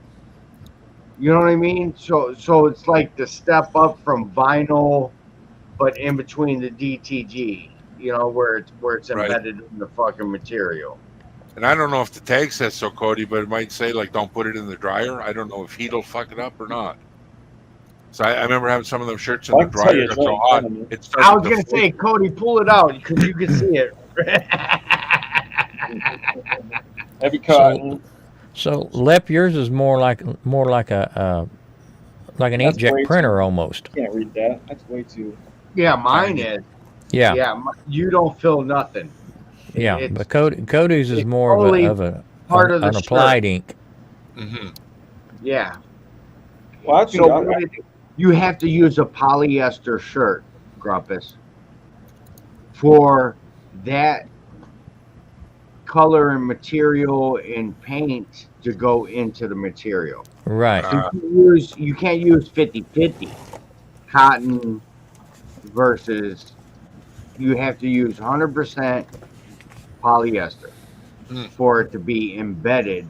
You know what I mean? So it's like the step up from vinyl, but in between the DTG. You know, where it's embedded in the fucking material. And I don't know if the tag says so, Cody, but it might say like don't put it in the dryer. I don't know if heat'll fuck it up or not. So I remember having some of them shirts in the dryer. Got so hot, it started I was to gonna float. say, Cody, pull it out because you can see it. Heavy cotton. So Lep, yours is more like an That's inkjet way printer almost. Can't read that. That's way too. Yeah, mine is. Yeah. Yeah, you don't feel nothing. Yeah, It's- but Cody's is more only of an the applied shirt. ink. Mm-hmm. Yeah. Well, So you have to use a polyester shirt, Grumpus, for that color and material and paint to go into the material. Right. So you can't use 50-50 cotton versus you have to use 100% polyester for it to be embedded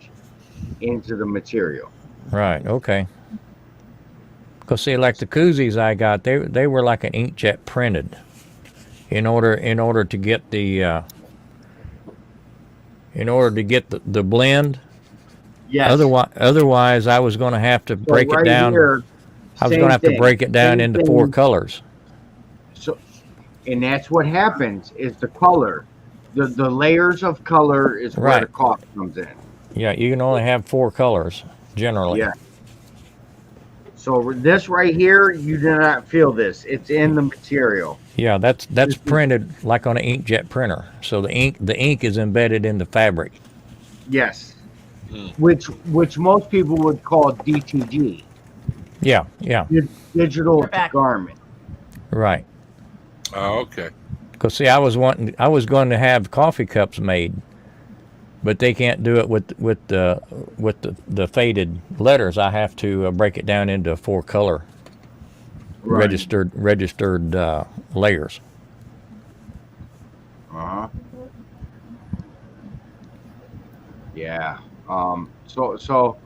into the material. Right. Okay. Because see, like the koozies I got, they were like an inkjet printed. In order to get the the blend. Yes. Otherwise, I was going to have to break right it down. here, I was same going to have to thing. break it down Same into 4 thing. colors. So, and that's what happens is the color, the layers of color is where Right. the cost comes in. Yeah, you can only have 4 colors generally. Yeah. So this right here, you do not feel this. It's in the material. Yeah, that's printed like on an inkjet printer. So the ink is embedded in the fabric. Yes. Which most people would call DTG. Yeah. Digital to garment. Right. Oh, okay. Because see, I was going to have coffee cups made, but they can't do it with the faded letters. I have to break it down into 4 color registered layers. Yeah. So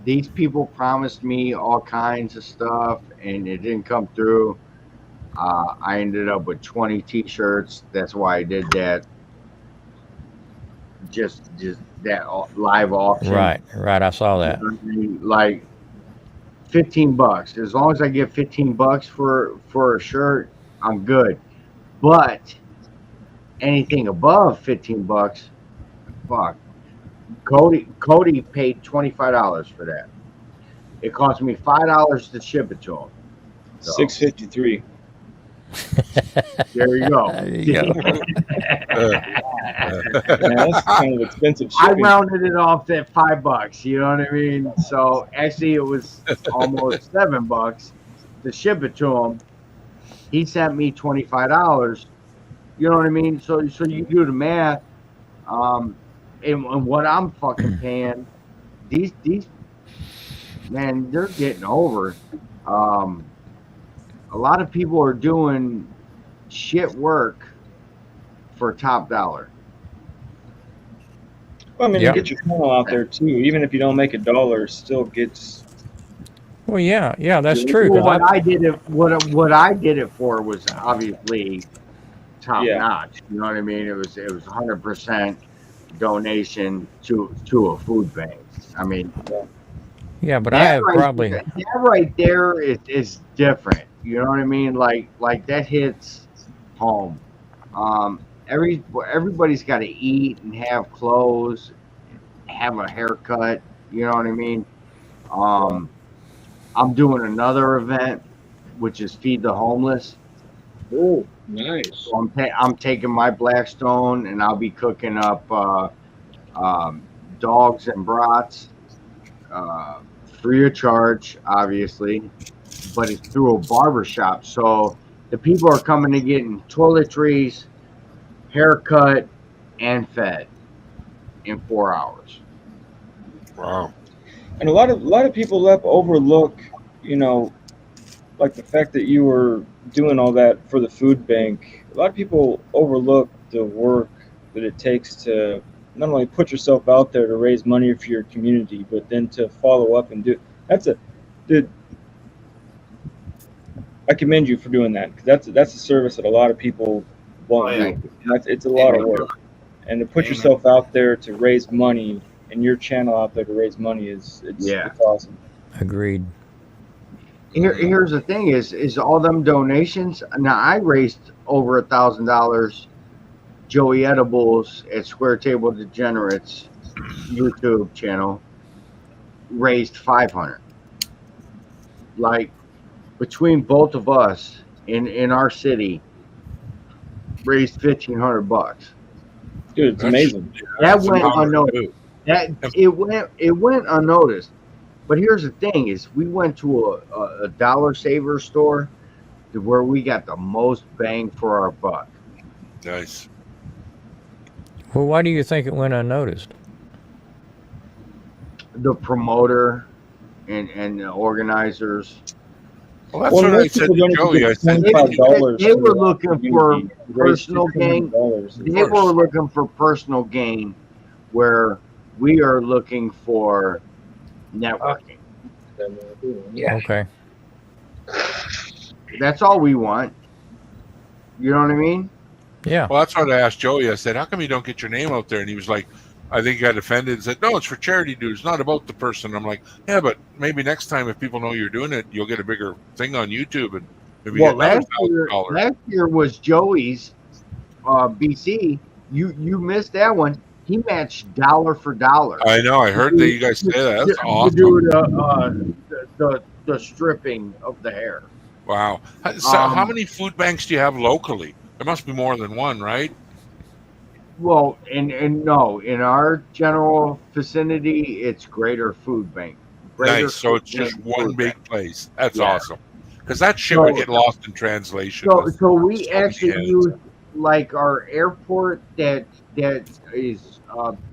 these people promised me all kinds of stuff, and it didn't come through. I ended up with 20 T-shirts. That's why I did that. Just that live auction. Right. I saw that. Like $15. As long as I get $15 for a shirt, I'm good. But anything above $15, fuck. Cody paid $25 for that. It cost me $5 to ship it to him. So. $6.53. There you go. There you go. Yeah, that's kind of expensive I shipping. rounded it off at $5. You know what I mean? So actually, it was almost $7 to ship it to him. He sent me $25. You know what I mean? So you do the math. And what I'm fucking paying, these man, they're getting over. A lot of people are doing shit work for top dollar. Well, I mean, Yep. you get your channel out there too. Even if you don't make $1, it still gets. Well, yeah, that's true. Well, Because what I did it for was obviously top Yeah. notch. You know what I mean? It was 100% donation to a food bank. I mean, yeah, but I have probably that right there is different. You know what I mean? Like that hits home. Everybody's got to eat and have clothes, have a haircut. You know what I mean? I'm doing another event, which is Feed the Homeless. Oh, nice. So I'm taking my Blackstone and I'll be cooking up dogs and brats, free of charge, obviously, but it's through a barbershop. So the people are coming to getting toiletries, haircut, and fed in 4 hours. Wow. And a lot of people overlook, you know, like the fact that you were doing all that for the food bank. A lot of people overlook the work that it takes to not only put yourself out there to raise money for your community, but then to follow up and do. Dude, I commend you for doing that, because that's a service that a lot of people won't do. It's a lot of work, and to put yourself out there to raise money, and your channel out there to raise money it's awesome. agreed. Here's the thing: is all them donations. Now I raised over $1,000. Joey Edibles at Square Table Degenerates YouTube channel raised 500. Like between both of us in our city, raised $1,500. Dude, it's amazing. That went unnoticed. It went unnoticed. But here's the thing: is we went to a Dollar Saver store to where we got the most bang for our buck. Nice. Well, why do you think it went unnoticed? The promoter and the organizers. Well, that's what I said to Joey. I said they were looking for personal gain. They were looking for personal gain, where we are looking for networking. Yeah. Okay. That's all we want. You know what I mean? Yeah. Well, that's what I asked Joey. I said, how come you don't get your name out there? And he was like, I think he got offended and said, no, it's for charity, dude. It's not about the person. I'm like, yeah, but maybe next time if people know you're doing it, you'll get a bigger thing on YouTube and maybe get another $1,000. Last year was Joey's BC. You missed that one. He matched dollar for dollar. I know. I heard that you guys say that. That's awesome. To do the stripping of the hair. Wow. So how many food banks do you have locally? There must be more than one, right? Well, and no, in our general vicinity, it's Greater Food Bank. Nice. So it's just one big place. That's awesome. Because that shit would get lost in translation. So we actually use like our airport that is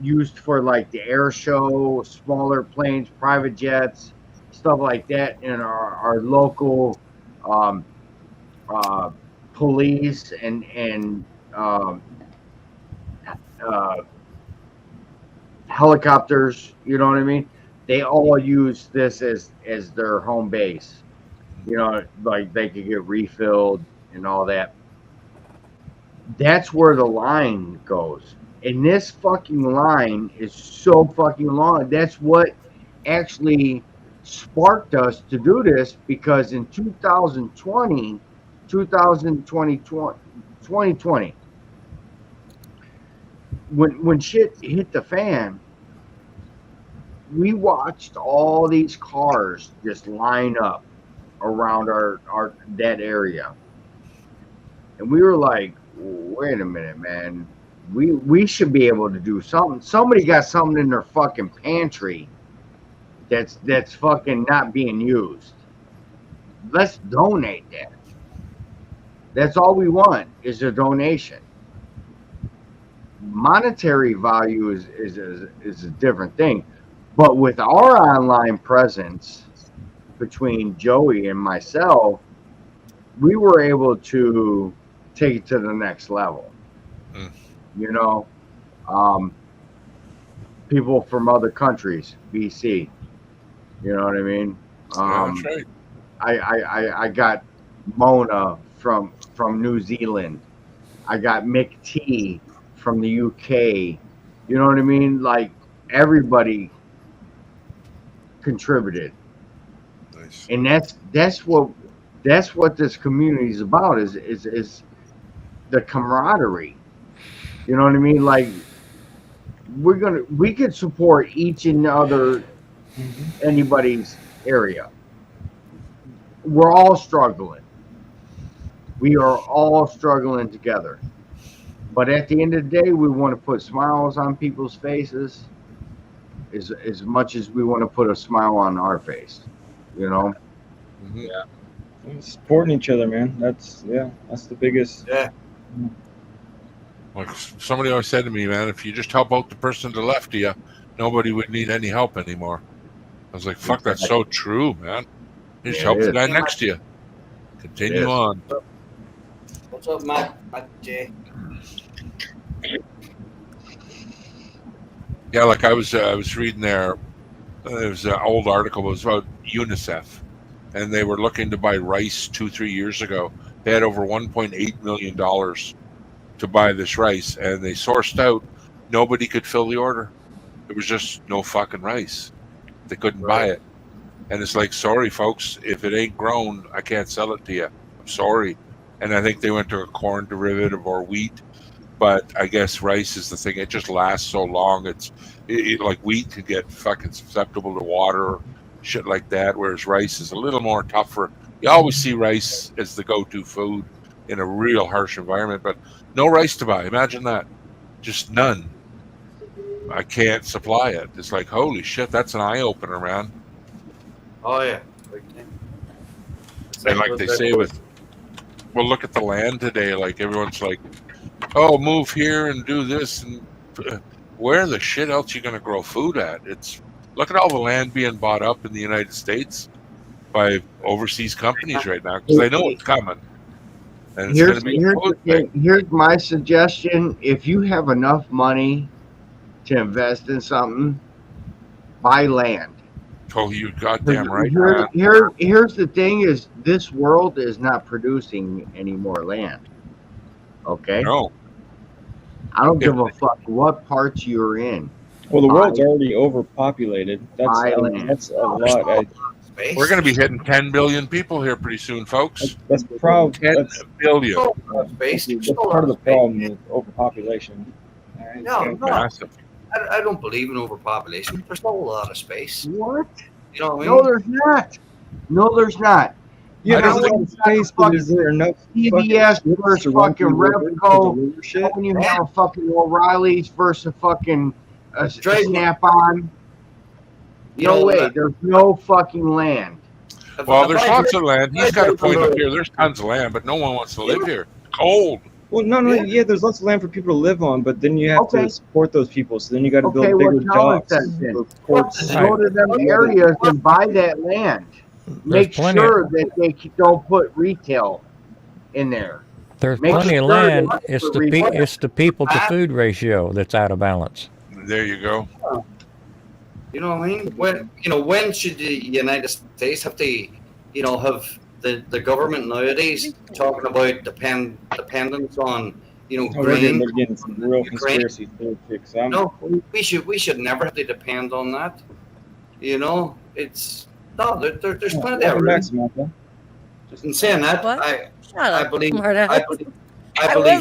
used for like the air show, smaller planes, private jets, stuff like that, and our local police and helicopters, you know what I mean? They all use this as their home base. You know, like they could get refilled and all that. That's where the line goes. And this fucking line is so fucking long. That's what actually sparked us to do this, because in 2020, when shit hit the fan, we watched all these cars just line up around our that area. And we were like, wait a minute, man. We should be able to do something. Somebody got something in their fucking pantry that's fucking not being used. Let's donate that. That's all we want is a donation. Monetary value is a different thing. But with our online presence between Joey and myself, we were able to take it to the next level. You know, people from other countries, BC. You know what I mean? That's right. I got Mona from New Zealand. I got Mick T from the UK. You know what I mean? Like everybody contributed. Nice. And that's what this community is about is the camaraderie. You know what I mean? Like we could support each and other anybody's area. We're all struggling. We are all struggling together. But at the end of the day, we want to put smiles on people's faces as much as we want to put a smile on our face. You know? Yeah. Supporting each other, man. That's the biggest. Yeah. Like somebody always said to me, man, if you just help out the person to the left of you, nobody would need any help anymore. I was like, fuck, that's so true, man. You just help the guy next to you. Continue on. What's up, Matt? Matt J. Yeah, like I was reading there. It was an old article. It was about UNICEF, and they were looking to buy rice 2-3 years ago. They had over $1.8 million to buy this rice, and they sourced out. Nobody could fill the order. There was just no fucking rice. They couldn't buy it, and it's like, sorry, folks, if it ain't grown, I can't sell it to you. I'm sorry. And I think they went to a corn derivative or wheat. But I guess rice is the thing. It just lasts so long. It's like wheat could get fucking susceptible to water, shit like that. Whereas rice is a little more tougher. You always see rice as the go-to food in a real harsh environment, but no rice to buy. Imagine that. Just none. I can't supply it. It's like, holy shit, that's an eye-opener, man. Oh, yeah. And like they say with, well, look at the land today. Like everyone's like, oh, move here and do this, and where the shit else you going to grow food at? It's look at all the land being bought up in the United States by overseas companies right now because they know it's coming. And it's Here's going to be here's my suggestion: if you have enough money to invest in something, buy land. Oh, you goddamn right, man. Here's the thing: is this world is not producing any more land. Okay. No. I don't give a fuck what parts you're in. Well, the world's already overpopulated. That's a lot. We're going to be hitting 10 billion people here pretty soon, folks. That's probably 10 billion. That's part of the problem with overpopulation. No, massive. I don't believe in overpopulation. There's not a lot of space. What? You know what I No, mean? there's not. No, there's not. Yeah, there's a know lot of space, but is there enough CBS versus fucking Repco, shit? when you have a fucking O'Reilly's versus a fucking Snap-on. No way. There's no fucking land. Well, there's lots of land. He's got a point up here. There's tons of land, but no one wants to live here. Cold. Well, no, yeah, there's lots of land for people to live on, but then you have to support those people. So then you got to build bigger docks, ports. Go to them areas and buy that land. Make sure that they don't put retail in there. There's Make plenty of sure land. that It's the retail. it's the people to food ratio that's out of balance. There you go. You know what I mean? When should the United States have to, have the government nowadays talking about dependence on, grain? We're getting some real conspiracy theories. No, we should never have to depend on that. There's plenty of room. Just in saying that, I believe was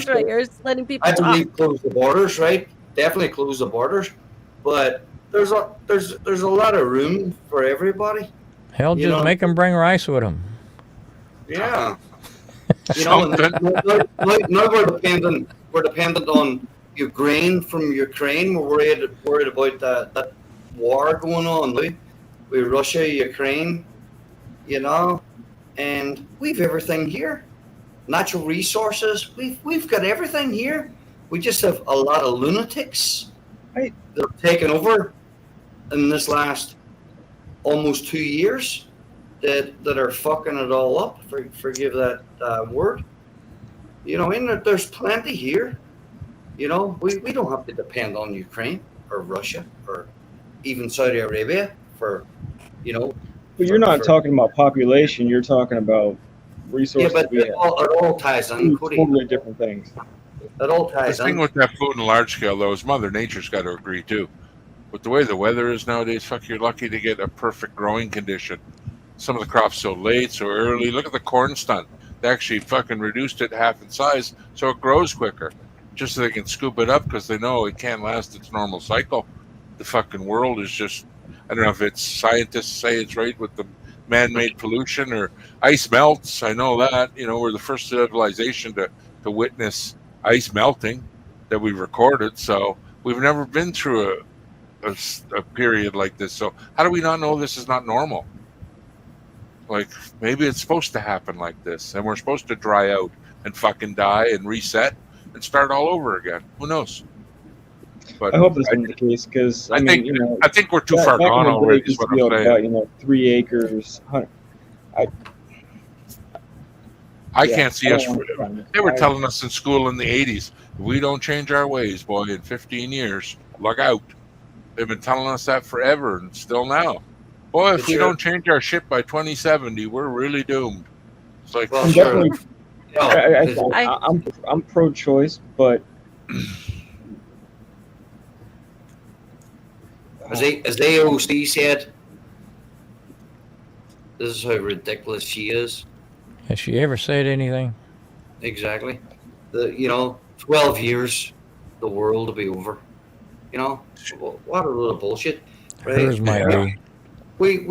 right. You're just letting people talk. close the borders, right? Definitely close the borders, but there's a lot of room for everybody. Hell, just make them bring rice with them. Yeah. You know, and Something. now we're dependent on Ukraine from Ukraine. We're worried about that war going on with Russia, Ukraine, you know, and we've everything here. Natural resources, we've got everything here. We just have a lot of lunatics Right. that have taken over in this last almost 2 years that are fucking it all up. Forgive that word. You know, and there's plenty here. You know, we don't have to depend on Ukraine or Russia or even Saudi Arabia for, you know. But you're not talking about population. You're talking about Yeah, resources. but we it have. all ties in, Two Cody. totally different things. It all The ties thing in. with that food in large scale, though, is Mother Nature's got to agree too. With the way the weather is nowadays, fuck, you're lucky to get a perfect growing condition. Some of the crops so late, so early. Look at the corn stunt. They actually fucking reduced it half in size so it grows quicker, just so they can scoop it up because they know it can't last its normal cycle. The fucking world is just, I don't know if it's scientists say it's right with the man-made pollution or ice melts. I know that, you know, we're the first civilization to witness ice melting that we recorded. So we've never been through a period like this. So how do we not know this is not normal? Like, maybe it's supposed to happen like this, and we're supposed to dry out and fucking die and reset and start all over again. Who knows? But I hope this isn't the case because I mean, think I think we're too far back gone in the day, already. it Is used to what be I'm all saying. about 3 acres. I can't see us. want They were telling us in school in the '80s, if we don't change our ways, boy, in 15 years, look out. They've been telling us that forever, and still now. Boy, if But we sure. don't change our shit by 2070, we're really doomed. It's like, Well, I'm sure. definitely. Yeah, I'm pro-choice, but as AOC said, this is how ridiculous she is. Has she ever said anything? Exactly. 12 years, the world will be over. You know, what a little bullshit, right? Hers might be. We've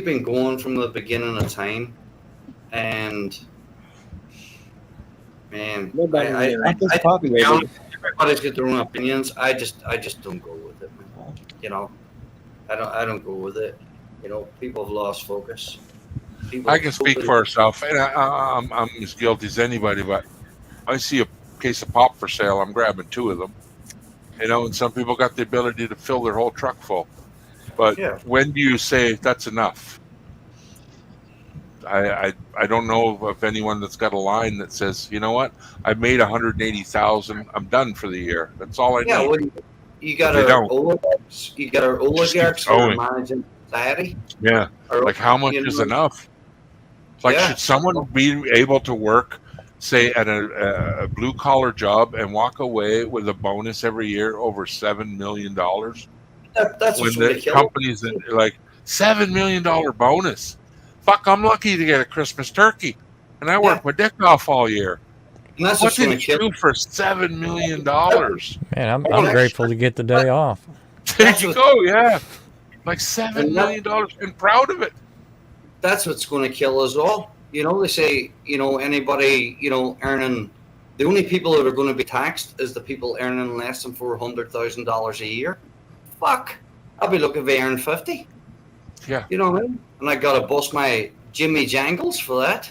been going from the beginning of time, and man, everybody's got their own opinions. I just don't go with it, man. You know, I don't go with it. You know, people have lost focus. People I can speak for herself, and I'm as guilty as anybody. But I see a case of pop for sale, I'm grabbing 2 of them. You know, and some people got the ability to fill their whole truck full. But when do you say that's enough? I don't know of anyone that's got a line that says, you know what, I've made 180,000. I'm done for the year. That's all I Yeah, need. well, you got But they our don't. oligarchs. You got our oligarchs who are managing society. Yeah. Like how much is enough? Like, should someone be able to work, say, at a blue collar job and walk away with a bonus every year over $7 million? That's when what's the companies that like $7 million bonus. Fuck, I'm lucky to get a Christmas turkey, and I work my dick off all year. And that's What did you do for $7 million? Man, I'm grateful to get the day off. There you go, yeah. Like $7 million, and proud of it. That's what's going to kill us all. You know, they say, you know, anybody, you know, earning, the only people that are going to be taxed is the people earning less than $400,000 a year. Fuck, I'll be looking to earn 50. Yeah. You know what I mean? And I got to bust my Jimmy Jangles for that.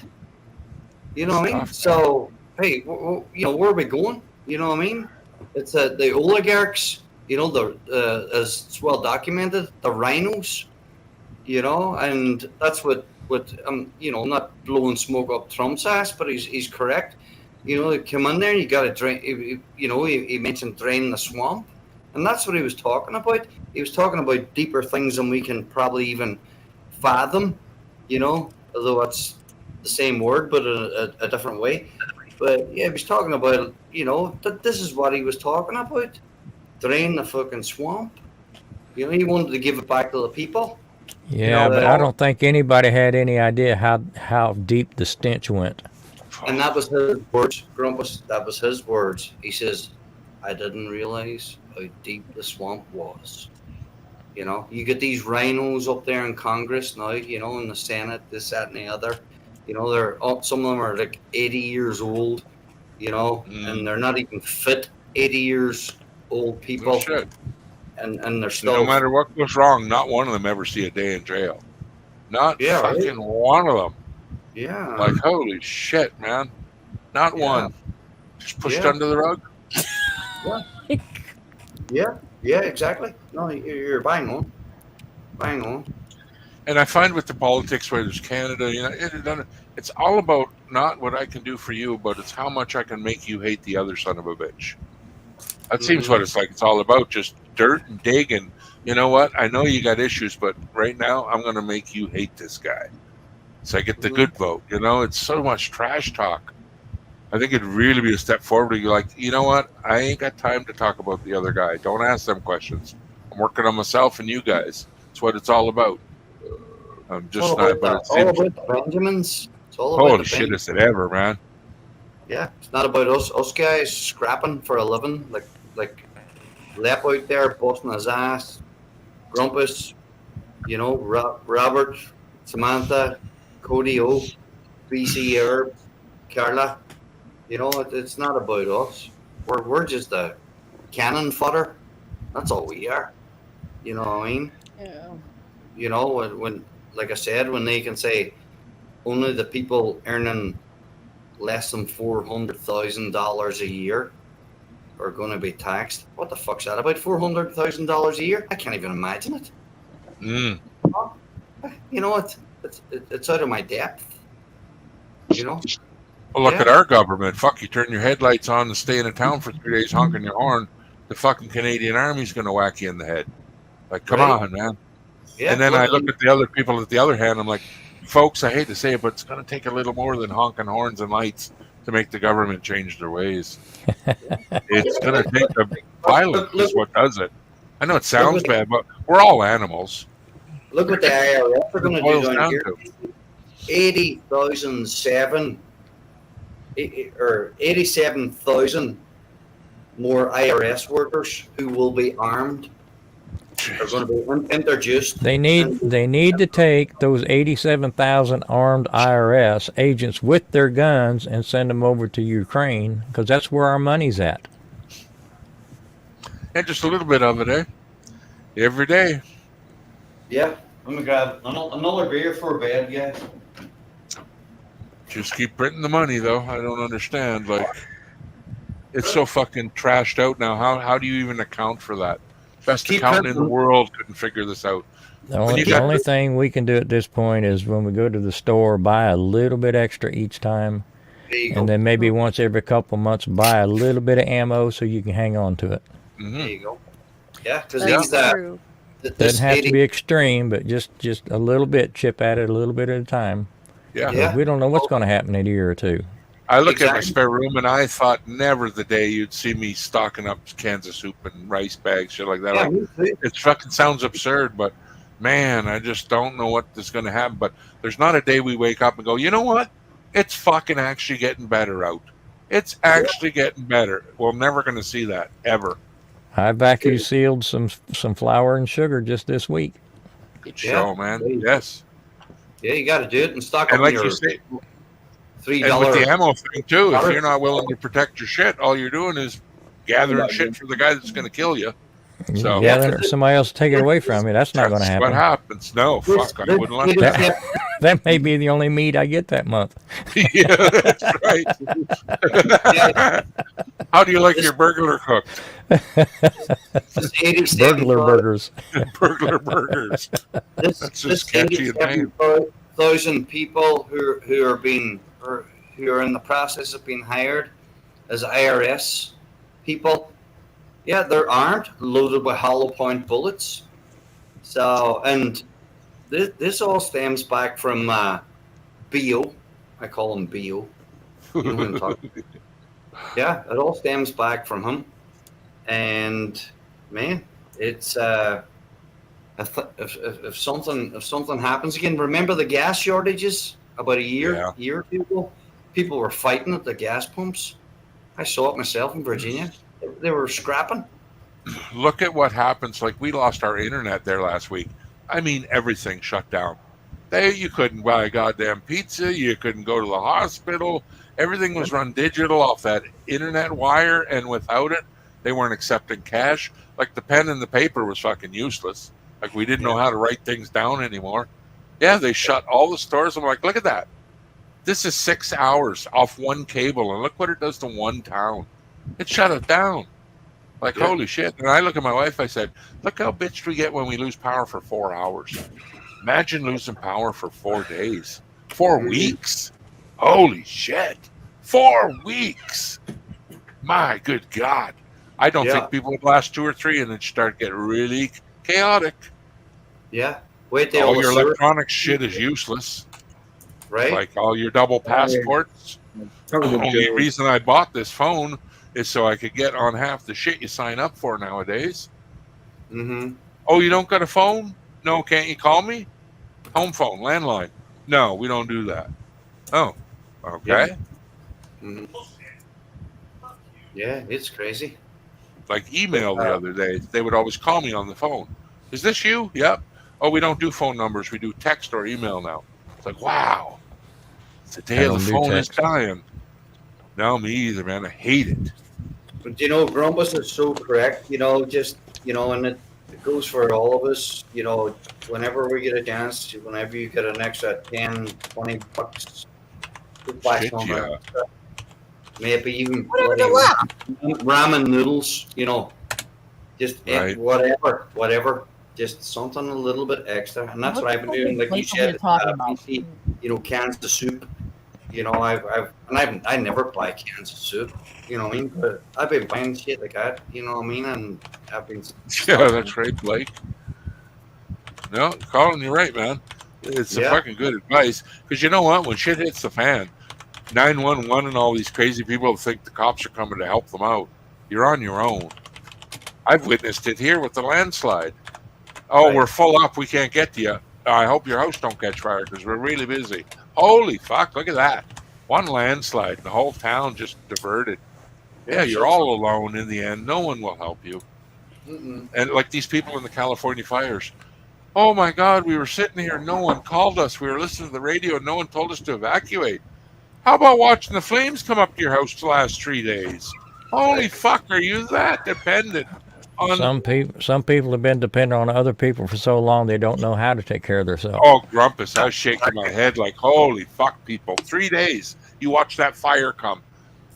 You know what I mean? So, hey, you know, where are we going? You know what I mean? It's the oligarchs, you know, as it's well documented, the rhinos, you know, and that's what you know, not blowing smoke up Trump's ass, but he's correct. You know, come in there and you got to drain, you know, he mentioned draining the swamp. And that's what he was talking about. He was talking about deeper things than we can probably even fathom, you know, although that's the same word, but a different way. But yeah, he was talking about, you know, that this is what he was talking about. Drain the fucking swamp. You know, he wanted to give it back to the people. Yeah, You know, but I don't think anybody had any idea how deep the stench went. And that was his words, Grumpus. That was his words. He says, I didn't realize how deep the swamp was. You know, you get these rhinos up there in Congress now, you know, in the Senate, this, that, and the other. You know, some of them are like 80 years old. You know, and they're not even fit 80 years old people. No shit. And they're And still. no matter what goes wrong, not one of them ever see a day in jail. Not fucking one of them. Yeah. Like, holy shit, man. Not one. Just pushed under the rug. Yeah, exactly. No, you're bang on. Bang on. And I find with the politics, where there's Canada, you know, it's all about not what I can do for you, but it's how much I can make you hate the other son of a bitch. That seems what it's like. It's all about just dirt and digging. You know what? I know you got issues, but right now I'm going to make you hate this guy. So I get the good vote. You know, it's so much trash talk. I think it'd really be a step forward. You're like, you know what? I ain't got time to talk about the other guy. Don't ask them questions. I'm working on myself and you guys. That's what it's all about. I'm just not, but it's all about the Benjamins. It's all about holy the shit, Benjamins. is it ever, man? Yeah, it's not about us guys scrapping for a living, like Lep out there busting his ass, Grumpus, you know, Robert, Samantha, Cody O, BC Herb, Carla. You know, it's not about us. We're just a cannon fodder. That's all we are. You know what I mean? Yeah. You know, when like I said, when they can say only the people earning less than $400,000 a year are going to be taxed. What the fuck's that about? $400,000 a year? I can't even imagine it. You know what? It's out of my depth. You know. Well, look at our government. Fuck, you turn your headlights on and stay in a town for 3 days honking your horn. The fucking Canadian Army's going to whack you in the head. Like, come on, man. Yeah, and then I look at the other people at the other hand. I'm like, folks, I hate to say it, but it's going to take a little more than honking horns and lights to make the government change their ways. It's going to take violence is what does it. I know it sounds bad, but we're all animals. Look what the IRS are going to do down here. 87,000 more IRS workers who will be armed are going to be introduced. They need to take those 87,000 armed IRS agents with their guns and send them over to Ukraine because that's where our money's at. And just a little bit of it, eh? Every day. Yeah, I'm gonna grab another beer for bed, guys. Just keep printing the money, though. I don't understand. Like, it's so fucking trashed out now. How do you even account for that? Best accountant in the world couldn't figure this out. The only thing we can do at this point is when we go to the store, buy a little bit extra each time. And then maybe once every couple months, buy a little bit of ammo so you can hang on to it. There you go. Yeah, because doesn't have to be extreme, but just a little bit, chip at it a little bit at a time. Yeah. We don't know what's going to happen in a year or two. I look at my spare room and I thought never the day you'd see me stocking up cans of soup and rice bags, shit like that. Yeah, like, it fucking sounds absurd, but man, I just don't know what is going to happen. But there's not a day we wake up and go, you know what? It's fucking actually getting better out. It's actually getting better. We're never going to see that ever. I vacuum sealed some flour and sugar just this week. Good show, man. Yes. Yeah, you got to do it and stock and up like your you say, $3. And with the ammo thing too, if you're not willing to protect your shit, all you're doing is gathering shit for the guy that's going to kill you. So somebody else take it away from you. That's not going to happen. What happens? No, fuck. I wouldn't let that. That may be the only meat I get that month. Yeah, that's right. How do you like your burglar cooked? Burglar burgers. Burglar burgers. That's just catchy and pain. 1,000 people who are in the process of being hired as IRS people. Yeah, they're armed, loaded with hollow point bullets. So, and this all stems back from BO. I call him BO. You know what I'm talking about. Yeah, it all stems back from him. And man, it's if something happens again, remember the gas shortages about a year or two ago? People were fighting at the gas pumps. I saw it myself in Virginia. They were scrapping. Look at what happens. Like, we lost our internet there last week. I mean, everything shut down. You couldn't buy a goddamn pizza. You couldn't go to the hospital. Everything was run digital off that internet wire, and without it, they weren't accepting cash. Like the pen and the paper was fucking useless. Like we didn't know how to write things down anymore. Yeah, they shut all the stores. I'm like, look at that. This is 6 hours off one cable, and look what it does to one town. It shut it down. Like, holy shit. And I look at my wife, I said, look how bitched we get when we lose power for 4 hours. Imagine losing power for 4 days. 4 weeks. Holy shit. 4 weeks. My good God. I don't think people would last 2 or 3 and then start getting really chaotic. Yeah. Wait till all your electronic shit is useless. Right. Like all your double passports. The only reason I bought this phone is so I could get on half the shit you sign up for nowadays. Mm-hmm. Oh, you don't got a phone? No, can't you call me? Home phone, landline. No, we don't do that. Oh, okay. Mm-hmm. Yeah, it's crazy. Like email the other day, they would always call me on the phone. Is this you? Yep. Oh, we don't do phone numbers. We do text or email now. It's like, wow. The day of the phone is dying. No, me either, man. I hate it. But you know, Grumpus is so correct. You know, just and it goes for all of us. You know, whenever we get a chance, whenever you get an extra 10, 20 bucks, buy some maybe even ramen noodles. You know, just whatever. Just something a little bit extra, and that's what I've been doing. Like you said, cans of soup. You know, I never buy cans of soup. You know what I mean? But I've been buying shit like that. You know what I mean? And I've been. Yeah, that's right, Blake. No, Colin, you're right, man. It's a fucking good advice because you know what? When shit hits the fan, 911 and all these crazy people think the cops are coming to help them out. You're on your own. I've witnessed it here with the landslide. Oh, we're full up. We can't get to you. I hope your house don't catch fire because we're really busy. Holy fuck, look at that. One landslide. The whole town just diverted. Yeah, you're all alone in the end. No one will help you. Mm-mm. And like these people in the California fires. Oh my God, we were sitting here. No one called us. We were listening to the radio and no one told us to evacuate. How about watching the flames come up to your house the last 3 days? Holy fuck, are you that dependent? Some people have been dependent on other people for so long they don't know how to take care of themselves. Oh, Grumpus, I was shaking my head like, holy fuck, people. 3 days, you watched that fire come,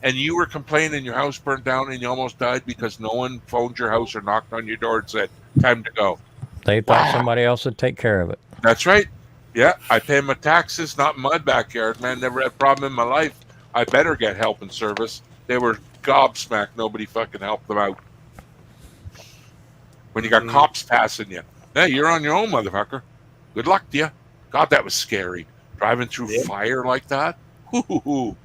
and you were complaining your house burned down and you almost died because no one phoned your house or knocked on your door and said, time to go. They thought somebody else would take care of it. That's right. Yeah, I pay my taxes, not in my backyard, man. Never had a problem in my life. I better get help and service. They were gobsmacked. Nobody fucking helped them out. When you got cops passing you. Yeah, you're on your own, motherfucker. Good luck to you. God, that was scary. Driving through fire like that. Hoo-hoo-hoo.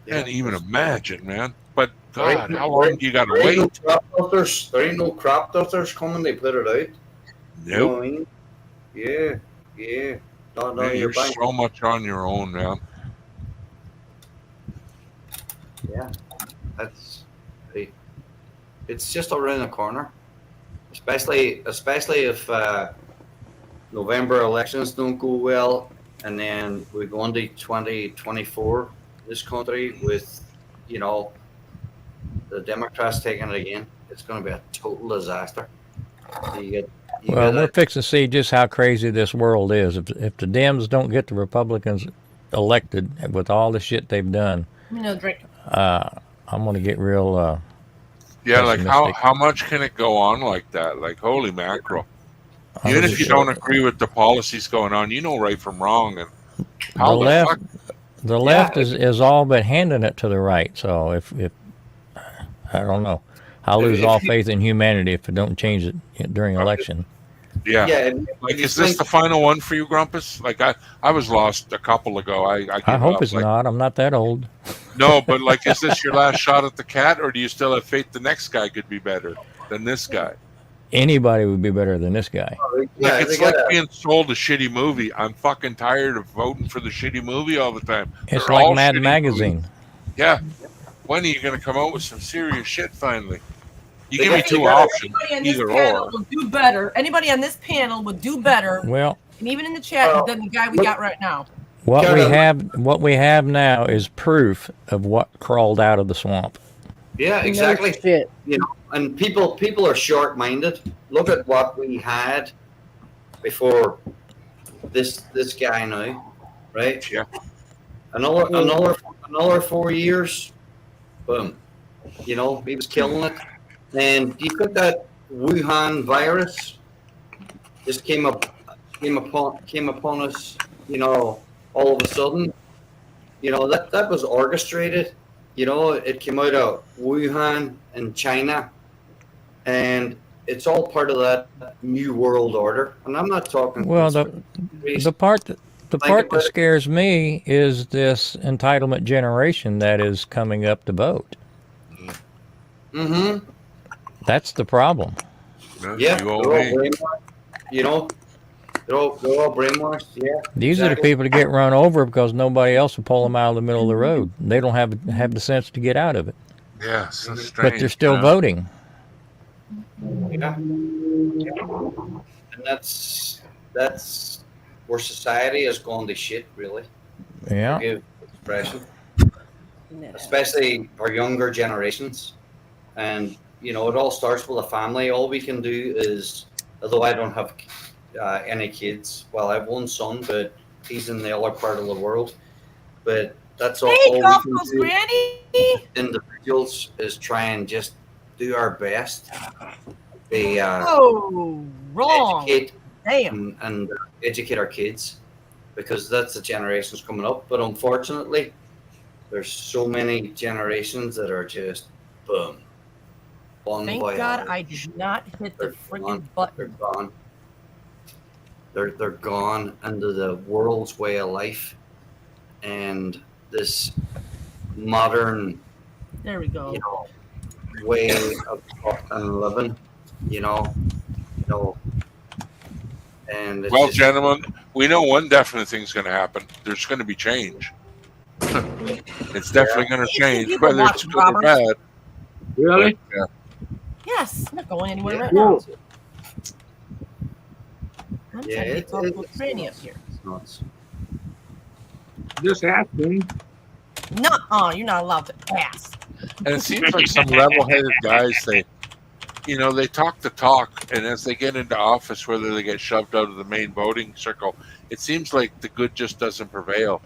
Can't even imagine, man. But God, how long do you got to wait? There ain't no crop filters coming. They put it out. Nope. You know what I mean? Yeah. No, Man, you're so much on your own, man. Yeah, it's just around the corner. Especially if November elections don't go well, and then we go into 2024, this country with, the Democrats taking it again. It's going to be a total disaster. We're fixing to see just how crazy this world is. If the Dems don't get the Republicans elected with all the shit they've done, I'm going to get real. Yeah, like how much can it go on like that? Like, holy mackerel. Even if you don't agree with the policies going on, you know right from wrong. And how the left is all but handing it to the right. So if I don't know, I'll lose all faith in humanity if it don't change it during election. Yeah. Like, is this the final one for you, Grumpus? Like, I was lost a couple ago. I hope it's not. I'm not that old. No, but like, is this your last shot at the cat, or do you still have faith the next guy could be better than this guy? Anybody would be better than this guy. Like, it's like being sold a shitty movie. I'm fucking tired of voting for the shitty movie all the time. It's like Mad Magazine. Movies. Yeah. When are you going to come out with some serious shit finally? You give me two options, either or. Will do better. Anybody on this panel would do better. Well, And even in the chat, than the guy we got right now. What we have now is proof of what crawled out of the swamp. Yeah, exactly. No shit. You know, and people are short-minded. Look at what we had before this guy now, right? Yeah. Another 4 years, boom. You know, he was killing it. And do you think that Wuhan virus just came upon us, you know, all of a sudden? You know, that was orchestrated. You know, it came out of Wuhan in China, and it's all part of that new world order. And I'm not talking. Well, the part that scares me is this entitlement generation that is coming up to vote. Mm-hmm. That's the problem. Yeah, they're all brainwashed. You know, they're all brainwashed. Yeah. These are the people that get run over because nobody else will pull them out of the middle of the road. They don't have the sense to get out of it. Yeah, so strange. But they're still voting. Yeah. And that's where society has gone to shit, really. Yeah. Forgive expression. Especially our younger generations. And, you know, it all starts with a family. All we can do is, although I don't have any kids, well, I have one son, but he's in the other part of the world. But that's all we can do. Granny. Individuals is try and just do our best. They wrong. Educate Damn. and educate our kids, because that's the generations coming up. But unfortunately, there's so many generations that are just boom. Thank God I did not hit the freaking button. They're gone. They're gone into the world's way of life, and this modern, there we go, you know, way of living. You know. And well, gentlemen, we know one definite thing's going to happen. There's going to be change. It's definitely going to change, whether it's good or bad. Really? But, yes, I'm not going anywhere right now. I'm trying to get talking Granny up here. Just asking. No, you're not allowed to ask. And it seems like some level-headed guys, they talk the talk, and as they get into office, whether they get shoved out of the main voting circle, it seems like the good just doesn't prevail.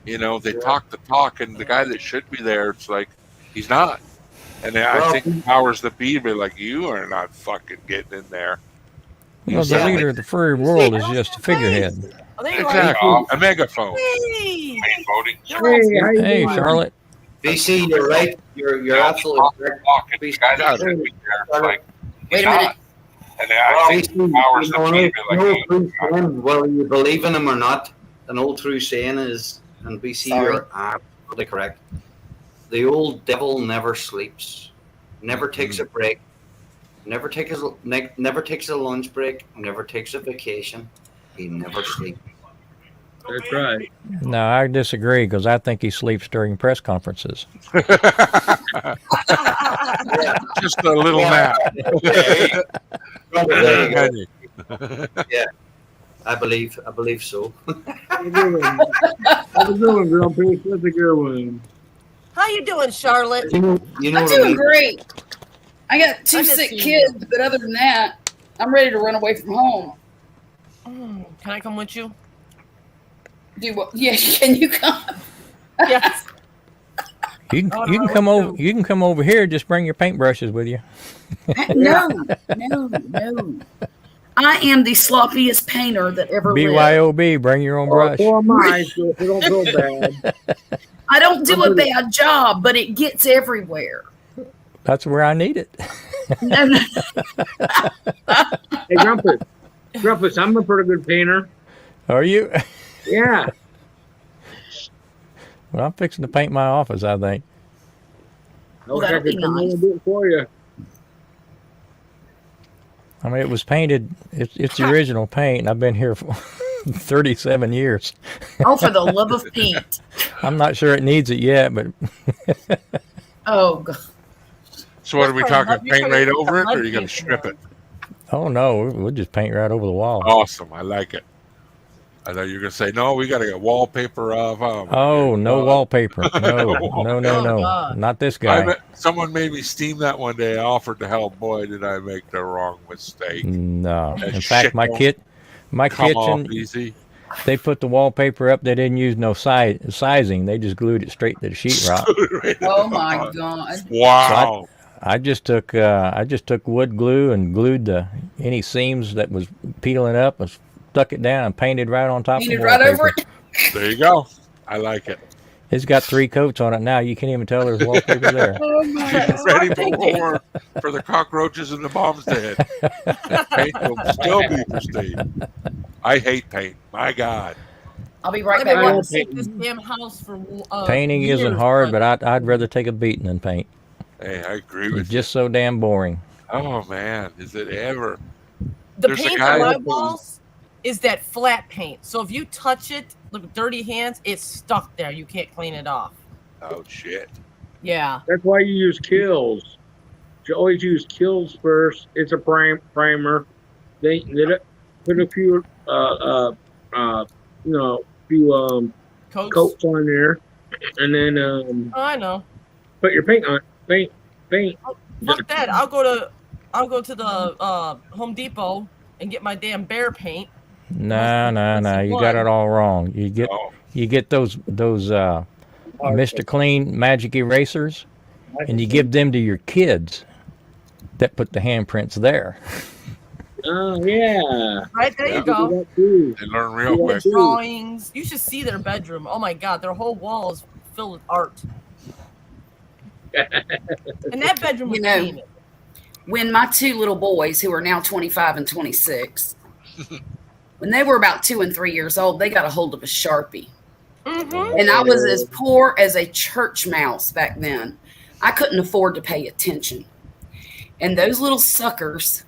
You know, they talk the talk, and the guy that should be there, it's like, he's not. And I think the powers that be like, you are not fucking getting in there. Well, the leader of the free world is just a figurehead. Exactly. A megaphone. Main voting circle. Hey, Charlotte. BC, you're right. You're absolutely correct. Wait a minute. And I think the powers that be like, whether you believe in him or not, an old true saying is, and BC, you're absolutely correct. The old devil never sleeps, never takes a break, never takes a lunch break, never takes a vacation. He never sleeps. That's right. No, I disagree because I think he sleeps during press conferences. Just a little nap. Yeah, I believe so. That's a good one, Grumpy. That's a good one. How you doing, Charlotte? You know I'm doing great. I got two sick kids, but other than that, I'm ready to run away from home. Can I come with you? Do what? Yeah, can you come? Yes. You can come over. You can come over here. Just bring your paintbrushes with you. No. I am the sloppiest painter that ever lived. BYOB. Bring your own brush. So am I, so it don't feel bad. I don't do a bad job, but it gets everywhere. That's where I need it. No. Hey, Grumpus, I'm a pretty good painter. Are you? Yeah. Well, I'm fixing to paint my office, I think. Well, that'll be nice. Do it for you. I mean, it was painted. It's the original paint, and I've been here for 37 years. Oh, for the love of paint. I'm not sure it needs it yet, but... Oh, God. So what are we talking? Paint right over it, or are you going to strip it? Oh, no. We'll just paint right over the wall. Awesome. I like it. I thought you were gonna say no. We got to get wallpaper of. Oh, no wallpaper. No, no, no, Oh, no. God. Not this guy. Someone made me steam that one day. I offered to help. Boy, did I make the wrong mistake. No. That In shit fact, my don't come off kitchen, easy. they put the wallpaper up. They didn't use no sizing. They just glued it straight to the sheetrock. Oh my God. Wow. So I just took wood glue and glued any seams that was peeling up and stuck it down and painted right on top of the Painted right wallpaper. over it. There you go. I like it. It's got 3 coats on it now. You can't even tell there's wallpaper there. Oh my She's ready for the cockroaches and the bombs to hit. Paint will still be pristine. I hate paint. My God. I'll be right I've been back. wanting to paint this damn house for Painting years, isn't hard, but but I'd rather take a beating than paint. Hey, I agree It's with just so damn boring. you. Oh man, is it ever? the There's a paint guy on my that- walls is that flat paint. So if you touch it with dirty hands, it's stuck there. You can't clean it off. Oh shit. Yeah. That's why you use Kills. You always use Kills first. It's a primer. They put a few few coats on there, and then Oh, I know. put your paint on. Paint. Fuck that. I'll go to the Home Depot and get my damn bear paint. No. You got it all wrong. You get those Mr. Clean magic erasers, and you give them to your kids that put the handprints there. Oh yeah. Right there you go. They learn real The quick. drawings. You should see their bedroom. Oh my God, their whole wall is filled with art. And that bedroom was You know, painted. when my 2 little boys, who are now 25 and 26, when they were about 2 and 3 years old, they got a hold of a Sharpie. And I was as poor as a church mouse back then. I couldn't afford to pay attention. And those little suckers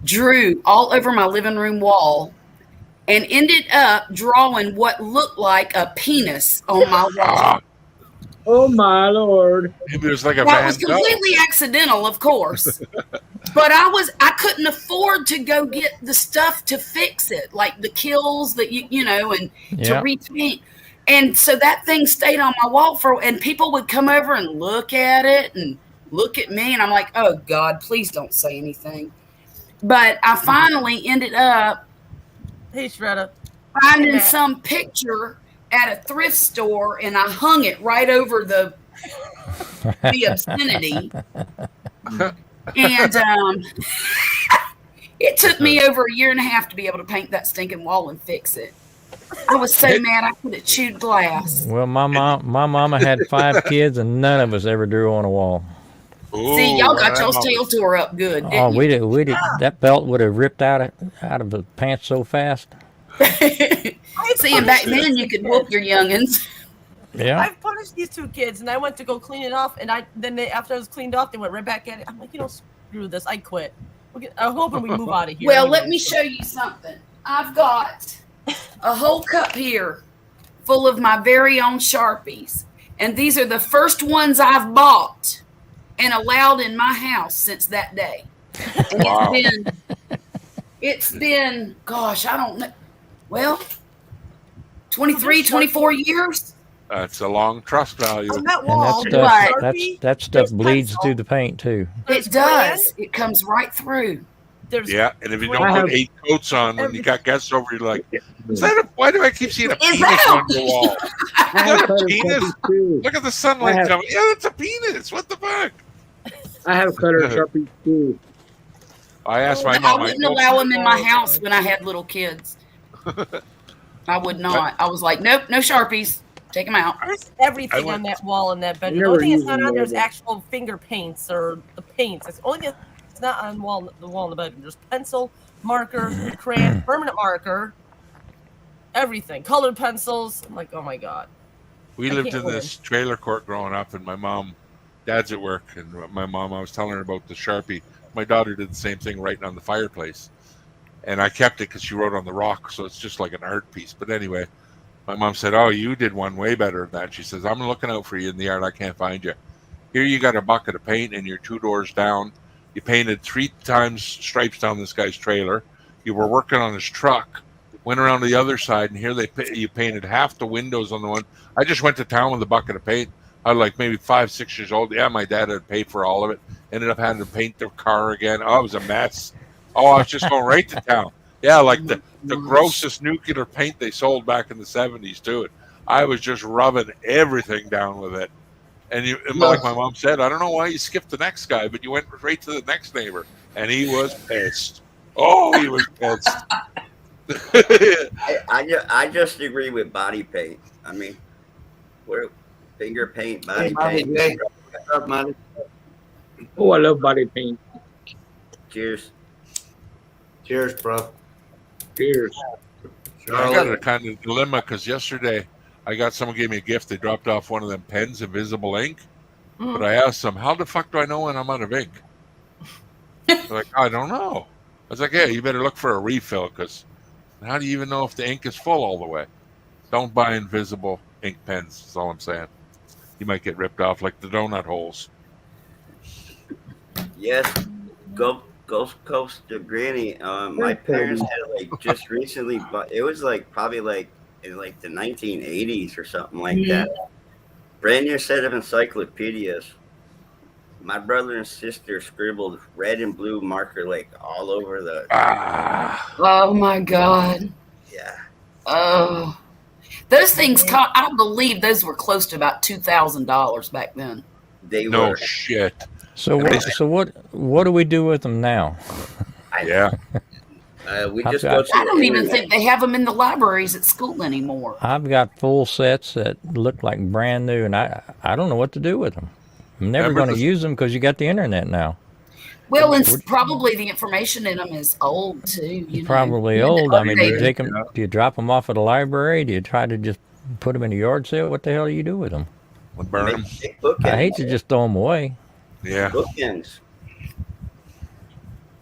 drew all over my living room wall and ended up drawing what looked like a penis on my wall. Oh my Lord. Maybe it was like a Well, it Van was Gogh. completely accidental, of course. But I couldn't afford to go get the stuff to fix it, like the kills that and to Yeah. repaint. And so that thing stayed on my wall and people would come over and look at it and look at me, and I'm like, oh God, please don't say anything. But I finally ended up Hey, Shredder. finding some picture at a thrift store, and I hung it right over the obscenity. And it took me over a year and a half to be able to paint that stinking wall and fix it. I was so mad I could have chewed glass. Well, my mama had 5 kids, and none of us ever drew on a wall. See, y'all got y'all's tail tore up good, didn't Oh, you? we did. That belt would have ripped out of the pants so fast. See, and back then you could whoop your youngins. Yeah. I've punished these 2 kids, and I went to go clean it off, and after I was cleaned off, they went right back at it. I'm like, screw this. I quit. I'm hoping we move out of here. Well, anyway. let me show you something. I've got a whole cup here full of my very own Sharpies. And these are the first ones I've bought and allowed in my house since that day. And Wow. it's been, gosh, I don't know. Well, 23, 24 years. That's a long trust value. On that And wall, that stuff bleeds through the paint too. It does. It comes right through. Yeah, and if you don't put 8 coats on when you got guests over, you're like, why do I keep seeing a penis on the wall? Is that a penis? Look at the sunlight coming. Yeah, that's a penis. What the fuck? I have cutter Sharpies too. I asked my I mom. wouldn't allow them in my house when I had little kids. I would not. I was like, nope, no Sharpies. Take them out. There's everything on that wall in that bedroom. The never only thing that's used not them on there is either. actual finger paints or the paints. It's the only thing that's not on the wall in the bedroom. There's pencil, marker, crayon, permanent marker, everything. Colored pencils. I'm like, oh my God. We I lived can't in this trailer court growing up, and dad's at work, and my mom, I was telling her about the Sharpie. My daughter did the same thing writing on the fireplace. And I kept it because she wrote on the rock, so it's just like an art piece. But anyway, my mom said, oh, you did one way better than that. She says, I'm looking out for you in the yard. I can't find you. Here you got a bucket of paint and you're 2 doors down. You painted 3 times stripes down this guy's trailer. You were working on his truck. Went around to the other side, and here you painted half the windows on the one. I just went to town with a bucket of paint. I was like maybe 5, 6 years old. Yeah, my dad had paid for all of it. Ended up having to paint their car again. Oh, it was a mess. Oh, I was just going right to town. Yeah, like the grossest nuclear paint they sold back in the 70s to it. I was just rubbing everything down with it. And like my mom said, I don't know why you skipped the next guy, but you went right to the next neighbor, and he was pissed. Oh, he was pissed. I just agree with body paint. I mean, finger paint, body paint. Oh, I love body paint. Cheers. Cheers, bro. Cheers. I got a kind of dilemma because yesterday I got someone gave me a gift. They dropped off one of them pens, invisible ink. But I asked them, how the fuck do I know when I'm out of ink? They're like, I don't know. I was like, yeah, you better look for a refill because how do you even know if the ink is full all the way? Don't buy invisible ink pens. That's all I'm saying. You might get ripped off like the donut holes. Yes, Ghost Coast to Granny. My parents had like just recently, but it was like probably like in like the 1980s or something like that. Brand new set of encyclopedias. My brother and sister scribbled red and blue marker like all over the. Oh my God. Yeah. Oh, those things. I believe those were close to about $2,000 back then. They no were. Shit. So what do we do with them now? Yeah. We just go to I don't even think they have them in the libraries at school anymore. I've got full sets that look like brand new, and I don't know what to do with them. I'm never going to use them because you got the internet now. Well, and probably the information in them is old too. Probably old. I mean, do you take them? Do you drop them off at the library? Do you try to just put them in a yard sale? What the hell do you do with them? Burn them. I hate to just throw them away. Yeah. Bookends.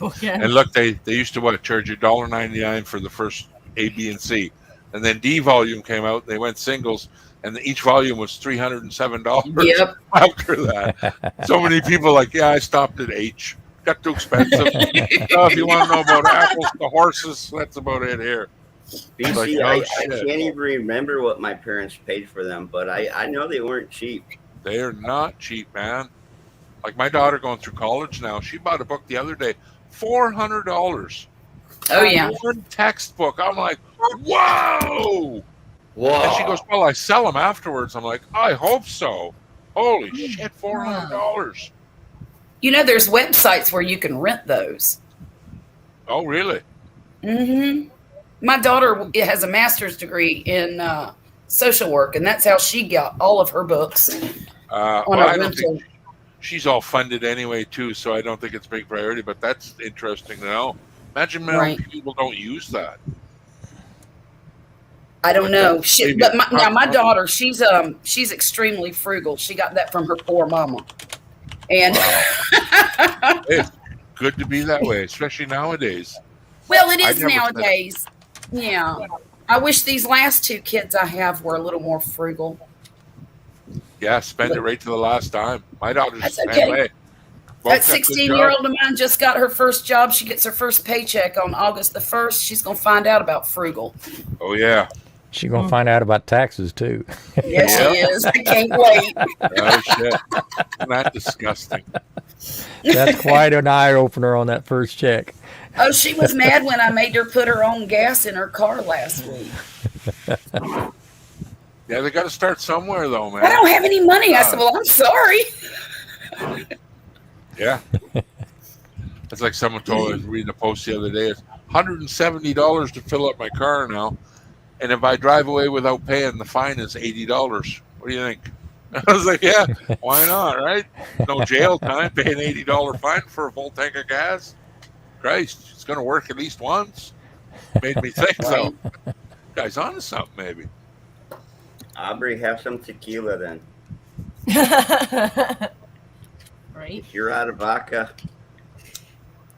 And look, they used to charge you $1.99 for the first A, B, and C, and then D volume came out. They went singles, and each volume was $307. Yep. After that, so many people I stopped at H. Got too expensive. If you want to know about apples to horses, that's about it here. BC, I can't even remember what my parents paid for them, but I know they weren't cheap. They are not cheap, man. Like my daughter going through college now, she bought a book the other day, $400. Oh yeah, one textbook. I'm like, whoa. And she goes, well, I sell them afterwards. I'm like, I hope so. Holy shit, $400. There's websites where you can rent those. Oh, really? Mm-hmm. My daughter has a master's degree in social work, and that's how she got all of her books. I don't think she's all funded anyway, too, so I don't think it's a big priority, but that's interesting to know. Imagine how many people don't use that. I don't know. My daughter, she's extremely frugal. She got that from her poor mama. And it's good to be that way, especially nowadays. Well, it is nowadays. Yeah. I wish these last two kids I have were a little more frugal. Yeah, spend it right to the last time. My daughter's the same okay. way. That 16-year-old of mine just got her first job. She gets her first paycheck on August the 1st. She's going to find out about frugal. Oh, yeah. She's going to find out about taxes, too. Yes, she is. I can't wait. Oh, shit. Isn't that disgusting? That's quite an eye-opener on that first check. Oh, she was mad when I made her put her own gas in her car last week. Yeah, they got to start somewhere, though, man. I don't have any money. I said, well, I'm sorry. Yeah. It's like someone told us, reading a post the other day, it's $170 to fill up my car now. And if I drive away without paying, the fine is $80. What do you think? I was like, yeah, why not, right? No jail time, pay an $80 fine for a full tank of gas. Christ, it's going to work at least once. Made me think, so. Guy's on to something, maybe. Aubrey, have some tequila then. Right. If you're out of vodka,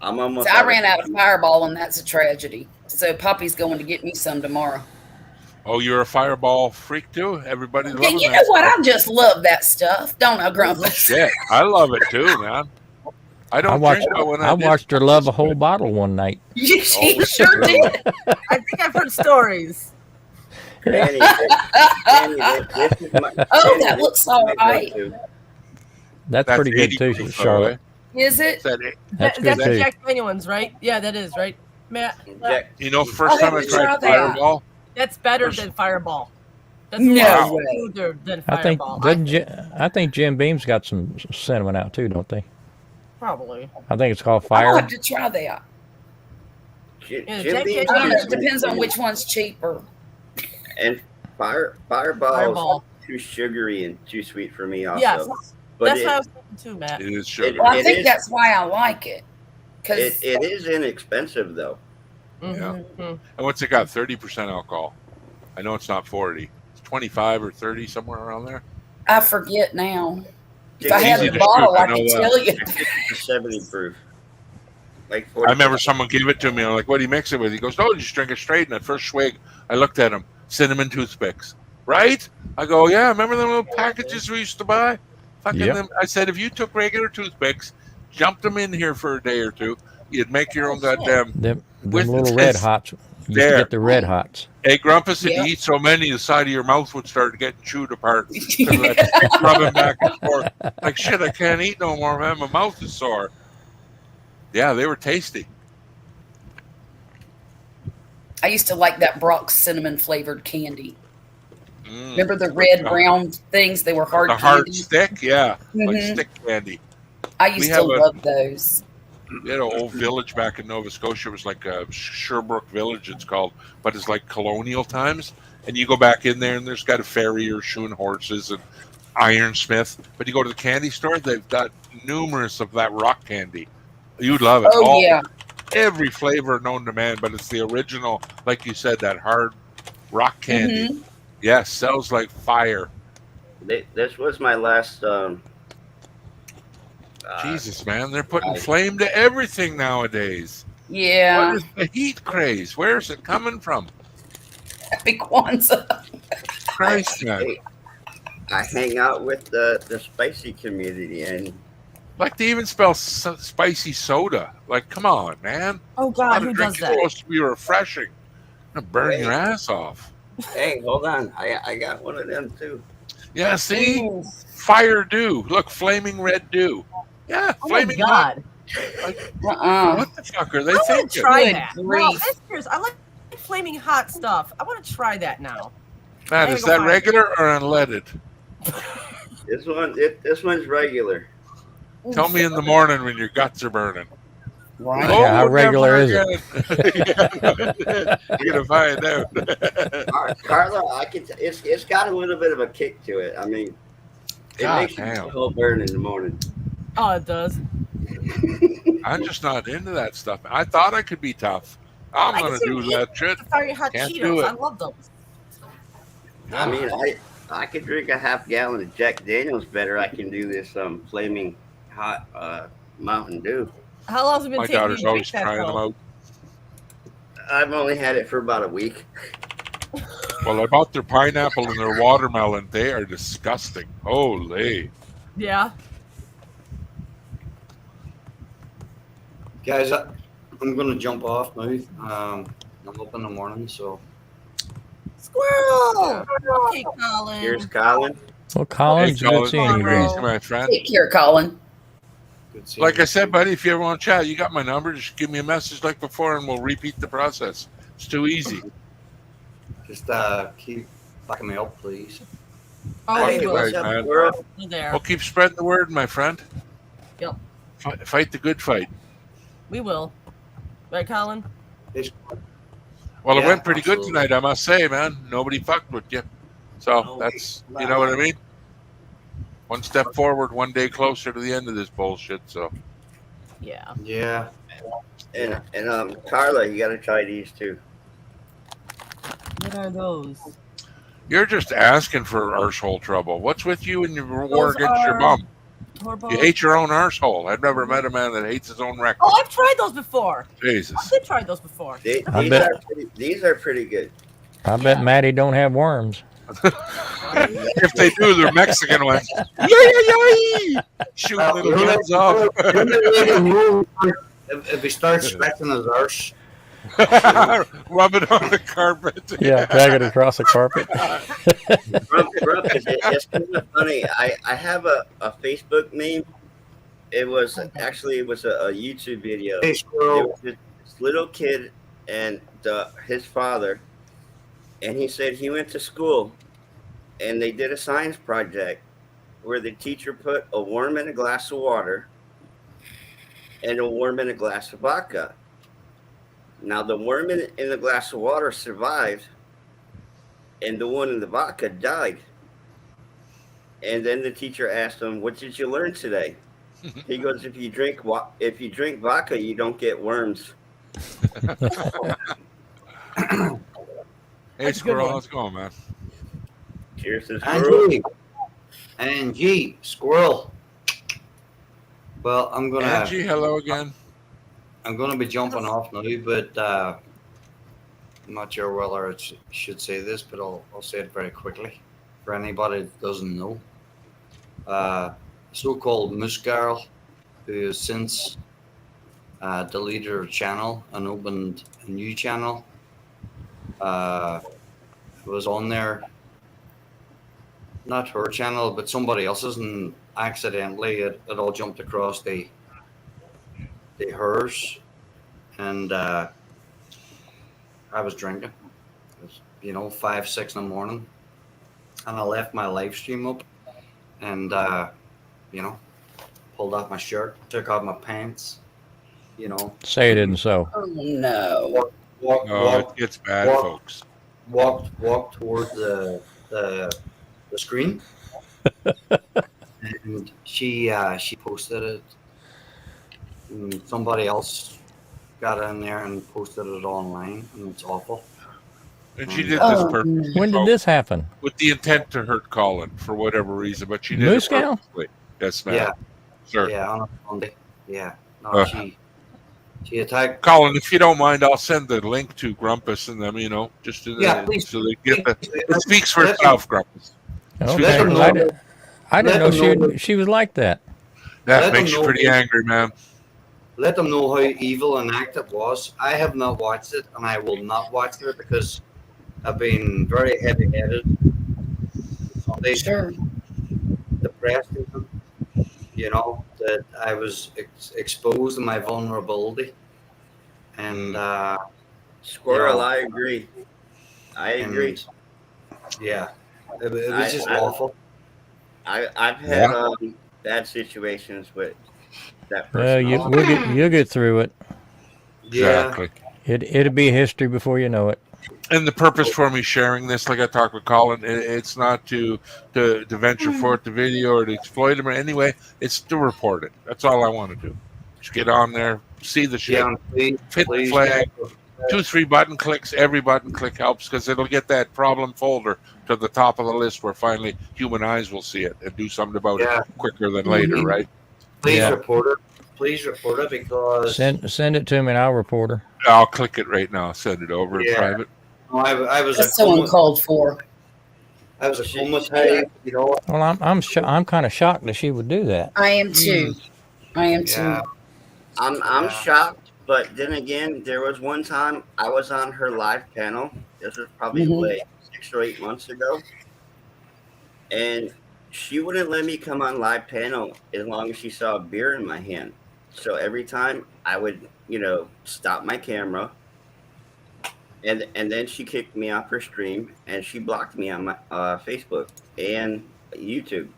I'm almost. So I ran out of Fireball, and that's a tragedy. So Poppy's going to get me some tomorrow. Oh, you're a Fireball freak too? Everybody loves You know what? I just love that stuff. Don't I, Grumpus? Shit, I love it too, man. I don't watched, drink, but when I watched her love a whole bottle one night. She Oh, sure did. I think I've heard stories. Granny, this is my, Oh, Granny, that this looks is all my right. go-to. That's pretty good 80 too, proof, Charlotte. Is it? That's good That's the too. Jack Daniels, right? Yeah, that is right, Matt. You know, first time I tried Fireball. That's better than Fireball. That's No far way. smoother than I think Fireball. I think Jim Beam's got some cinnamon out too, don't they? Probably. I think it's called I'll Fire. have to try that. Jim Jack Beam I don't know. is It depends on which one's cheaper. And Fireball is too sugary and too sweet for me. Also, Yes, but that's what I was thinking too, Matt. It is sugar. Well, I It think is- that's why I like it. it is inexpensive though. Yeah. And what's it got? 30% alcohol. I know it's not 40. It's 25 or 30, somewhere around there. I forget now. If It's I had easy the to bottle, shoot, I I know could that. tell you. It's 70 proof. Like I 40. remember someone gave it to me. I'm like, what do you mix it with? He goes, no, just drink it straight. And at first swig, I looked at him. Cinnamon toothpicks. Right? I go, yeah, remember them little packages we used to buy? Fucking Yep. them. I said, if you took regular toothpicks, jumped them in here for a day or two, you'd make your own goddamn. Them with little this red hots. You used to there. get the red hots. Hey, Grumpus, if Yeah. you eat so many, the side of your mouth would start getting chewed apart. Rubbing back and forth. Like, shit, I can't eat no more, man. My mouth is sore. Yeah, they were tasty. I used to like that Brock's cinnamon flavored candy. Mm. Remember the red brown things? They were hard The hard candy. stick, yeah. Like Mhm. stick candy. I We used to have a- love those. We had an old village back in Nova Scotia. It was like Sherbrooke Village, it's called, but it's like colonial times. And you go back in there, and there's got a farrier shoeing horses and ironsmith. But you go to the candy store, they've got numerous of that rock candy. You'd love it. Oh, yeah. Every flavor known to man, but it's the original, like you said, that hard rock candy. Mhm. Yeah, sells like fire. This was my last. Jesus, man, they're putting flame to everything nowadays. Yeah. What is the heat craze? Where's it coming from? Happy Kwanzaa. Christ, man. I hang out with the spicy community, and Like they even spell spicy soda. Like, come on, man. Oh God, Not a who drink does is that? supposed to be refreshing. Gonna burn your ass off. hey, hold on, I got one of them too. Yeah, see? Ooh. Fire dew. Look, flaming red dew. Yeah, Oh my flaming God. Like, Uh-uh. what the fuck are they I want thinking? to try Good that. No, grief. that's serious. I like flaming hot stuff. I want to try that now. Man, I is gotta that go find regular or unleaded? This one's regular. Tell me in the morning when your guts are burning. Right. Yeah, how regular is it? it? You're gonna find out. All right, Carla, I can. It's got a little bit of a kick to it. I mean, it God makes damn. you whole burn in the morning. Oh, it does. I'm just not into that stuff. I thought I could be tough. I'm I gonna can do see that shit. Fiery hot Can't do Cheetos. it. I love those. I mean, I could drink a half gallon of Jack Daniels better. I can do this flaming hot Mountain Dew. How long has it been My taking you daughter's to always drink that, trying them though? out. I've only had it for about a week. Well, I bought their pineapple and their watermelon. They are disgusting. Holy. Yeah. Guys, I'm going to jump off now. I'm up in the morning, so. Squirrel. Okay, Colin. Here's Colin. Well, Colin's Hey, good Colin, seeing you. crazy, my friend. Take care, Colin. Good seeing Like you. I said, buddy, if you ever want to chat, you got my number. Just give me a message like before, and we'll repeat the process. It's too easy. Just keep backing me up, please. Oh, Hey, we will. what's Right, up, man. squirrel? You're there. We'll keep spreading the word, my friend. Yep. Fight the good fight. We will. Right, Colin? Well, it Yeah, went pretty absolutely. good tonight, I must say, man. Nobody fucked with you. So that's, you know what I mean? One step forward, one day closer to the end of this bullshit. So Yeah. Yeah. And Carla, you got to try these too. What are those? you're just asking for arsehole trouble. What's with you and your war Those against your are bum? Torbo. You hate your own arsehole. I've never met a man that hates his own record. Oh, I've tried those before. Jesus. I did try those before. These I bet- are pretty good. I bet Maddie don't have worms. If they do, they're Mexican ones. Shoot little guns off. If he starts scratching his arse. Rub it on the carpet. Yeah, drag it across the carpet. It's kind of funny. I have a Facebook name. It was a YouTube video. Hey, squirrel. It was this little kid and his father, and he said he went to school, and they did a science project where the teacher put a worm in a glass of water and a worm in a glass of vodka. Now the worm in the glass of water survived, and the one in the vodka died. And then the teacher asked him, "What did you learn today?" He goes, "If you drink vodka, you don't get worms." Hey, Squirrel, how's it going, man? Cheers to Squirrel. Angie, Squirrel. Well, Angie, hello again. I'm gonna be jumping off now, but I'm not sure whether I should say this, but I'll say it very quickly for anybody that doesn't know. So-called Moose Girl, who has since deleted her channel and opened a new channel, was on there. Not her channel, but somebody else's, and accidentally it all jumped across the hers, and I was drinking. It was, 5, 6 in the morning, and I left my live stream up, and pulled off my shirt, took off my pants, Say it isn't so. Oh no! It gets bad, folks. Walked toward the screen, and she posted it. And somebody else got in there and posted it online, and it's awful. And she did this purposely. When did this happen? With the intent to hurt Colin for whatever reason, but she did Moose it Gal? purposely. Yes, ma'am. Yeah. Sure. Yeah, on a Sunday. Yeah. No, she attacked. Colin, if you don't mind, I'll send the link to Grumpus and them, just to please. so they get it speaks for itself, Grumpus. Okay. I didn't know she was like that. That makes you pretty angry, man. Let them know how evil an act it was. I have not watched it, and I will not watch it because I've been very heavy-headed. Sure. Depressed, that I was exposed to my vulnerability. And Squirrel, I agree. I agree. Yeah, it was just awful. I've had bad situations with that person. Well, you'll get through it. Exactly. It'll be history before you know it. And the purpose for me sharing this, like I talked with Colin, it's not to venture forth the video or to exploit him in any way. It's to report it. That's all I want to do. Just get on there, see the shit, hit the flag, 2-3 button clicks. Every button click helps because it'll get that problem folder to the top of the list where finally human eyes will see it and do something about it quicker than later, right? Please report it. Please report it because send it to me and I'll report her. I'll click it right now. Send it over in private. No, I was That's so uncalled for. I was a comatose, Well, I'm kind of shocked that she would do that. I am too. I am too. Yeah. I'm shocked, but then again, there was one time I was on her live panel. This was probably like 6 or 8 months ago, and she wouldn't let me come on live panel as long as she saw a beer in my hand. So every time I would, stop my camera, and then she kicked me off her stream, and she blocked me on my Facebook and YouTube.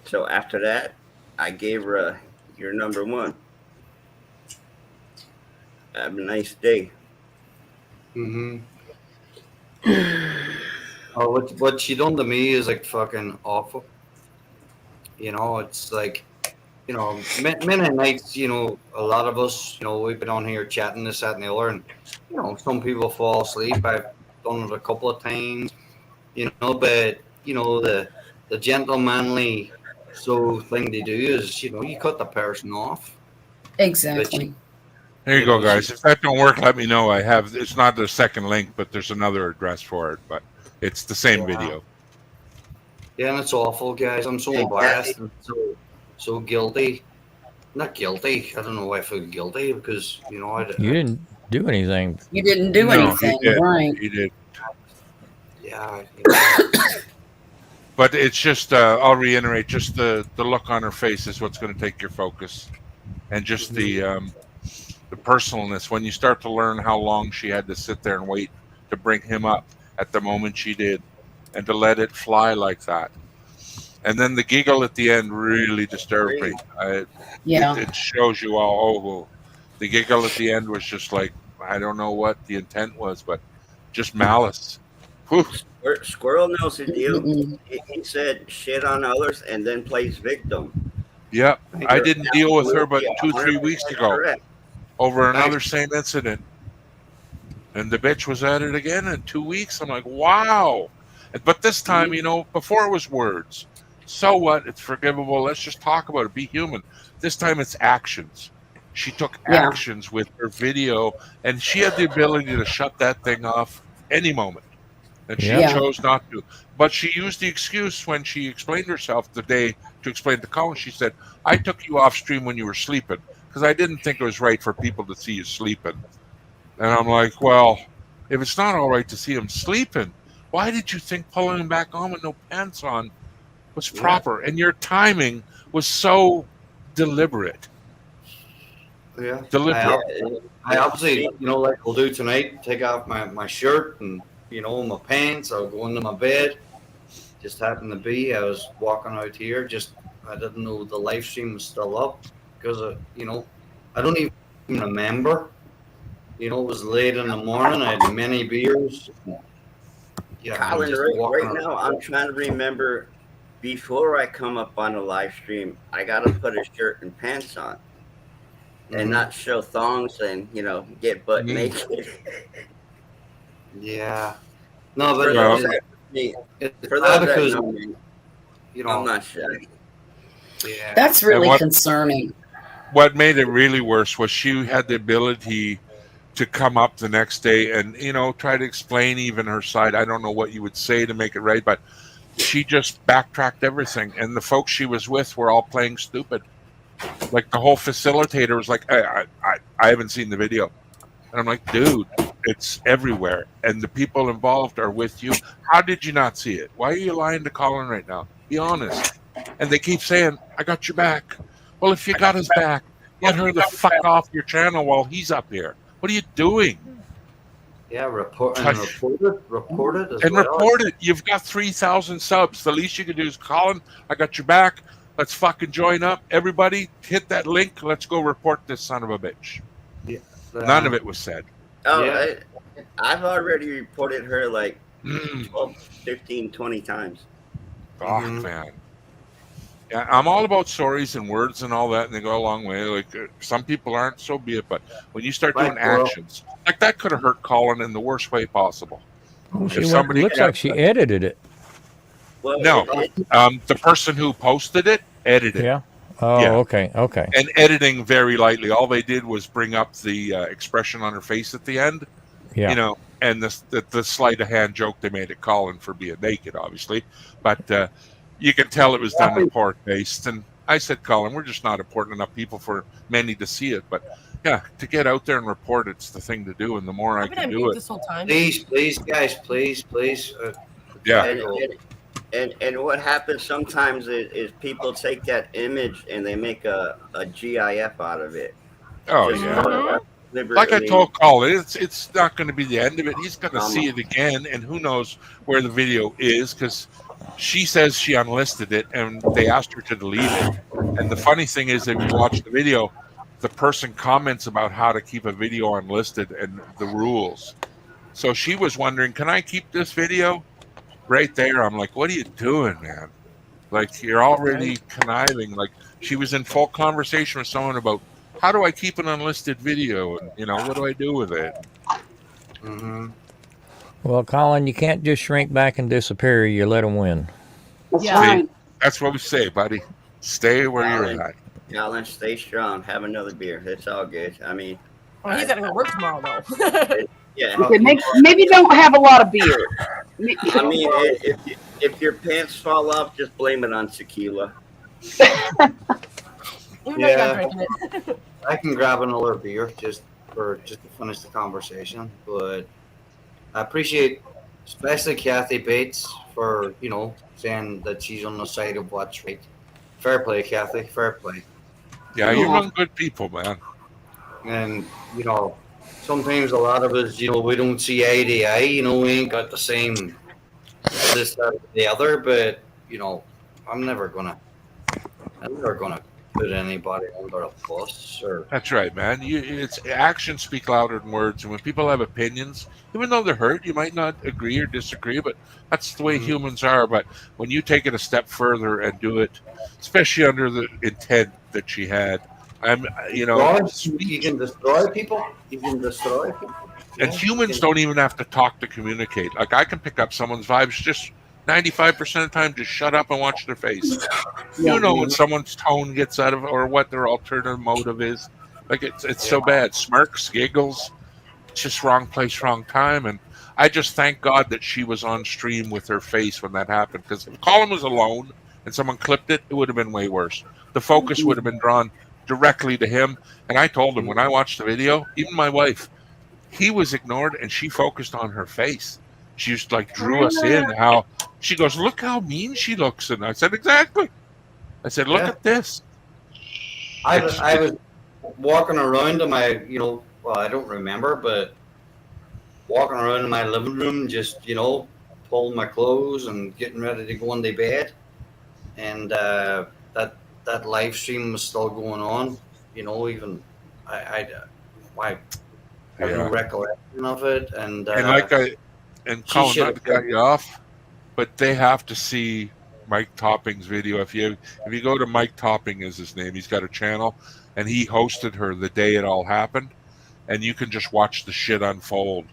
So after that, I gave her "You're number one. Have a nice day." Oh, what she done to me is like fucking awful. It's like, many nights, a lot of us, we've been on here chatting this, that, and the other, and some people fall asleep. I've done it a couple of times, but the gentlemanly thing to do is, you cut the person off. Exactly. There you go, guys. If that don't work, let me know. It's not the second link, but there's another address for it. But It's the same video. Yeah, and it's awful, guys. I'm so embarrassed and so guilty. Not guilty. I don't know why I feel guilty because You didn't do anything. You didn't do No, anything, he did. right? He did. Yeah. But it's just, I'll reiterate, just the look on her face is what's going to take your focus, and just the personalness. When you start to learn how long she had to sit there and wait to bring him up at the moment she did, and to let it fly like that, and then the giggle at the end really disturbed me. It shows you all. Oh, the giggle at the end was just like, I don't know what the intent was, but just malice. Whew. Squirrel knows the deal. He said shit on others and then plays victim. Yeah, I didn't deal with her but 2-3 100% weeks ago correct. over another same incident, and the bitch was at it again in 2 weeks. I'm like, wow. But this time, before it was words. So what? It's forgivable. Let's just talk about it. Be human. This time it's actions. She took actions with her video, and she had the ability to shut that thing off any moment. And she chose not to. But she used the excuse when she explained herself the day to explain to Colin. She said, I took you off stream when you were sleeping because I didn't think it was right for people to see you sleeping. And I'm like, well, if it's not all right to see him sleeping, why did you think pulling him back on with no pants on was proper? And your timing was so deliberate. Yeah. Deliberate. I obviously, like I'll do tonight, take off my shirt and, my pants. I'll go into my bed. Just happened to be, I was walking out here. I didn't know the live stream was still up because, I don't even remember. It was late in the morning. I had many beers. Yeah, Colin, right now, I'm trying to remember before I come up on a live stream, I got to put a shirt and pants on and not show thongs and, get butt naked. Yeah. No, but for those that know me, I'm not shy. Yeah. That's really concerning. What made it really worse was she had the ability to come up the next day and, try to explain even her side. I don't know what you would say to make it right, but she just backtracked everything. And the folks she was with were all playing stupid. Like the whole facilitator was like, I haven't seen the video. And I'm like, dude, it's everywhere. And the people involved are with you. How did you not see it? Why are you lying to Colin right now? Be honest. And they keep saying, I got your back. Well, if you got his back, get her the fuck off your channel while he's up here. What are you doing? Yeah, report it. And report it. You've got 3,000 subs. The least you can do is, Colin, I got your back. Let's fucking join up. Everybody, hit that link. Let's go report this son of a bitch. Yeah. None of it was said. Oh, yeah. I've already reported her like 12, 15, 20 times. Fuck, man. Yeah, I'm all about stories and words and all that, and they go a long way. Like some people aren't, so be it. But when you start doing actions, like that could have hurt Colin in the worst way possible. Well, looks like she edited it. No, the person who posted it edited. Yeah. Oh, okay. And editing very lightly. All they did was bring up the expression on her face at the end. Yeah. And the sleight of hand joke they made at Colin for being naked, obviously, but you can tell it was done in poor taste. And I said, Colin, we're just not important enough people for many to see it. But yeah, to get out there and report it's the thing to do. And the more I can do it, this whole time? Please, guys, please. Yeah. And what happens sometimes is people take that image and they make a GIF out of it. Oh, yeah. Like I told Colin, it's not going to be the end of it. He's going to see it again, and who knows where the video is, because she says she unlisted it, and they asked her to delete it. And the funny thing is, if you watch the video, the person comments about how to keep a video unlisted and the rules. So she was wondering, can I keep this video? Right there, I'm like, what are you doing, man? Like, you're already conniving. Like, she was in full conversation with someone about, how do I keep an unlisted video? And, what do I do with it? Well, Colin, you can't just shrink back and disappear. You let them win. Yeah. That's what we say, buddy. Stay where you're at. Colin, stay strong. Have another beer. It's all good. I mean, well, he's got to go work tomorrow, though. Yeah. Okay, maybe don't have a lot of beer. I mean, if your pants fall off, just blame it on tequila. Yeah, I can grab another beer just to finish the conversation. But I appreciate, especially Kathy Bates, for saying that she's on the side of what's right. Fair play, Kathy. Fair play. Yeah, you're among good people, man. And sometimes a lot of us, we don't see eye to eye. We ain't got the same this, that, or the other. But I'm never gonna put anybody under a bus or. That's right, man. It's actions speak louder than words, and when people have opinions, even though they're hurt, you might not agree or disagree, but that's the way humans are. But when you take it a step further and do it, especially under the intent that she had, You can destroy people. You can destroy people. And humans don't even have to talk to communicate. Like I can pick up someone's vibes just 95% of the time. Just shut up and watch their face. You know when someone's tone gets out of, or what their alternative motive is. Like it's so bad. Smirks, giggles, it's just wrong place, wrong time. And I just thank God that she was on stream with her face when that happened. Because if Colin was alone and someone clipped it, it would have been way worse. The focus would have been drawn directly to him. And I told him when I watched the video, even my wife, he was ignored and she focused on her face. She just like drew us in. How she goes, look how mean she looks. And I said, exactly. I said, look at this. I was walking around in my, well, I don't remember, but walking around in my living room, just, pulling my clothes and getting ready to go into bed. And that live stream was still going on, even I have no recollection of it. And Colin, not to cut you off, but they have to see Mike Topping's video. If you go to Mike Topping is his name, he's got a channel, and he hosted her the day it all happened, and you can just watch the shit unfold.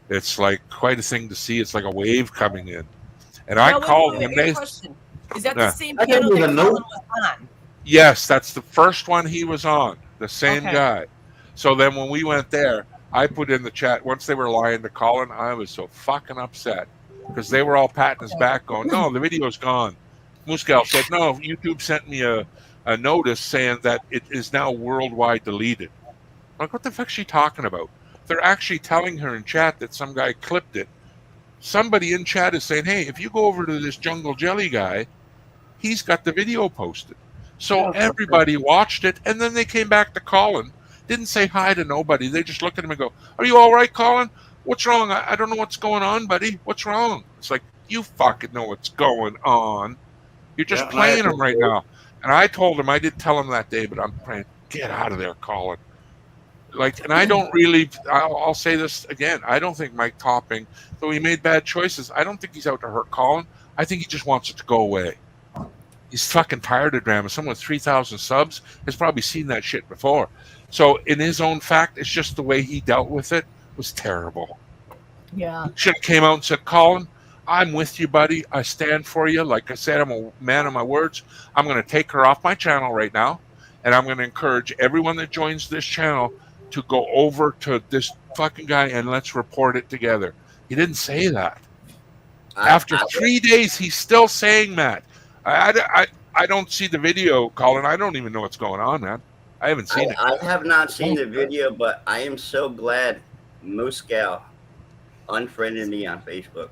It's like quite a thing to see. It's like a wave coming in. And I called when they. Is that the same channel that Colin was on? Yes, that's the first one he was on. The same guy. So then when we went there, I put in the chat, once they were lying to Colin, I was so fucking upset because they were all patting his back going, no, the video's gone. Muscal said, no, YouTube sent me a notice saying that it is now worldwide deleted. I'm like, what the fuck is she talking about? They're actually telling her in chat that some guy clipped it. Somebody in chat is saying, hey, if you go over to this Jungle Jelly guy, he's got the video posted. So everybody watched it, and then they came back to Colin. Didn't say hi to nobody. They just looked at him and go, are you all right, Colin? What's wrong? I don't know what's going on, buddy. What's wrong? It's like, you fucking know what's going on. You're just playing him right now. And I told him, I did tell him that day, but I'm praying, get out of there, Colin. Like, and I don't really, I'll say this again. I don't think Mike Topping, though he made bad choices, I don't think he's out to hurt Colin. I think he just wants it to go away. He's fucking tired of drama. Someone with 3,000 subs has probably seen that shit before. So in his own fact, it's just the way he dealt with it was terrible. Yeah. He should have came out and said, Colin, I'm with you, buddy. I stand for you. Like I said, I'm a man of my words. I'm going to take her off my channel right now, and I'm going to encourage everyone that joins this channel to go over to this fucking guy and let's report it together. He didn't say that. After 3 days, he's still saying that. I don't see the video, Colin. I don't even know what's going on, man. I haven't seen it. I have not seen the video, but I am so glad Muscal unfriended me on Facebook.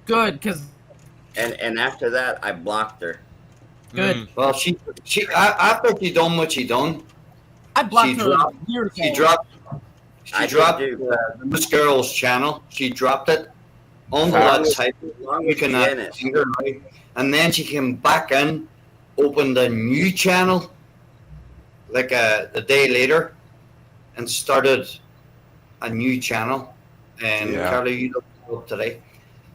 Good, because. And after that, I blocked her. Good. Well, she after she done what she done, I blocked her. She dropped this girl's channel. She dropped it on the website. You cannot see her, right? And then she came back in, opened a new channel, like a day later, and started a new channel. And Carly, you looked it up today.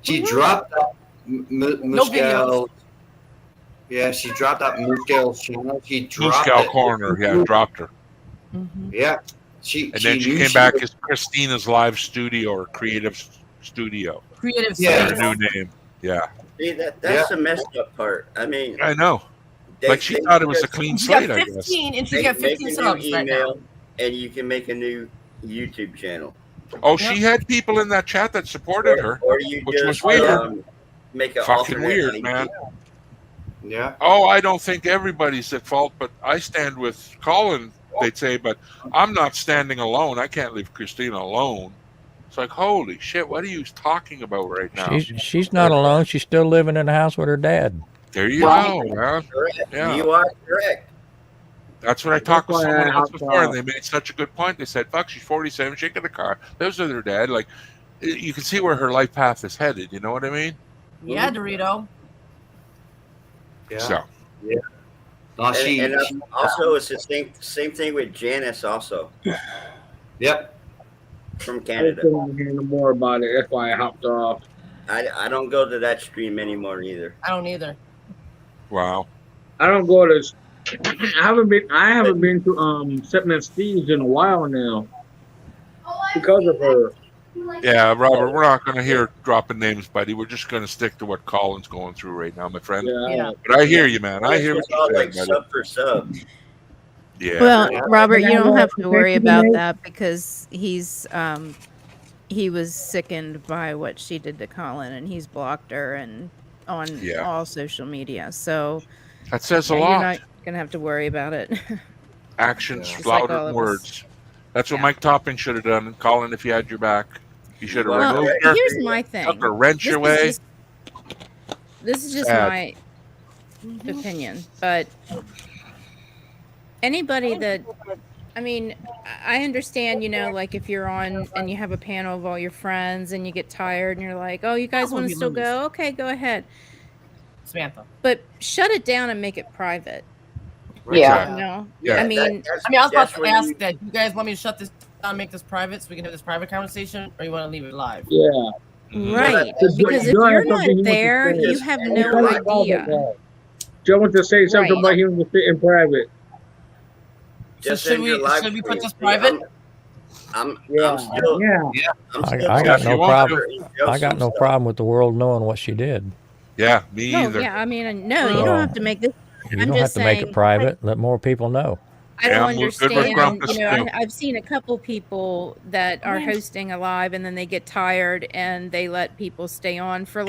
She dropped that Muscal. Yeah, she dropped that Muscal's channel. She dropped Muscal it. Corner, dropped her. Yeah. Then she came back as Christina's Live Studio or Creative Studio. Creative Studio. Her new name. Yeah. See, that's the messed up part. I mean, I know. Like she thought it was a clean slate, I guess. And she got 15 subs right now. And you can make a new YouTube channel. Oh, she had people in that chat that supported her, Or you which was just weird. make an Fucking alternate weird, ID. man. Yeah. Oh, I don't think everybody's at fault, but I stand with Colin, they'd say, but I'm not standing alone. I can't leave Christina alone. It's like, holy shit, what are you talking about right now? She's not alone. She's still living in the house with her dad. There you go, man. Correct. Yeah. You are correct. That's what I talked to why someone I else hopped before, and off. they made such a good point. They said, fuck, she's 47, she got a car, lives with her dad. Like, you can see where her life path is headed. You know what I mean? Yeah, Dorito. Yeah. So. Yeah. No, And also, it's the same thing with Janice also. Yep. From I Canada. couldn't hear no more about it. That's why I hopped off. I don't go to that stream anymore either. I don't either. Wow. I don't go to. I haven't been to Seven Steve's in a while now because of her. Yeah, Robert, we're not going to hear dropping names, buddy. We're just going to stick to what Colin's going through right now, my friend. Yeah. But I hear you, man. I hear what It's all you're saying, like buddy. sub for sub. Yeah. Well, Robert, you don't have to Thank worry you, about Nate. that because he was sickened by what she did to Colin, and he's blocked her and on Yeah. all social media. So That says a you're lot. not gonna have to worry about it. Actions Just like louder all than of us. words. That's what Mike Topping should have done. Colin, if you had your back, you should have Well, removed her. here's my thing. Took a wrench away. This is just Sad. my opinion, but anybody that, I mean, I understand, like if you're on and you have a panel of all your friends and you get tired and you're like, oh, you guys want to still go? Okay, go ahead. Samantha. But shut it down and make it private. Yeah. No. Yeah. I mean, I was about that's to when ask you- that. You guys want me to shut this down, make this private, so we can have this private conversation, or you want to leave it live? Yeah. right. Because Because if Joe has you're something he not wants to there, say. you have He no wants to call idea. it. Joe wants to say something Right. about he wants to sit in private. So Just should end your we live put stream. this private? I'm Yeah. still. Yeah. I'm I still got if no you want problem. to enjoy I got some no stuff. problem with the world knowing what she did. Yeah, me No, either. yeah, I mean, no, you So, don't have to make this. You I'm don't have just to make it saying, private. Let more people know. I Yeah, don't I'm good with understand. Grumpus, too. I've seen a couple people that are hosting a live and then they get tired and they let people stay on for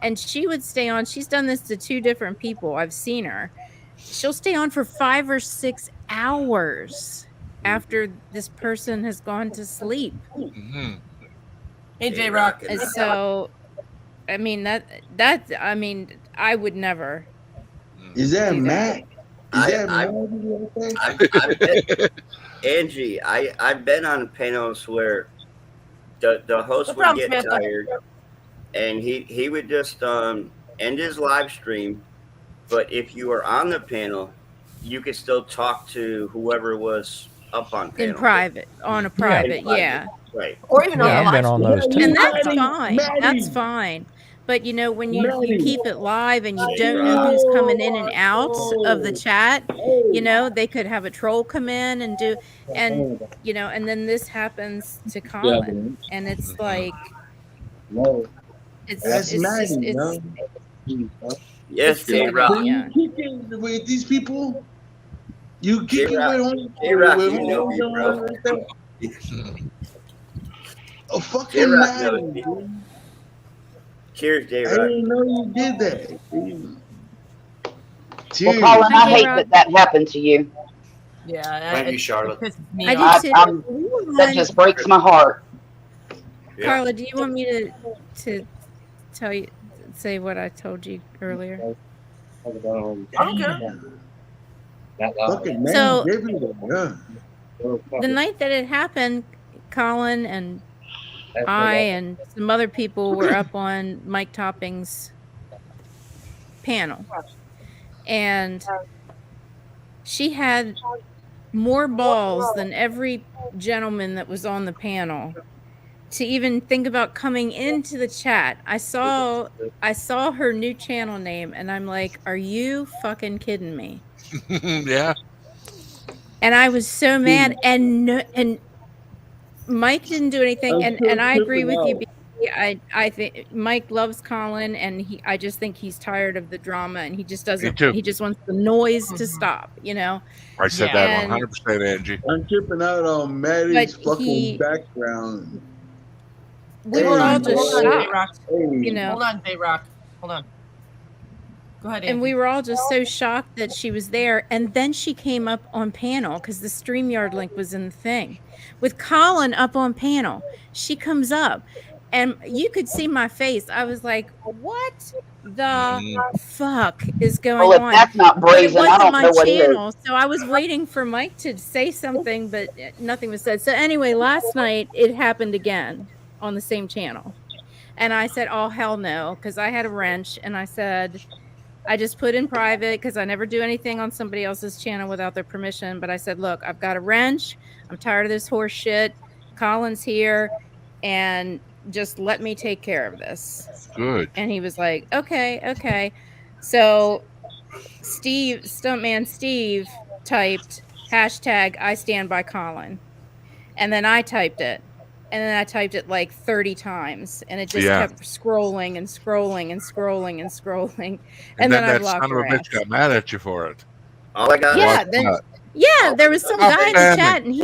and she would stay on. She's done this to 2 different people. I've seen her. She'll stay on for 5 or 6 hours after this person has gone to sleep. Mhm. Hey, J Rock. And so, I mean, I mean, I would never. Is that do Matt? Is that I- Matt? I've been, Angie, I've been on panels where the host No would problem, get Samantha. tired, and he would just end his live stream. But if you were on the panel, you could still talk to whoever was up on panel. In private, on a private, yeah. Right. Or even Yeah, on the I've been live on stream. those too. And that's Maddie, fine. Maddie. That's fine. But when you Maddie. keep it live and you don't know who's coming in and out of the chat, they could have a troll come in and do, and and then this happens to Colin, and it's like, No. That's it's Maddie, just, Yes, it's J silly, Rock. yeah. You kicking with these people? You kicking J-Rock, with home? J-Rock, with you know me, bro. right there? Oh, fucking J-Rock knows Maddie. me. dude. Cheers, J I Rock. didn't know you did that. dude. Well, Cheers. Colin, I Hi, hate J-Rock. that happened to you. Yeah, Thank you, it Charlotte. pisses me I off. do too. That just breaks my heart. Yeah. Carla, do you want me to say what I told you earlier? I don't care. Fucking man, So- everywhere. The night that it happened, Colin and I and some other people were up on Mike Topping's panel, and she had more balls than every gentleman that was on the panel to even think about coming into the chat. I saw her new channel name and I'm like, are you fucking kidding me? Yeah. And I was so mad, and Mike didn't do anything, and I agree with you. BB. I think Mike loves Colin, and I just think he's tired of the drama, and he just doesn't. too. He just wants the noise to stop. I said Yeah. that And- 100%, Angie. I'm tripping out on Maddie's But fucking he- background. we were all just hold on, shocked, Bayrock. you know. Hold on, Bayrock. Hold on. Go ahead, And we were all just so shocked that she was there. And then she came up on panel because the StreamYard link was in the thing. With Colin up on panel, she comes up and you could see my face. I was like, what the fuck is going Well, if on? that's not But it brazen, I wasn't don't my know what is. channel. So I was waiting for Mike to say something, but nothing was said. So anyway, last night it happened again on the same channel. And I said, oh, hell no, because I had a wrench. And I said, I just put in private because I never do anything on somebody else's channel without their permission. But I said, look, I've got a wrench. I'm tired of this horse shit. Colin's here and just let me take care of this. Good. And he was like, okay, okay. So Stuntman Steve typed hashtag I stand by Colin. And then I typed it. And then I typed it like 30 times. And it just Yeah. kept scrolling and scrolling and scrolling and scrolling. And then I that blocked son of her a ass. bitch got mad at you for it. All I got. Yeah, then there was some guy in the Outstanding. chat and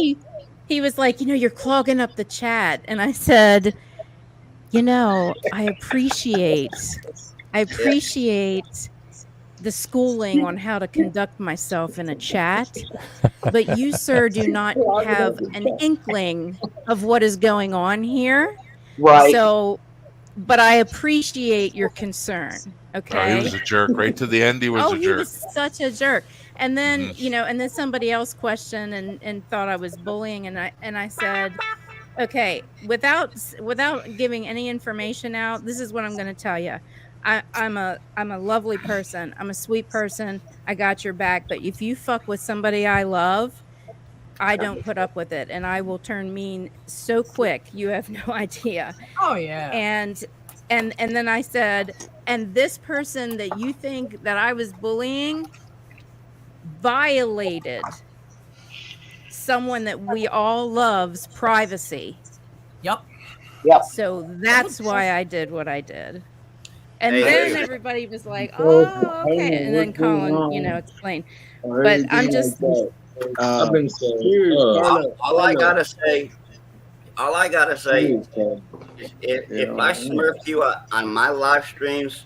he was like, you're clogging up the chat. And I said, I appreciate the schooling on how to conduct myself in a chat, but you, sir, do not have an inkling of what is going on here. Right. So, but I appreciate your concern. Okay. Oh, he was a jerk. Right to the end, he was a He jerk. was such a jerk. And then, and then somebody else questioned and thought I was bullying. And I said, okay, without giving any information out, this is what I'm going to tell you. I'm a lovely person. I'm a sweet person. I got your back. But if you fuck with somebody I love, I don't put up with it. And I will turn mean so quick. You have no idea. Oh yeah. And then I said, and this person that you think that I was bullying violated someone that we all love's privacy. Yep. So that's why I did what I did. And Hey, then hey. everybody was like, oh, okay. And then Colin, explained. But I'm just I've been all I gotta say, if I smurf you on my live streams,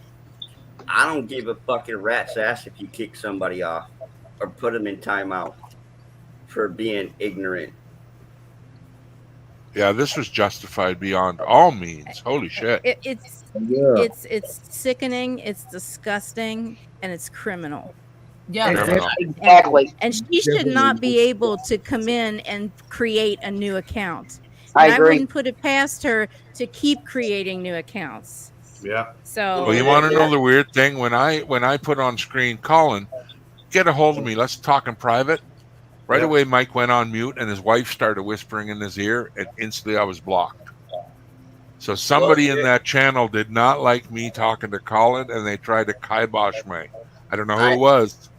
I don't give a fucking rat's ass if you kick somebody off or put them in timeout for being ignorant. Yeah, this was justified beyond all means. Holy shit. it's sickening, it's disgusting, and it's criminal. Yeah, exactly. And she should not be able to come in and create a new account. I And agree. I wouldn't put it past her to keep creating new accounts. Yeah. So Well, you want to know the weird thing? When I put on screen, Colin, get a hold of me. Let's talk in private. Right away, Mike went on mute, and his wife started whispering in his ear, and instantly I was blocked. So somebody in that channel did not like me talking to Colin, and they tried to kibosh me. I don't know who it was,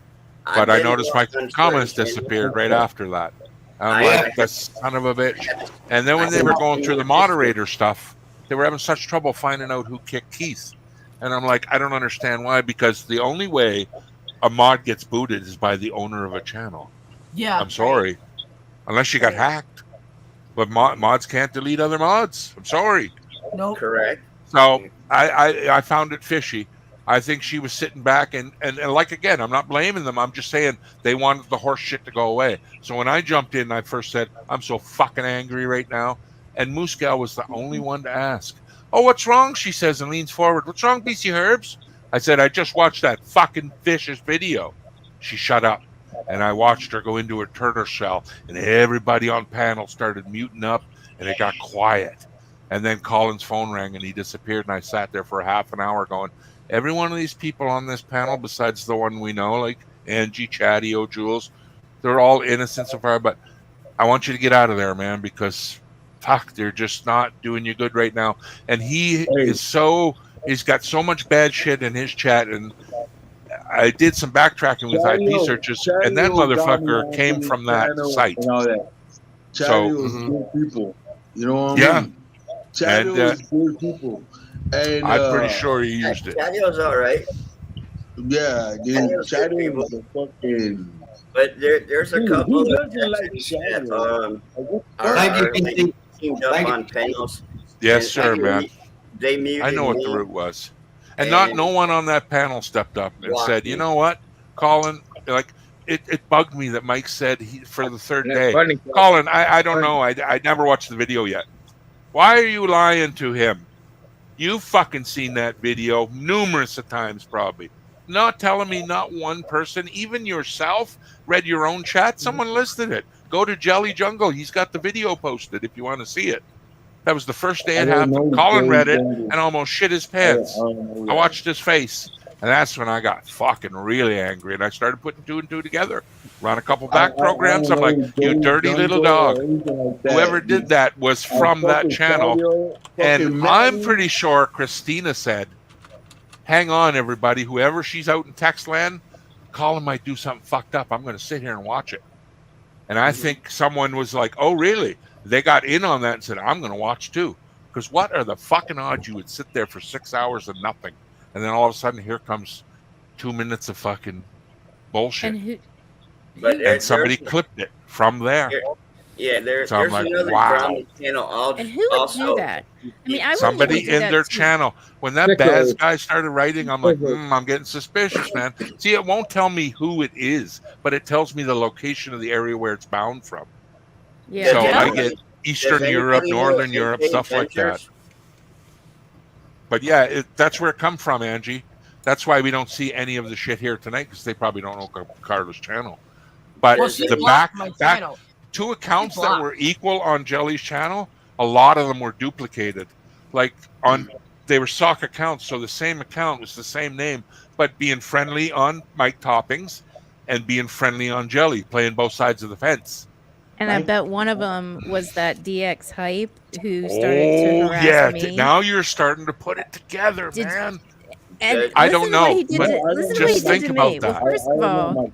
but I noticed my comments disappeared right after that. I'm like, the son of a bitch. And then when they were going through the moderator stuff, they were having such trouble finding out who kicked Keith. And I'm like, I don't understand why, because the only way a mod gets booted is by the owner of a channel. Yeah. I'm sorry. Unless you got hacked. But mods can't delete other mods. I'm sorry. Nope. Correct. So I found it fishy. I think she was sitting back and like, again, I'm not blaming them. I'm just saying they wanted the horse shit to go away. So when I jumped in, I first said, I'm so fucking angry right now. And Moose Gal was the only one to ask. Oh, what's wrong? She says and leans forward. What's wrong, BC Herbs? I said, I just watched that fucking fish's video. She shut up. And I watched her go into her turtle shell. And everybody on panel started muting up. And it got quiet. And then Colin's phone rang and he disappeared. And I sat there for half an hour going, every one of these people on this panel, besides the one we know, like Angie, Chatty, Jules, they're all innocent so far. But I want you to get out of there, man, because fuck, they're just not doing you good right now. And he's got so much bad shit in his chat. And I did some backtracking with IP searches, and that motherfucker came from that site. And all that. Chatty was good people. You know what I mean? Chatty was good people. And I'm pretty sure he used it. Chatty was all right. Yeah, dude. Chatty was a fucking. But there's a couple Who of doesn't like Chatty? are teamed up on panels. Yes, sir, man. They muted I know what the me root was. And no one on that panel stepped up and blocked said, me. you know what, Colin, like it bugged me that Mike said for the third That's day. funny. Colin, I don't know. I never watched the video yet. Why are you lying to him? You've fucking seen that video numerous of times, probably. Not telling me not one person, even yourself, read your own chat. Someone listed it. Go to Jelly Jungle. He's got the video posted if you want to see it. That was the first day I it didn't happened. know Colin Jelly read it Jungle. and almost shit his I pants. don't know I that. watched his face, and that's when I got fucking really angry, and I started putting two and two together. Run a couple back programs. I'm like, you dirty little dog. Whoever did that was from that channel. And I'm pretty sure Christina said, hang on, everybody. Whoever she's out in text land, Colin might do something fucked up. I'm going to sit here and watch it. And I think someone was like, oh, really? They got in on that and said, I'm going to watch too. Because what are the fucking odds you would sit there for 6 hours and nothing? And then all of a sudden, here comes 2 minutes of fucking bullshit. And somebody clipped it from there. So I'm there's like, another wow. drama channel. And who would do that? I mean, I wouldn't Somebody even do in that their to- channel. When that Baz guy started writing, I'm like, I'm getting suspicious, man. See, it won't tell me who it is, but it tells me the location of the area where it's bound from. Yeah. So Yeah. I get Eastern Europe, Northern Europe, stuff like that. But yeah, that's where it come from, Angie. That's why we don't see any of the shit here tonight, because they probably don't know Carla's channel. But Well, she the blocked my back channel. two accounts that were equal on Jelly's channel, a lot of them were duplicated. Like they were sock accounts, so the same account was the same name, but being friendly on Mike Toppings and being friendly on Jelly, playing both sides of the fence. And I bet one of them was that DX hype who started to harass yeah. me. Now you're starting to put it together, man. And I listen don't to what know, he did but to, listen to what he just did think to about me. that. Well, first of all,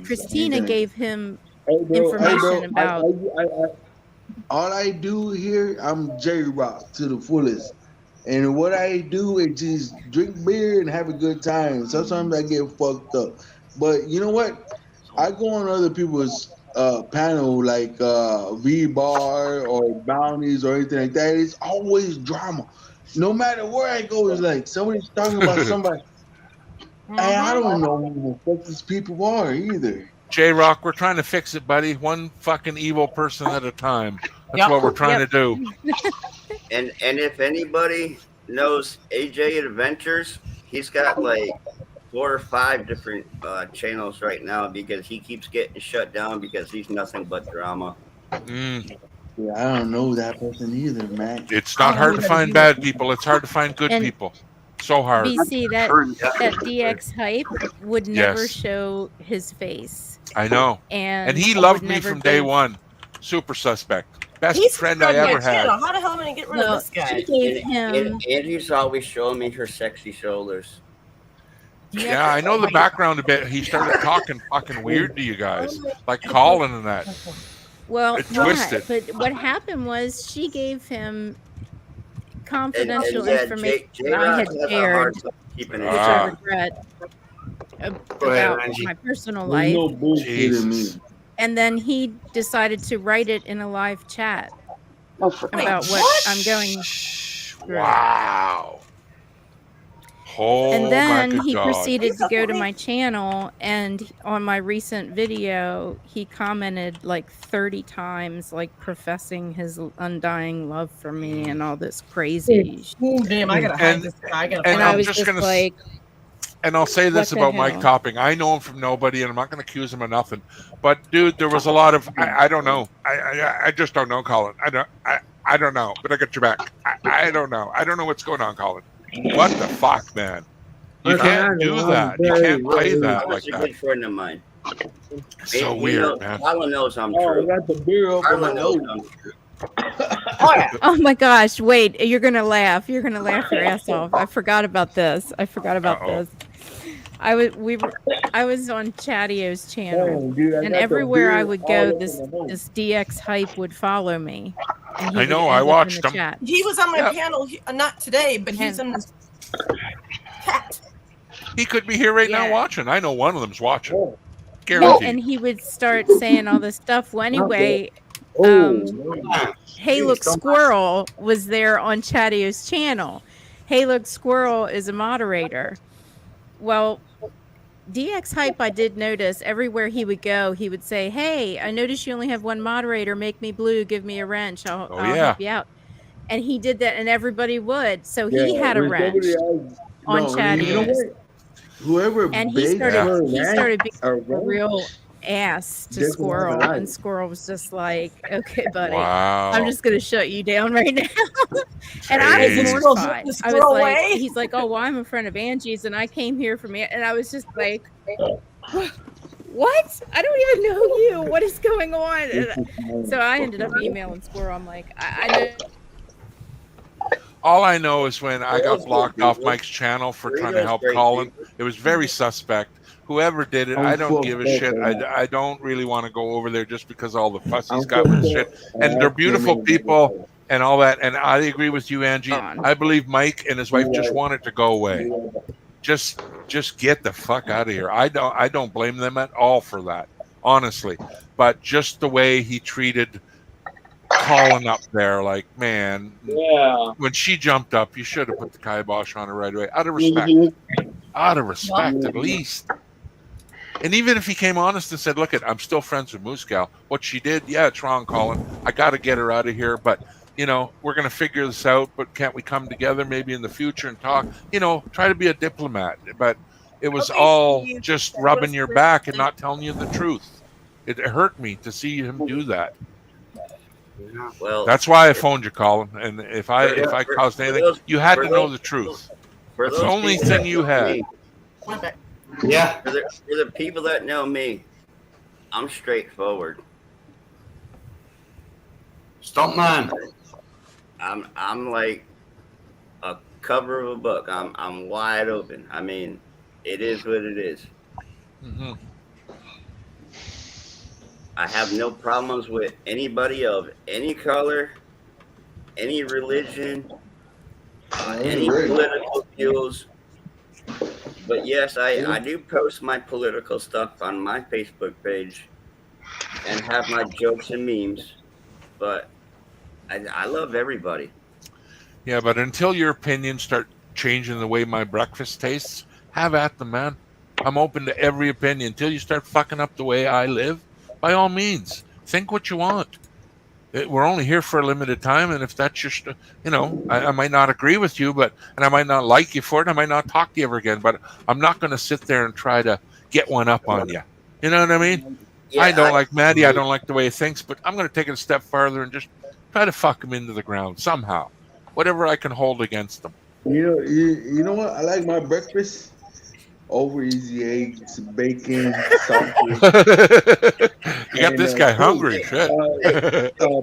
Christina gave him information about. All I do here, I'm J Rock to the fullest. And what I do is just drink beer and have a good time. Sometimes I get fucked up. But you know what? I go on other people's panel like V-Bar or Bounties or anything like that. It's always drama. No matter where I go, it's like somebody's talking about somebody. And I don't know who the fuck these people are either. J-Rock, we're trying to fix it, buddy. One fucking evil person at a time. That's what we're trying to do. And if anybody knows AJ Adventures, he's got like 4 or 5 different channels right now because he keeps getting shut down because he's nothing but drama. Yeah, I don't know that person either, man. It's not hard to find bad people. It's hard to find good And people. So hard. BC, that DX hype would never show his face. I know. And he would loved me never from day give- one. Super suspect. Best He's friend I my ever had. channel. How the hell am I gonna get rid of this guy? And Angie's always showing me her sexy shoulders. Yeah, I know the background a bit. He started talking fucking weird to you guys, like Colin and that. Well, It not, twisted. but what happened was she gave him confidential yeah, information J- that I had J-Rock has a shared, hard time keeping which it I in. regret, Go ahead, about Angie. my personal There's life. no bullshit in me. And then he decided to write it in a live chat about what what? I'm going through. Wow. Oh And my then good he God. proceeded to go to my channel, and on my recent video, he commented like 30 times, like professing his undying love for me and all this crazy shit. Damn, I gotta hide this guy. I gotta and find I I'm was just just gonna like, and I'll say this what the about Mike hell? Topping. I know him from nobody, and I'm not going to accuse him of nothing. But dude, there was a lot of I don't know. I just don't know, Colin. I don't know. But I got your back. I don't know. I don't know what's going on, Colin. What the fuck, man? You Okay, can't do that. You can't play that like That's a that. good friend of mine. It's so He weird, knows, man. Carla knows I'm Oh, I true. got the beer up on Carla my knows nose. I'm true. Oh my gosh, wait, you're gonna laugh. You're gonna laugh your ass off. I forgot about this. I was on Chatio's channel, Oh, dude, I and got the everywhere I beer would all go, up this in my nose. this DX hype would follow me. And he I would know, end I up in watched the him. chat. He was on my panel, not today, but he's in this cat. He could be here right now Yeah. watching. I know one of them's watching. No, Guaranteed. and he would start saying all this stuff. Well, anyway, Hey Look Squirrel was there on Chatio's channel. Hey Look Squirrel is a moderator. Well, DX Hype, I did notice everywhere he would go, he would say, "Hey, I noticed you only have one moderator. Make me blue. Give me a wrench. I'll Oh yeah. help you out." And he did that, and everybody would. So Yeah, he had a when wrench somebody else, on no, you know Chatio's. what? Whoever And bakes he her started being a a wrench real ass to doesn't have a Squirrel, and life. Squirrel was just like, "Okay, buddy, Wow. I'm just gonna shut you down right now." And I was Jeez. mortified. The I was squirrel like, way? he's like, "Oh, well, I'm a friend of Angie's, and I came here from and I was just like, "What? I don't even know you. What is going on?" And so I ended up emailing Squirrel. I'm like, I know. All I know is when I got Squirrel's good blocked off people. Mike's channel for trying to Burrito's help great Colin, people. it was very suspect. Whoever did it, I'm I don't fucked give a up shit. on that. I don't really want to go over there just because all the fuss he's I'm got with fucked shit. up. And they're I came beautiful in people and all that. And I agree with you, Angie. On. I believe Mike and his wife just Right. want it to go away. Just get the fuck out of here. I don't blame them at all for that, honestly. But just the way he treated Colin up there, like, man, Yeah. when she jumped up, you should have put the kibosh on her right away. Out of respect. Out of respect, at least. And even if he came honest and said, "Look, I'm still friends with Moose Gal. What she did, yeah, it's wrong, Colin. I got to get her out of here. But, we're going to figure this out. But can't we come together maybe in the future and talk? Try to be a diplomat." But it was all Steve, just that rubbing was your the- back and not telling you the truth. It hurt me to see him do that. Well, That's why I phoned you, Colin. And if I caused anything, you had to know the truth. For That's the those only people thing that you know had. me, Yeah. for the people that know me, I'm straightforward. Stuntman. I'm like a cover of a book. I'm wide open. I mean, it is what it is. Mm-hmm. I have no problems with anybody of any color, any religion, any political views. But yes, I do post my political stuff on my Facebook page and have my jokes and memes. But I love everybody. Yeah, but until your opinions start changing the way my breakfast tastes, have at them, man. I'm open to every opinion. Until you start fucking up the way I live, by all means, think what you want. We're only here for a limited time, and if that's your, I might not agree with you, and I might not like you for it. I might not talk to you ever again, but I'm not going to sit there and try to get one up on you. You know what I mean? Yeah, I don't like Maddie. I don't like the way he thinks, but I'm going to take it a step farther and just try to fuck him into the ground somehow, whatever I can hold against him. You know what? I like my breakfast over easy eggs, bacon, sausage. You got this guy hungry. Shit.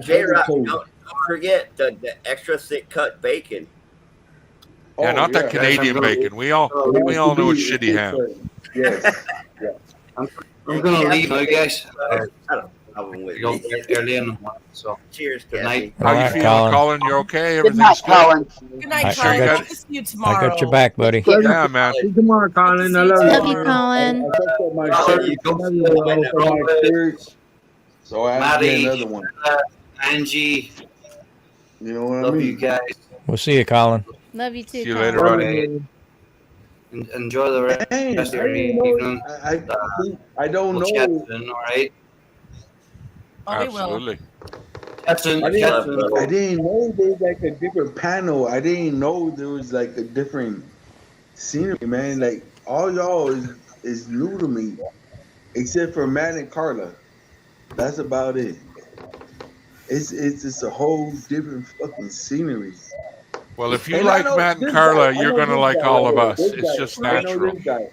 J-Rock, don't forget the extra thick cut bacon. Yeah, not that Canadian bacon. We all know it's shitty ham. Yes. I'm gonna leave now, guys. I don't have them with Go me. early in the morning. So Cheers, good night. How you Alright, feeling, Colin? You okay? Everything's good? Good night, I Colin. got I'll you. see you I tomorrow. got your back, buddy. Yeah, man. Come on, Colin. I love you. Love you, Colin. I picked up my shirt for my shirt, so I have to get Maddie, another one. Angie, You know what I love mean? you guys. We'll see you, Colin. Love you too. See you Colin. later, buddy. Enjoy the rest Hey, of your evening. I don't We'll chat know. soon, all right? Oh, we will. Absolutely. Captain, I didn't know there was like a different panel. I didn't know there was like a different scenery, man. Like all y'all is new to me, except for Matt and Carla. That's about it. It's just a whole different fucking scenery. Well, if you And I like know Matt and this Carla, guy- I you're know going to this like guy all right of here. us. This It's guy. just I know natural. this guy.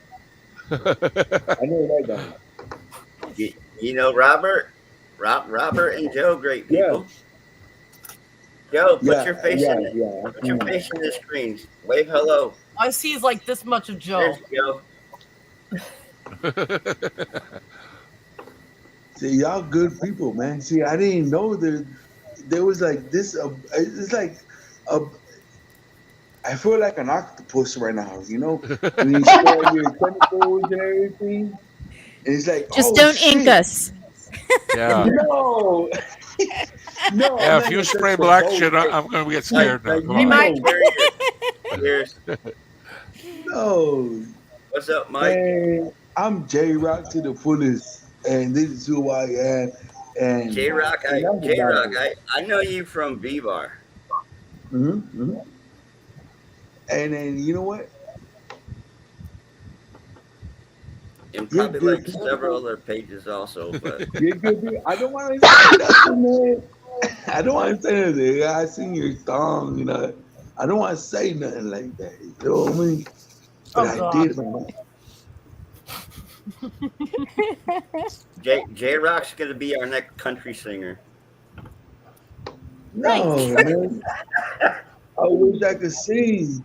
I know that guy. You know Robert and Joe, great people. Joe, put your face in it. Put your face in the screen. Wave hello. I see he's like this much of Joe. There's Joe. See, y'all good people, man. See, I didn't know there was like this. It's like a. I feel like an octopus right now. You know, when you spread your tentacles and everything. And it's like, Just oh, don't shit. ink us. Yeah. No. No, Yeah, I'm if not you gonna spray touch the black boat. shit, I'm going to get scared now. Like, Come you on. know. Cheers. No, What's up, Mike? man, I'm J Rock to the fullest, and this is who I am. And J Rock, enough J about Rock, it. I know you from B Bar. Mm-hmm. And then you know what? And You're probably good like people. several other pages also, but You're good people. I don't want to say nothing, man. I don't want to say anything. I seen your thong, you know. I don't want to say nothing like that. You know what I mean? But I did, man. J Rock's gonna be our next country singer. No, man. I wish I could sing,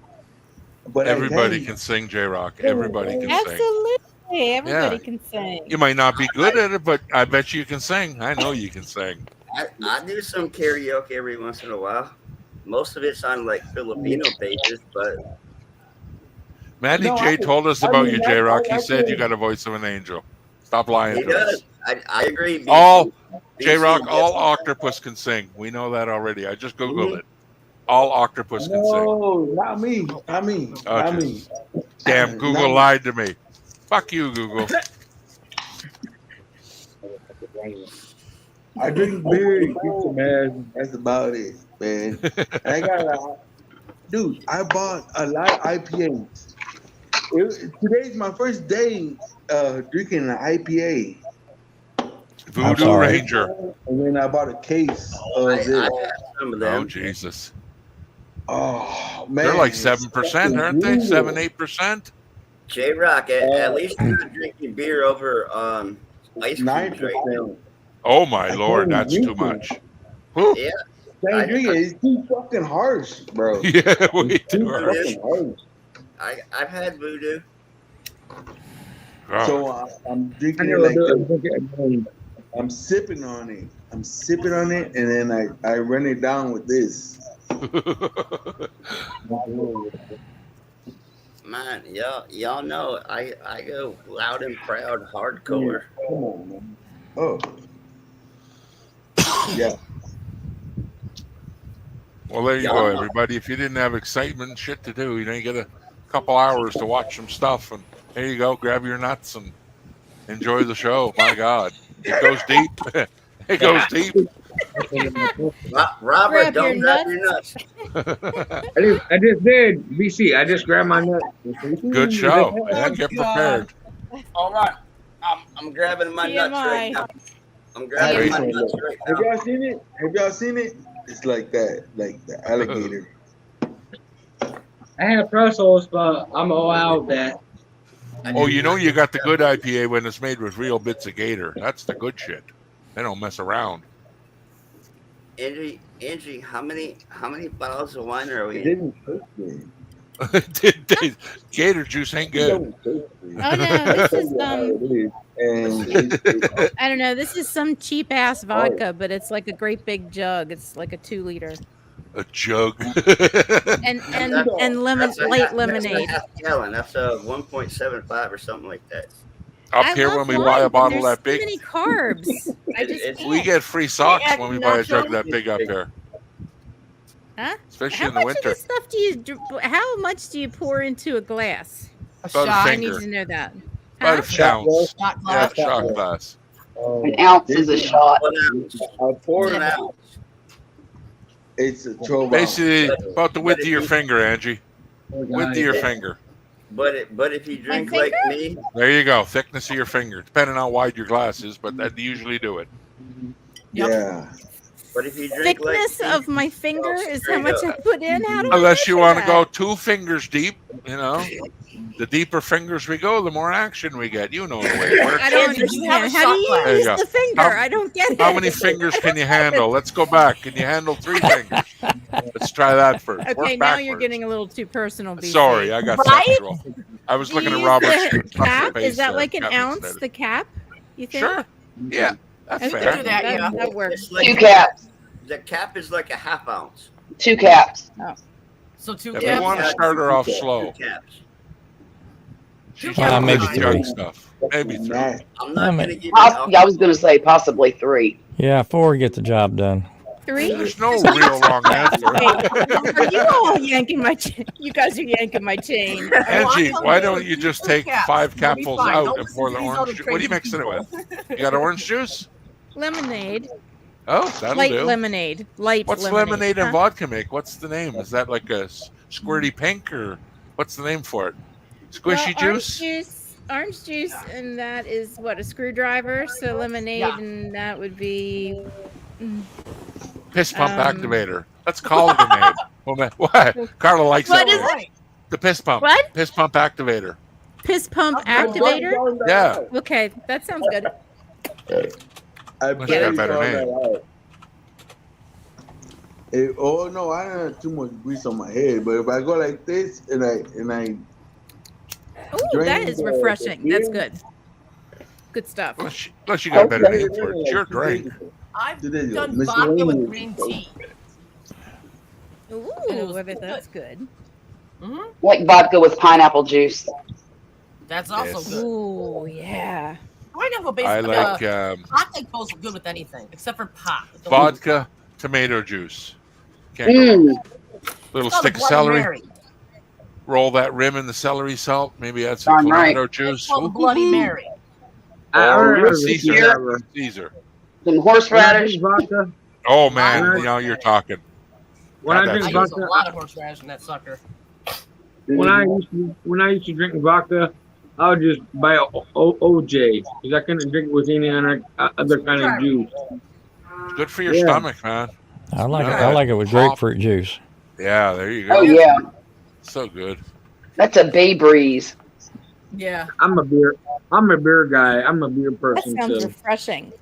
but Everybody I can sing, J-Rock. Everybody can sing. Absolutely. Everybody Yeah. can sing. You might not be good at it, but I bet you can sing. I know you can sing. I do some karaoke every once in a while. Most of it's on like Filipino pages, but Matty No, J told us about you, J-Rock. He said you can. got a voice of an angel. Stop lying he to does. us. I agree. BC. All BC J-Rock, is all definitely- octopus can sing. We know that already. I just Googled it. All octopus can sing. No, not me. Not me. Not Okay. me. Damn, Not Google me. lied to me. Fuck you, Google. I drink beer and kick some ass. That's about it, man. And I got dude, I bought a lot of IPAs. Today's my first day drinking an IPA. Voodoo sorry. Ranger. And then I bought a case of I this. had some of them. Oh, Jesus. Oh, man. They're like it's 7%, fucking aren't they? good. 7-8%? J Rock, at least you're not drinking beer over ice cubes right now. 9%. Oh, my I Lord. can't That's too drink it. much. Whew. Yeah. Can't drink it. It's too fucking harsh, bro. Yeah, way It's too too harsh. fucking harsh. I've had voodoo. Oh. So I'm I drinking it never like do this. I'm sipping on it. I'm sipping on it, and then I run it down with this. Man, y'all know I go loud and proud hardcore. Come on, man. Oh. Yeah. Well, there you go, everybody. If you didn't have excitement and shit to do, you get a couple hours to watch some stuff, and there you go. Grab your nuts and enjoy the show. My God, it goes deep. It goes deep. Robert, Grab don't your grab nuts. your nuts. I just did. BC, I just grabbed my nut. Good show. Yeah, get prepared. All right, I'm grabbing my nuts right TMI. now. I'm grabbing my Great. nuts right Have now. y'all seen it? Have y'all seen it? It's like that, like the alligator. I have Brussels, but I'm all out that. Oh, you know you got the good IPA when it's made with real bits of gator. That's the good shit. They don't mess around. Angie, how many bottles of wine are we It in? didn't taste good. Gator juice ain't good. Oh no, this is And I don't know. This is some cheap ass vodka, but it's like a great big jug. It's like a 2-liter. A jug. And lemon light That's lemonade. a half gallon. That's a 1.75 or something like that. Up I here, love when we wine, buy a but bottle there's that big, so many carbs. I just we can't. get free socks Yeah, when we buy a jug nacho. that big up here, Huh? especially How in the much of winter. this stuff do you? How much do you pour into a glass? A About a shot. I finger. need to know that. About Huh? an ounce. Shot Yeah, glass. shot glass. An ounce is a shot. 1 ounce. I poured An it. ounce. It's a 12 Basically, But- about the width but of your if you- finger, Angie. Width of your finger. But if you drink like me, There you go. Thickness of your finger, depending on how wide your glass is, but that usually do it. Yeah. but if you drink Thickness like me, of my finger is how straight much I up. put in. How do I Unless you measure want to that? go 2 fingers deep, the deeper fingers we go, the more action we get. You know the way it works. I don't Angie, do you have understand. a How do shot you glass? There you use go. the finger? How- I don't get it. How many fingers can you handle? Let's go back. Can you handle 3 fingers? Let's try that first. Okay, Work now backwards. you're getting a little too personal. BC. Sorry, I got Right? sexual. I was Do looking you at use Robert's the cap? face Is that there. like an Got me ounce? excited. The cap? You think? Sure. Yeah, that's Okay, fair. do that, yeah. that works. It's like 2 caps. the cap is like a half ounce. 2 caps. So 2 If you caps. want to start her off slow, 2 caps. Two she's caps. got maybe this 3. jug stuff. Maybe 3. I'm not I mean- gonna give you. I was going to say possibly 3. Yeah, 4 get the job done. 3? There's no real wrong answer. Are you all yanking my chain? You guys are yanking my chain. Angie, why don't you just take 5 You'll be capfuls fine. out Don't and listen pour to the these orange other juice? What are you crazy mixing it people. with? You got orange juice? Lemonade. Oh, that'll Light do. lemonade. Light What's lemonade. lemonade and Huh? vodka make? What's the name? Is that like a squirty pink or what's the name for it? Squishy juice? Orange juice, and that is what, a screwdriver. So lemonade, and that would be Piss pump um, activator. Let's call it a name. What? Carla likes What that is name. it? The piss pump. What? Piss pump activator. Piss pump activator. Yeah. Okay, that sounds good. I Unless you got a barely better found name. that out. Oh no, I don't have too much grease on my head, but if I go like this and I Ooh, drink that is the refreshing. beer, That's good. Good stuff. Unless you got a better name for it. It's your drink. I've There you go. done vodka with Miscellaneous. green tea. Ooh, And it was that's good. Mm-hmm. Like vodka with pineapple juice. That's also Yes. good. Ooh, yeah. Pineapple I basically. like Hot thing goes good with anything except for pop. Don't vodka, tomato juice. Can't go wrong. Little It's called a stick of Bloody celery. Mary. Roll that rim in the celery salt. Maybe add some Darn right. tomato It's juice. called a Bloody Mary. Or Caesar. Caesar. Caesar. Some When I horseradish. drink vodka, Oh man, When I- now you're talking. when I God, drink that's I use good. a vodka, lot of horseradish in that sucker. when I used to drink vodka, I would just buy OJ because I couldn't drink it with any other kind of juice. It's good for your Yeah. stomach, man. I like it. Yeah, I like it with pop. grapefruit juice. Yeah, there you go. Oh yeah, So good. that's a Bay Breeze. Yeah. I'm a beer guy. I'm a beer That person. sounds So refreshing.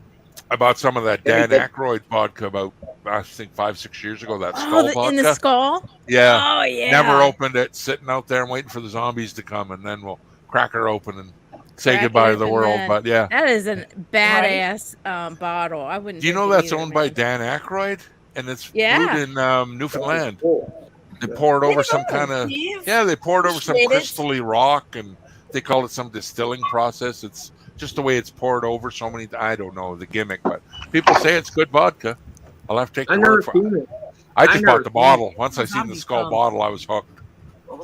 I bought some of that Dan Very good. Aykroyd vodka about, I think, 5-6 years ago. That Oh, skull vodka. in the skull. Yeah. Oh yeah. Never opened it. Sitting out there and waiting for the zombies to come, and then we'll crack her open and say Crack it goodbye to the open world. then. But yeah. That is a badass bottle. I wouldn't. Do you know drink it that's either, owned by man. Dan Aykroyd? And it's Yeah. brewed in Newfoundland. They pour it over some kind of they pour it over some Appreciate it. crystally rock, and they call it some distilling process. It's just the way it's poured over so many. I don't know the gimmick, but people say it's good vodka. I'll have to take I the never word for seen it. it. I just never bought the seen bottle. Once I seen the Zombies skull come. bottle, I was hooked.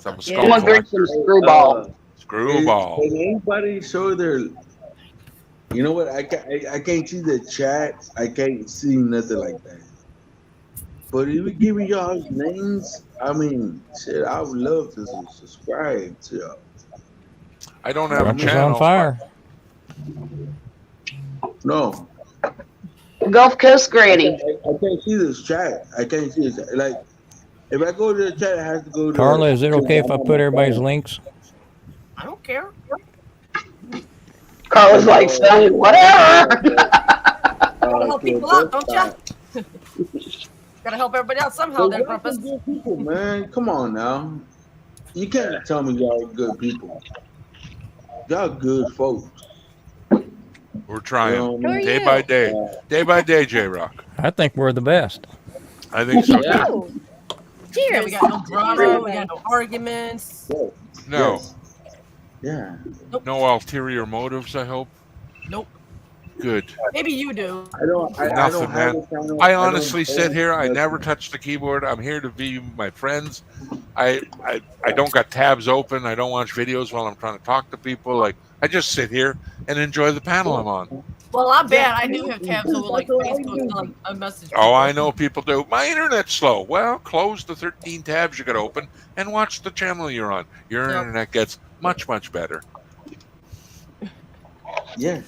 I'm a skull Someone drink collector. some screwball. Screwball. Can anybody show their? You know what? I can't see the chat. I can't see nothing like that. But if you give me y'all's names, I mean, shit, I would love to subscribe to y'all. I don't have a Rumpus channel. on fire. No, Gulf Coast Granny. I can't see this chat. I can't see this. Like, if I go to the chat, I have to go to. Carla, is it okay if I put everybody's links? I don't care. Carla's like, son, whatever. Gotta help people out, don't ya? Gotta help everybody out somehow. There, Grumpus. Good people, man. Come on now. You can't tell me y'all good people. Y'all good folks. We're trying Who are day you? by day, day by day. J Rock. I think we're the best. I think so Yeah. too. Ooh. Yeah, Cheers. we got no drama. We got no arguments. No, Yes. Yeah. no ulterior motives. I hope. Nope. Good. Maybe you do. I don't Nothing, have man. a channel. I don't honestly sit post here. I nothing. never touch the keyboard. I'm here to view my friends. I don't got tabs open. I don't watch videos while I'm trying to talk to people. Like I just sit here and enjoy the panel I'm on. Well, I'm bad. I do have tabs over like Facebook, like a message. Oh, I know people do. My internet's slow. Well, close the 13 tabs you got open and watch the channel you're on. Your Yep. internet gets much, much better. Yeah.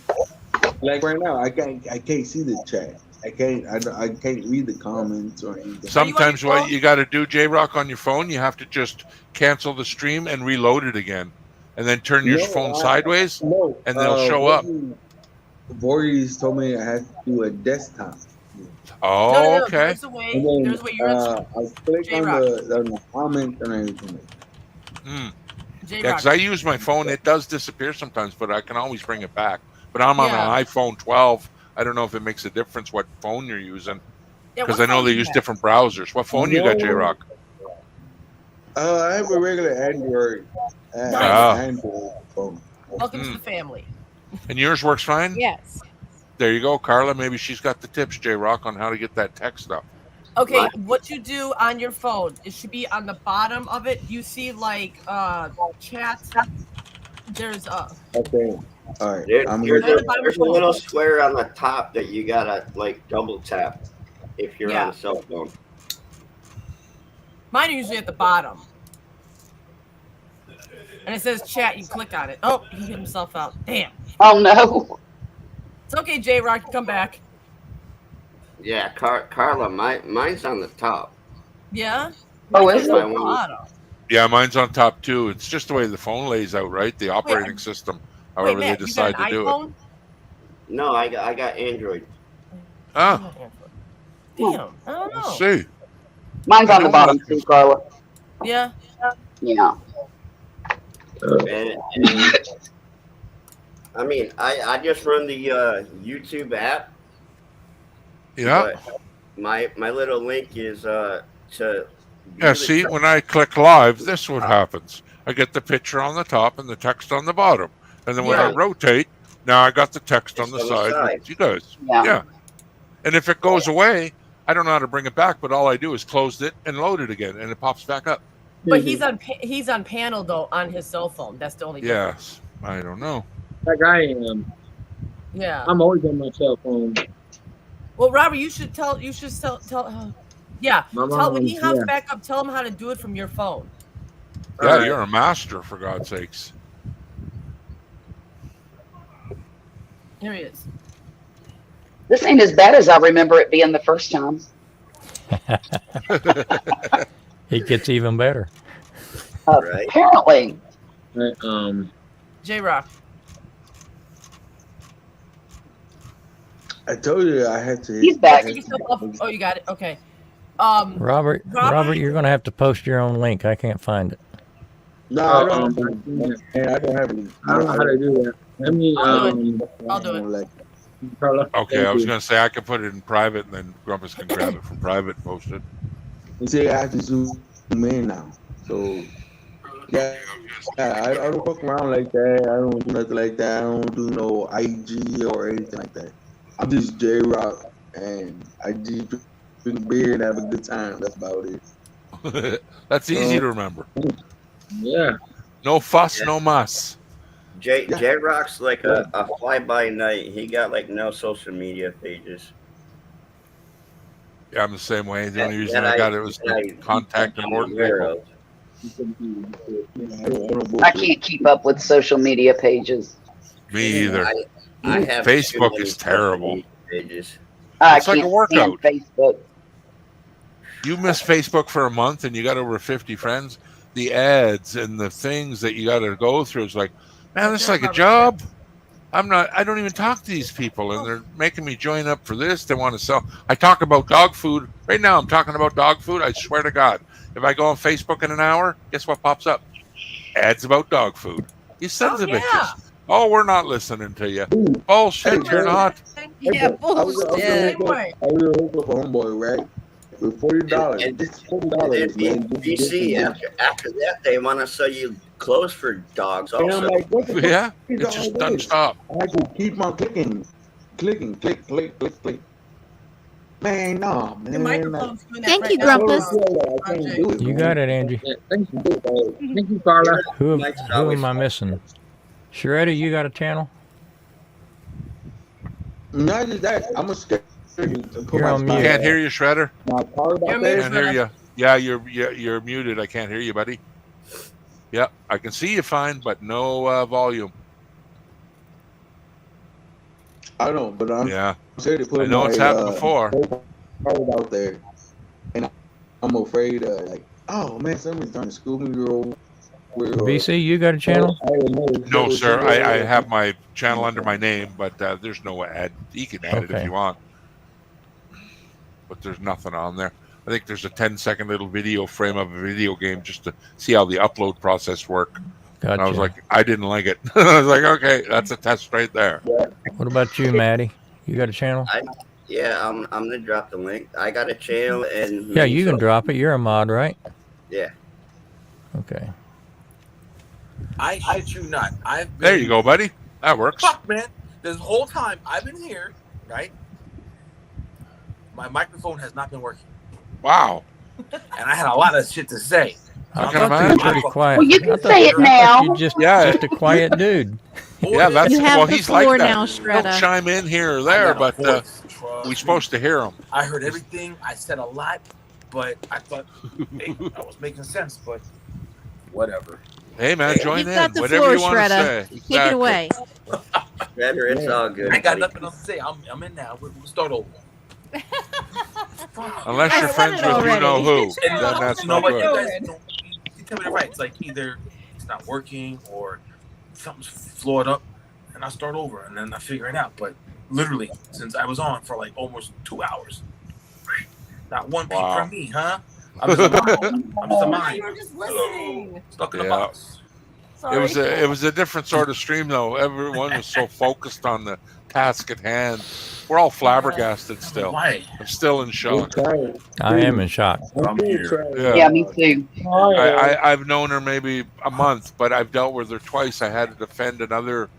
Like right now, I can't see the chat. I can't read the comments or anything. Sometimes what you got to do, J-Rock, on your phone, you have to just cancel the stream and reload it again. And then turn your phone sideways, and they'll show up. Voorhees told me I had to do a desktop. Oh, No, okay. there's a way. And then There's a way. You're I click on J-Rock. the comments and everything. Yeah, J-Rock. because I use my phone. It does disappear sometimes, but I can always bring it back. But I'm on Yeah. an iPhone 12. I don't know if it makes a difference what phone you're using, Yeah, because what I know phone they you use have? different browsers. What phone you got, J-Rock? I have a regular Android. Ah. Android phone. Welcome to the family. And yours works fine? Yes. There you go, Carla. Maybe she's got the tips, J Rock, on how to get that text up. Okay, what you do on your phone, it should be on the bottom of it. You see like chat. There's Okay. All right. There, I'm there's gonna. a there's a little square on the top that you gotta like double tap if you're on Yeah. a cell phone. Mine are usually at the bottom. And it says chat, you click on it. Oh, he hit himself out. Damn. Oh no. It's okay, J Rock, come back. Yeah, Carla, mine's on the top. Yeah? Oh, Mine's is on it? the bottom. Yeah, mine's on top too. It's just the way the phone lays out, right? The operating system, however Matt, they you got decide an to do it. iPhone? No, I got Android. Ah, Damn, I don't know. let's see. Mine's on the bottom too, Carla. Yeah. Yeah. And I mean, I just run the YouTube app. Yeah. But my little link is to. Yeah, see, when I click live, this is what happens. I get the picture on the top and the text on the bottom. And then when I Yeah. rotate, now I got the text on It's the on the side side. with you guys. Yeah. And if it goes away, I don't know how to bring it back, but all I do is close it and load it again, and it pops back up. But he's on panel though on his cell phone. That's the only difference. Yes, I don't know. Like I am. Yeah. I'm always on my cell phone. Well, Robert, you should tell. Yeah. My Tell when he mom, hops yeah. back up. Tell him how to do it from your phone. Yeah, Alright. you're a master, for God's sakes. Here he is. This ain't as bad as I remember it being the first time. It gets even better. Right. Apparently. J Rock. I told you I had to. He's back. Take yourself off. Oh, you got it. Okay. Robert, you're going to have to post your own link. I can't find it. No, I don't. I don't have any. I don't know how to do that. Let me. I'll do it. Carla, Okay, thank I was you. going to say I could put it in private, and then Grumpus can grab it from private and post it. You see, I have to zoom in now. So, yeah, I don't fuck around like that. I don't do nothing like that. I don't do no IG or anything like that. I'm just J Rock, and I just drink beer and have a good time. That's about it. That's easy to remember. Yeah. No fuss, no muss. J Rock's like a fly by night. He got like no social media pages. Yeah, I'm the same way. The only reason And I got it was and to contact important people. I can't keep up with social media pages. Me either. I have Facebook too many is terrible. pages. I It's like a can't workout. stand Facebook. You miss Facebook for a month and you got over 50 friends. The ads and the things that you got to go through is like, man, this is like a job. I don't even talk to these people, and they're making me join up for this. They want to sell. I talk about dog food. Right now, I'm talking about dog food. I swear to God. If I go on Facebook in an hour, guess what pops up? Ads about dog food. You sons of bitches. Oh, we're not listening to you. Bullshit, you're not. Yeah, I was bullshit. gonna hook up a homeboy, right? With $40. Just $40, man. BC, after that, they want to sell you clothes for dogs And also. I'm like, what the fuck Yeah, is it all just this? doesn't stop. I can keep on clicking, click. Man, no, man. The microphone's doing that Thank right you, now. Grumpus. I can't do it. You got it, Angie. Yeah, thank you. Thank you, Carla. Who am I missing? Shredder, you got a channel? Not just that. I'm a scared to put You're my on spot. mute. Can't hear you, Shredder. My card You're out there. Can't hear you. Yeah, you're muted. I can't hear you, buddy. Yeah, I can see you fine, but no volume. I know, but I'm Yeah, scared to put I know my it's happened before. card out there, and I'm afraid like, oh man, somebody's trying to school me or BC, you got a channel? No, sir. I have my channel under my name, but there's no ad. You can add it if Okay. you want, but there's nothing on there. I think there's a 10-second little video frame of a video game just to see how the upload process work. And I was Gotcha. like, I didn't like it. I was like, okay, that's a test right there. What about you, Maddie? You got a channel? I'm gonna drop the link. I got a channel and Yeah, you can drop it. You're a mod, right? Yeah. Okay. I shit you not. I've been, There you go, buddy. That works. Fuck, man. This whole time I've been here right? My microphone has not been working. Wow. And I had a lot of shit to say. I thought you were pretty quiet. Well, you I can thought- say it I now. thought you just a quiet dude. Yeah, that's You have well. the He's like floor that. now, He'll Shredda. chime in here or I there, got a but voice, trust we're me. supposed to hear him. I heard everything. I said a lot, but I thought I was making sense, but whatever. Hey, man, join You've in. got the Whatever floor, you want to Shredda. say. Take it Exactly. away. Better, it's all good. I ain't got buddy. nothing else to say. I'm in now. We'll start over. Unless I you're said friends it with you know already. who, then that's You know not what? good. You guys, you tell me the right. It's like either it's not working or something's flawed up, and I start over, and then I figure it out. But literally, since I was on for like almost 2 hours, not one peep Wow. from me, huh? I'm just a mind. I'm just a mind. You were just listening. Stuck in a Yeah. box. It was a different sort of stream though. Everyone was so focused on the task at hand. We're all flabbergasted still. Why? I'm still in shock. I am in shock. I'm here. Yeah, me too. I've known her maybe a month, but I've dealt with her twice. I had to defend another.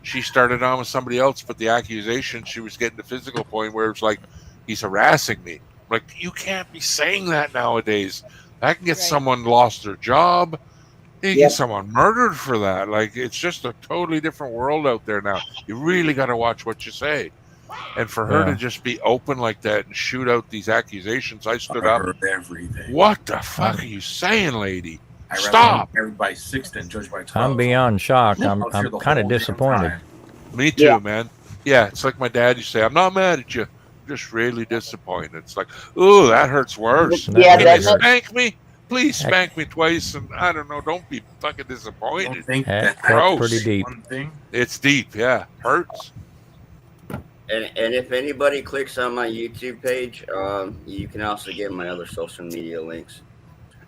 She started on with somebody else, but the accusation, she was getting to physical point where it's like, he's harassing me. Like, you can't be saying that nowadays. That can get someone lost their job. You get someone murdered for that. Like, it's just a totally different world out there now. You really got to watch what you say. And for her Yeah. to just be open like that and shoot out these accusations, I stood I up. heard everything. What the fuck are you saying, lady? I'd rather Stop. everybody 6 than judged by 12. I'm beyond shocked. I'm I was here the kind of whole damn disappointed. time. Me too, man. Yeah, it's like my dad used to say, I'm not mad at you. I'm just really disappointed. It's like, ooh, that hurts worse. Yeah, Can you doesn't it? spank me? Please spank me twice, and I don't know, don't be fucking disappointed. Don't think That that cut gross. pretty deep. one thing. It's deep, yeah. Hurts. And if anybody clicks on my YouTube page, you can also get my other social media links.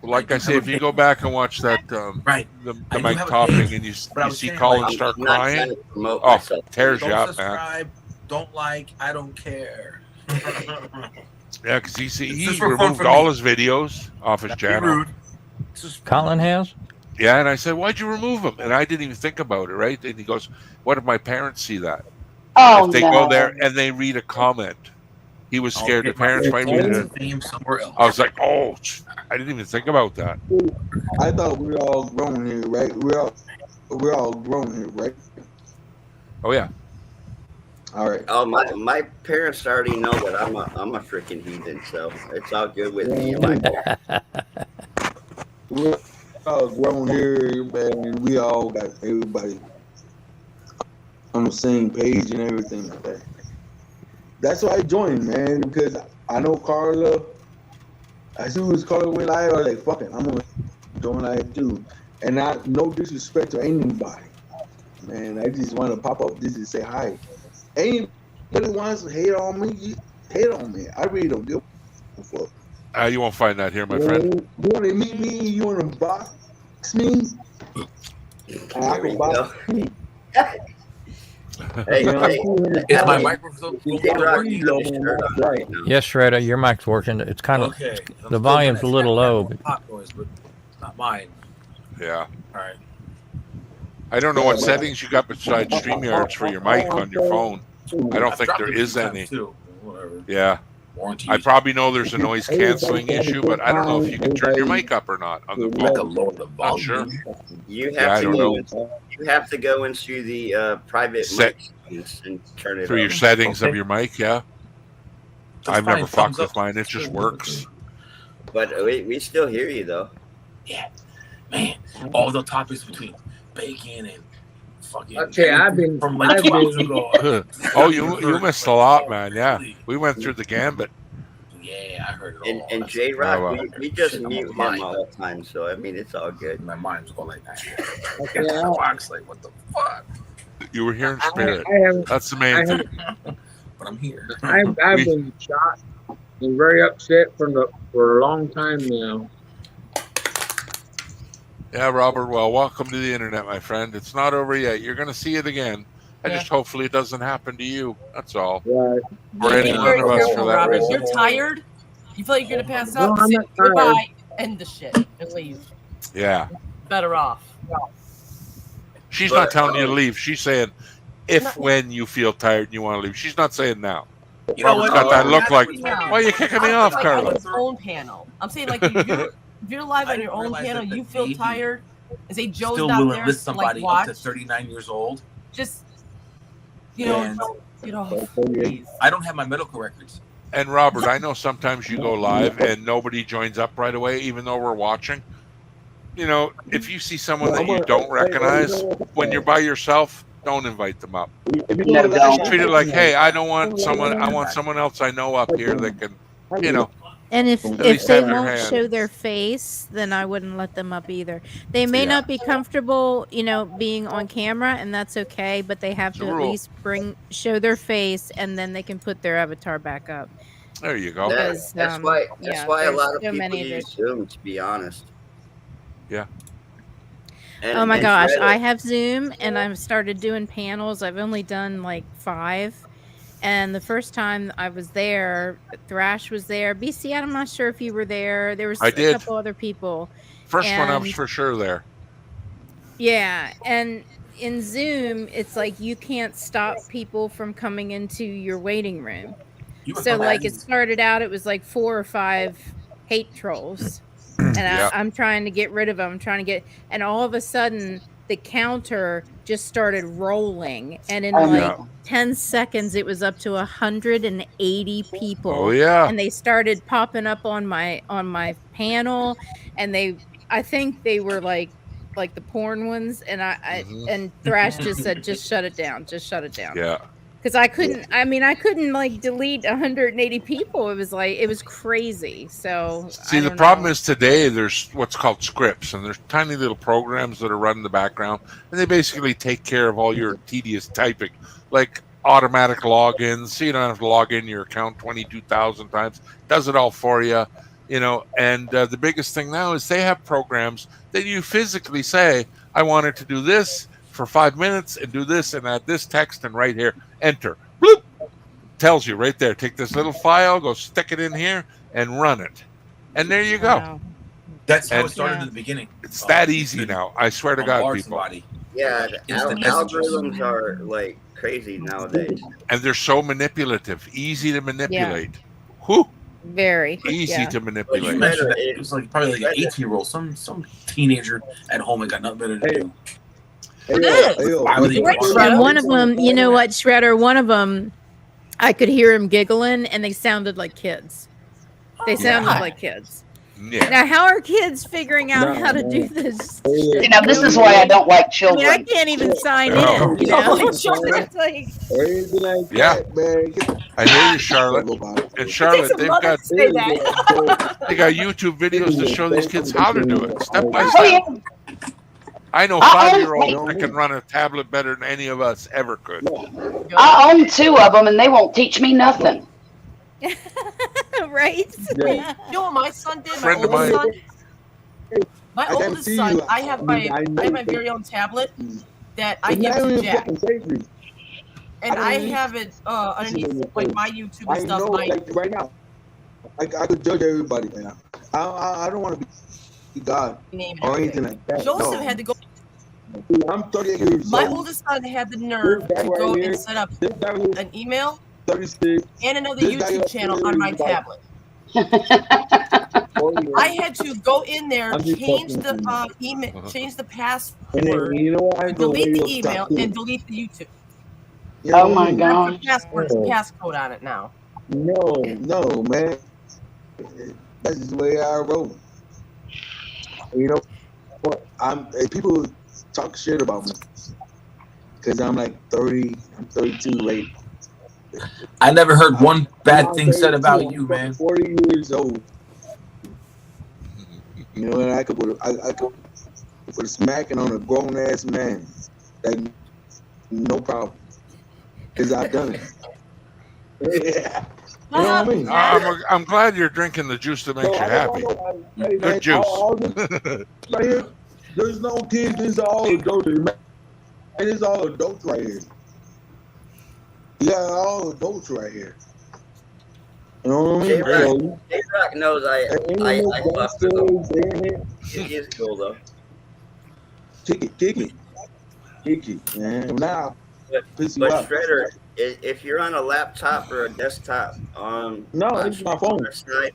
Like I say, if you go back and watch that, Right. the I do Mike have a topping, page, and you but I see was saying, Colin like, start I'm not trying crying, to promote oh, myself. tears Don't you up, man. subscribe. Don't like. I don't care. Yeah, because he It's he just for fun removed for all me. his videos off his Not be channel. rude. It's just Colin has? Yeah, and I said, why'd you remove them? And I didn't even think about it, right? And he goes, what if my parents see that? Oh, If they no. go there and they read a comment, he was I'll scared the get my parents might read it. fame somewhere else. I was like, oh, I didn't even think about that. I thought we were all grown here, right? We're all grown here, right? Oh yeah. All right. Oh, my parents already know that I'm a freaking heathen, so it's all good with me. And my We're all grown here, man. We all got everybody on the same page and everything like that. That's why I joined, man, because I know Carla. As soon as Carla went live, I was like, fuck it, I'm gonna join live too. And not no disrespect to anybody. Man, I just want to pop up this and say hi. Anybody wants to hate on me, hate on me. I really don't give a fuck. You won't find that here, my friend. You want to meet me? You want to box me? I can box me. Hey, You know, hey, Is my hey, microphone Rock, you got your shirt on right now. Yes, Shredda, your mic's working. It's kind of Okay. the volume's a little low. But Hot noise, but it's not mine. Yeah. All right. I don't know what settings you got besides StreamYards for your mic on your phone. I don't I've think dropped there it a few is times any. too. Whatever. Yeah. Warranty. I probably know there's a noise canceling issue, but I don't know if you can turn your mic up or not on the I could phone. lower the Not sure. volume. You Yeah, I have to don't go. know. You have to go into the private Set- mic and turn it Through your up. settings of Okay. your mic, yeah. That's I've fine. never Thumbs fucked with up. mine. It just works. But we still hear you though. Yeah, man. All the topics between bacon and fucking. Okay, I've been- from like 2 hours ago. Oh, you missed a lot, man. Yeah, we went through the gambit. Yeah, I heard it all. And That's- J Rock, Oh, well. we just Shit, I'm mute a him mind. all the time, so I mean it's all good. My mind's going like that. Okay, Get the box, like what the fuck? You were here in spirit. I haven't. That's the I main thing. haven't. But I'm here. I've We- been shocked and very upset for a long time now. Yeah, Robert. Well, welcome to the internet, my friend. It's not over yet. You're going to see it again. I just hopefully it doesn't happen to you. That's all. Right. Or any Be one very of us for careful, that Robert. reason. You're tired. You feel like you're gonna pass No, out. I'm Say not tired. goodbye. End the shit and leave. Yeah. Better off. She's But, not telling you to leave. She's saying, when you feel tired and you want to leave. She's not saying now. You know Robert's what? got that look like, No. why are you kicking me I'm off, like Carla? on his own panel. I'm saying like if you're live on your own panel, you feel tired, and say Joe's Still not will there, enlist to, like somebody watch. up to 39 years old. Just get off. Please. I don't have my medical records. And Robert, I know sometimes you go live and nobody joins up right away, even though we're watching. You know, if you see someone that you don't recognize, when you're by yourself, don't invite them up. No, don't. Treat it like, hey, I don't want someone. I want someone else I know up here that can, you know. And if at least they have their won't hand. show their face, then I wouldn't let them up either. They may not be comfortable, being on camera, and that's okay. But they have It's to a at rule. least show their face, and then they can put their avatar back up. There you go. Because, That's why a there's lot of so people many use Zoom, to be honest. Yeah. Oh my gosh, I have Zoom, and I've started doing panels. I've only done like 5. And the first time I was there, Thrash was there. BC, I'm not sure if you were there. There was I a did. couple other people. First one, I was And- for sure there. Yeah, and in Zoom, it's like you can't stop people from coming into your waiting room. So like it started out, it was like 4 or 5 hate trolls. And Yeah. I'm trying to get rid of them. I'm trying to and all of a sudden the counter just started rolling, and in like 10 seconds it was up to 180 people. Oh, yeah. And they started popping up on my panel, and I think they were like the porn ones, and and Thrash just said, just shut it down, Yeah. because I couldn't like delete 180 people. It was crazy. So See, the problem is today there's what's called scripts, and there's tiny little programs that are run in the background, and they basically take care of all your tedious typing, like automatic logins. So you don't have to log in your account 22,000 times. Does it all for you, And the biggest thing now is they have programs that you physically say, I want it to do this for 5 minutes and do this and add this text and right here, enter. Bloop! Tells you right there, take this little file, go stick it in here and run it. And there you go. That's how it started in the beginning. It's that easy now. I swear to God, people. Yeah, the Instant algorithms are like crazy nowadays. And they're so manipulative, easy to manipulate. Whew. Very Easy to Like manipulate. you mentioned that it was like probably like an 18-year-old, some teenager at home and got nothing better to do. Why would they watch that? And one of them, you know what, Shredder? One of them, I could hear him giggling, and they sounded like kids. They sounded like kids. Yeah. Now, how are kids figuring out how to do this? This is why I don't like children. I can't even sign in. It's like, Yeah. I hear you, Charlotte. And Charlotte, they've got YouTube videos to show these kids how to do it, step by step. I know 5-year-olds that can run a tablet better than any of us ever could. I own 2 of them, and they won't teach me nothing. right? You know what my son did? Friend of mine. My oldest son, I have my very own tablet that I give to Jack. And I have it underneath like my YouTube and stuff. Right now, I could judge everybody, man. I don't want to be God or anything like that. Joseph had to go. I'm 38 years old. My oldest son had the nerve to go and set up an email 36 and another YouTube channel on my tablet. I had to go in there, change the email, change the password, delete the email, and delete the YouTube. Oh my God! Passcode on it now. No, man. That's the way I roll. You know what? People talk shit about me because I'm like 30. I'm 32 late. I never heard one bad thing said about you, man. 40 years old. You know, and I could put a smacking on a grown ass man. Like, no problem. Because I've done it. Yeah. You know what I mean? I'm glad you're drinking the juice that makes you happy. Good juice. Right here, there's no kids. These are all adults. Man, it's all adults right here. Yeah, all adults right here. You know what I mean? J-Rock knows I fucked with him. It is cool though. Kick it, man. Now, But Shredder, if you're on a laptop or a desktop on it's my phone. website,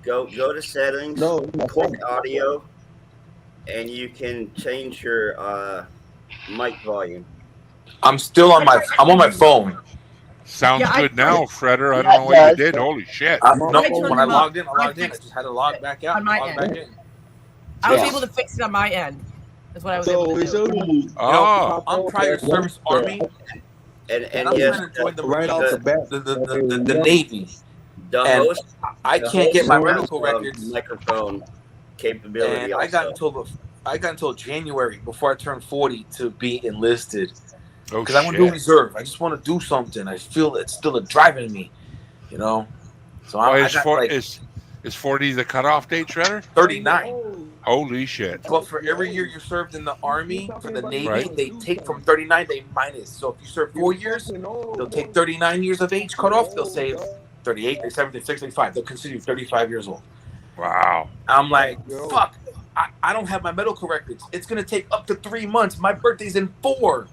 go to settings, No, it's my click phone. audio, and you can change your mic volume. I'm on my phone. Sounds Yeah, good now, Shredder. I Yeah, don't know it what you does. did. Holy shit. No, I turned when I them up. logged in, I just had to log back out on and my log end. back in. I was Yeah. able to fix it on my end. That's what I was able So to it's do. only You know, I'm prior service Army, And and I'm yes, trying to join the right off the Marines, bat. the Navy, the and host I the can't get host my has medical records. microphone capability And also. I got until January before I turned 40 to be enlisted. Oh, Because I want to do shit. reserve. I just want to do something. I feel it's still driving me, you know. So Why I is, got like is 40 the cutoff date, Shredder? 39. Holy shit. But for every year you served in the Army, for the Navy, Right. they take from 39, they minus. So if you serve 4 years, they'll take 39 years of age cutoff. They'll say 38, 37, 36, 35. They'll consider you 35 years old. Wow. I'm like, fuck. I don't have my medical records. It's going to take up to 3 months. My birthday's in 4.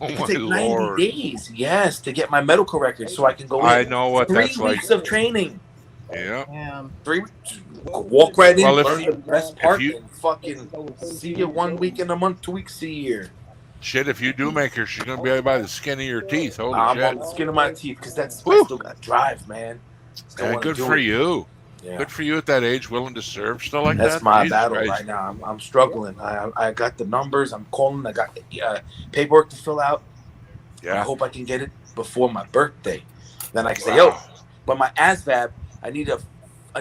Oh, It my could take 90 Lord. days, yes, to get my medical records so I can go in. I know what 3 that's weeks like. of training. Yeah. 3 weeks. Walk right in, Well, if- learn the best if part, you- and fucking see you 1 week in a month, 2 weeks a year. Shit, if you do make her, she's going to be by the skin of your teeth. Holy I'm shit. on the skin of my teeth because I still got drive, man. Still Yeah, wanna good do for it. you. Yeah. Good for you at that age, willing to serve still like That's that. my Jesus battle Christ. right now. I'm struggling. I got the numbers. I'm calling. I got paperwork to fill out. Yeah. I hope I can get it before my birthday. Then I can say, Wow. yo, but my ASVAB, I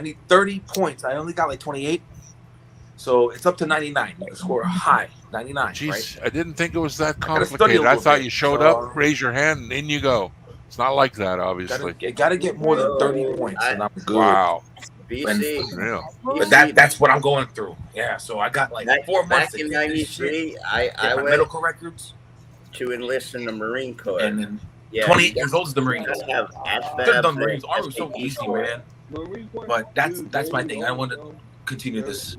need 30 points. I only got like 28. So it's up to 99. You can score high, 99, Jeez, right? I didn't think it was that gotta study a complicated. I little thought bit, you showed so- up, raise your hand, and in you go. It's not like that, obviously. Gotta get more than 30 points, and I'm good. Wow. BC, Real. But that's what I'm going through. Yeah, so I got like 4 months back to in get this shit. '93, Get I my went medical records. to enlist in the Marine Corps. And then Yeah, 28 you years old is the Marines. gotta have Could have done ASVABs Marines. and Army was so SAT easy, score. man. But that's my thing. I want to continue this.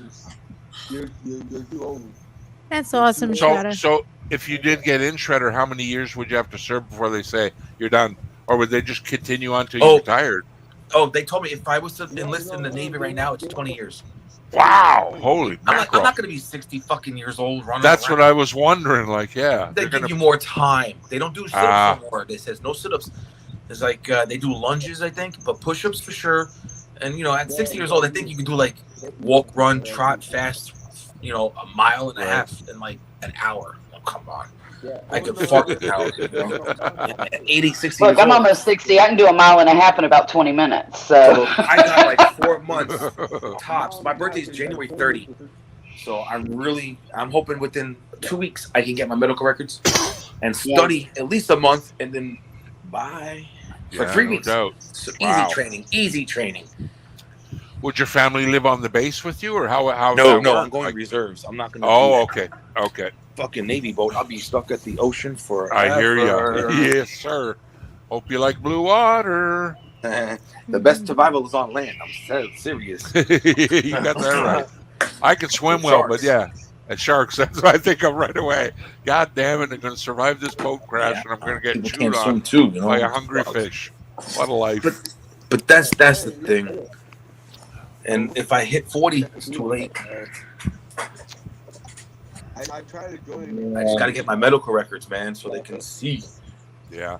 That's awesome, So, Shredder. so if you did get in Shredder, how many years would you have to serve before they say you're done? Or would they just continue on till you retired? Oh, they told me if I was to enlist in the Navy right now, it's 20 years. Wow. Holy I'm mackerel. not going to be 60 fucking years old running That's around. what I was wondering. Like, yeah. They they're give gonna- you more time. They don't do sit-ups Ah. anymore. They says no sit-ups. It's like they do lunges, I think, but push-ups for sure. And you know, at 60 years old, I think you can do like walk, run, trot, fast. You know, a mile and a half in like an hour. Oh, come on. I could fucking out. You know? At 80, 60 Look, years I'm old. almost 60. I can do a mile and a half in about 20 minutes. So I got like 4 months tops. My birthday is January 30. So I'm hoping within 2 weeks I can get my medical records and study at least a month and then bye for Yeah, 3 no weeks. doubt. So Wow. easy training. Would your family live on the base with you, or how? No, that no, work? I'm going Like- reserves. I'm not going to. Oh, okay, okay. Fucking Navy boat. I'll be stuck at the ocean forever. I hear you. Yes, sir. Hope you like blue water. The best survival is on land. I'm so serious. You got that right. I can swim well, but yeah, and sharks. That's what I think of right away. God damn it! They're going to survive this boat crash, and I'm going to get People chewed can't on swim too, you know? by a hungry fish. What a life! But that's the thing. And if I hit 40, it's too late. I try to go I in. just got to get my medical records, man, so they can see. Yeah.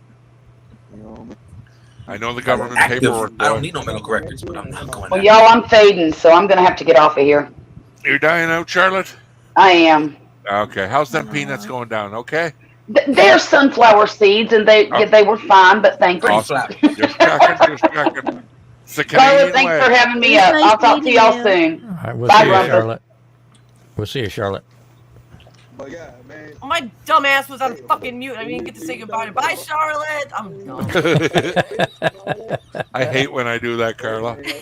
I know the government paperwork. I don't need no medical records, but I'm not going. well, y'all, I'm fading, so I'm gonna have to get off of here. You're dying out, Charlotte? I am. Okay. How's them peanuts going down? Okay. They're sunflower seeds, and they were fine, but thank you. Awesome. Just checking, just checking. It's the Carla, Canadian thanks way. for having me up. I'll talk to y'all soon. All right, we'll Bye, see you, Rumpus. Charlotte. We'll see you, Charlotte. My dumb ass was on fucking mute. I didn't get to say goodbye. Bye, Charlotte. I'm done. I hate when I do that, Carla. Right?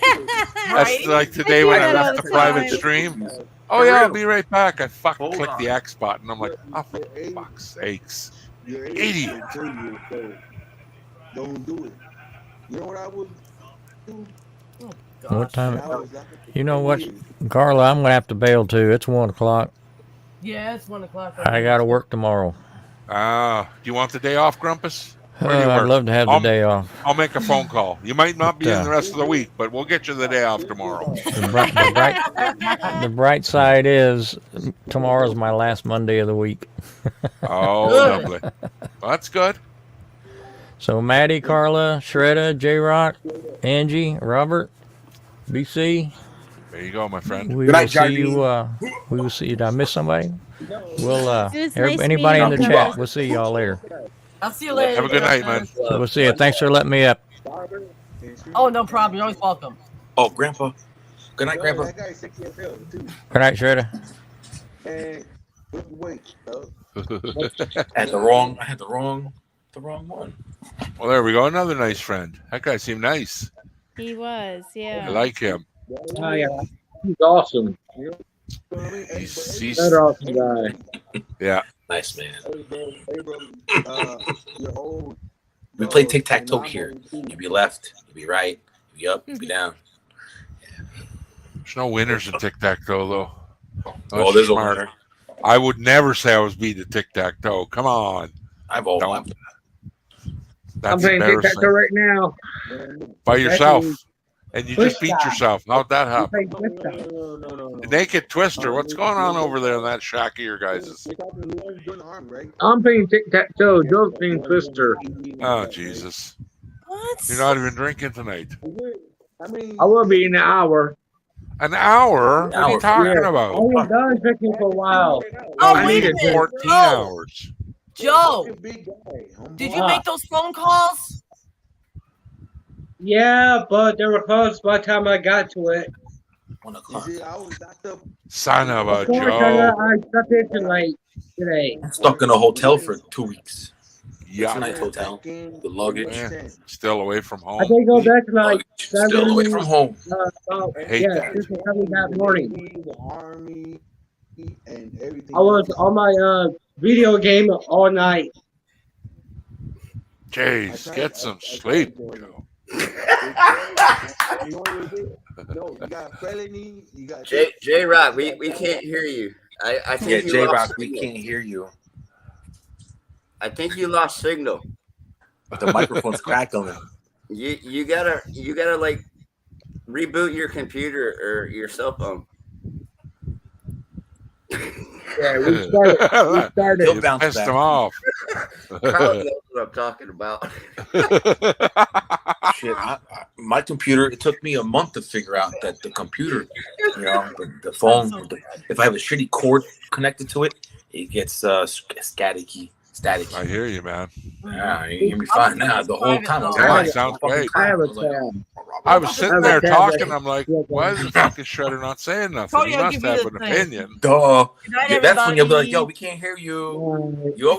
That's like today I do when I that all left the the private time. stream. Oh yeah, I'll be right back. I fucking clicked the X button. I'm like, oh, for fuck's sakes. Idiot. Don't do it. You know what I would do? What time? You know what, Carla? I'm gonna have to bail too. It's 1 o'clock. Yeah, it's 1 o'clock. I gotta work tomorrow. Do you want the day off, Grumpus? Where do you I'd work? love to have the day off. I'll make a phone call. You might not be in the rest of the week, but we'll get you the day off tomorrow. The bright side is tomorrow's my last Monday of the week. Oh, lovely. Well, that's good. So Maddie, Carla, Shredda, J-Rock, Angie, Robert, BC. There you go, my friend. We will see you. We will see you. Did I miss somebody? We'll It was nice anybody in the meeting you. chat. We'll see y'all later. I'll see you later. Have a good night, man. We'll see you. Thanks for letting me up. Oh, no problem. You're always welcome. Oh, Grandpa. Good night, Grandpa. Good night, Shredda. I had the wrong one. Well, there we go. Another nice friend. That guy seemed nice. He was, yeah. I like him. Oh, yeah. He's awesome. He's That awesome guy. Yeah. Nice man. We play tic-tac-toe here. You be left, you be right, you be up, you be down. There's no winners in tic-tac-toe, though. Oh, there's a winner. I would never say I was beat at tic-tac-toe. Come on. I've always. That's I'm playing embarrassing. tic-tac-toe right now. By yourself. Actually, And you just beat yourself. How'd that happen? No. Naked Twister. What's going on over there in that shack of your guys'? I'm playing tic-tac-toe. Joe's playing Twister. Oh, Jesus. What? You're not even drinking tonight. I will be in an hour. An hour? What are you talking about? I was done drinking for a while. Oh, I wait a needed minute. 14 Joe. hours. Joe, did you make those phone calls? Yeah, but they were closed by the time I got to it. 1 o'clock. Son of a Unfortunately, Joe. I stepped in too late today. Stuck in a hotel for 2 weeks. Yeah. Nice hotel. The luggage. Man, still away from I home. did go back to like 7. Still away from home. I hate yeah, that. this was coming that morning. I was on my video game all night. Jeez, get some sleep, Joe. J Rock, we can't hear you. I think Yeah, J Rock, we can't hear you. I think you lost signal. But the microphone's crackling. You gotta like reboot your computer or your cell phone. Yeah, we started. He'll bounce Pissed back. him off. Carl knows what I'm talking about. Shit, my computer, it took me a month to figure out that the computer, the phone, if I have a shitty cord connected to it, it gets staticky. I hear you, man. Yeah, you hear me fine now. The whole time I was Yeah, like, sounds great. I have a like, tab. I was sitting there talking. I'm like, Yeah, why is the fucking Shredder not saying nothing? Cody, He I'll must give you have the an thing. opinion. duh. Good night, Yeah, that's when you'll be like, everybody. yo, we can't hear you. You always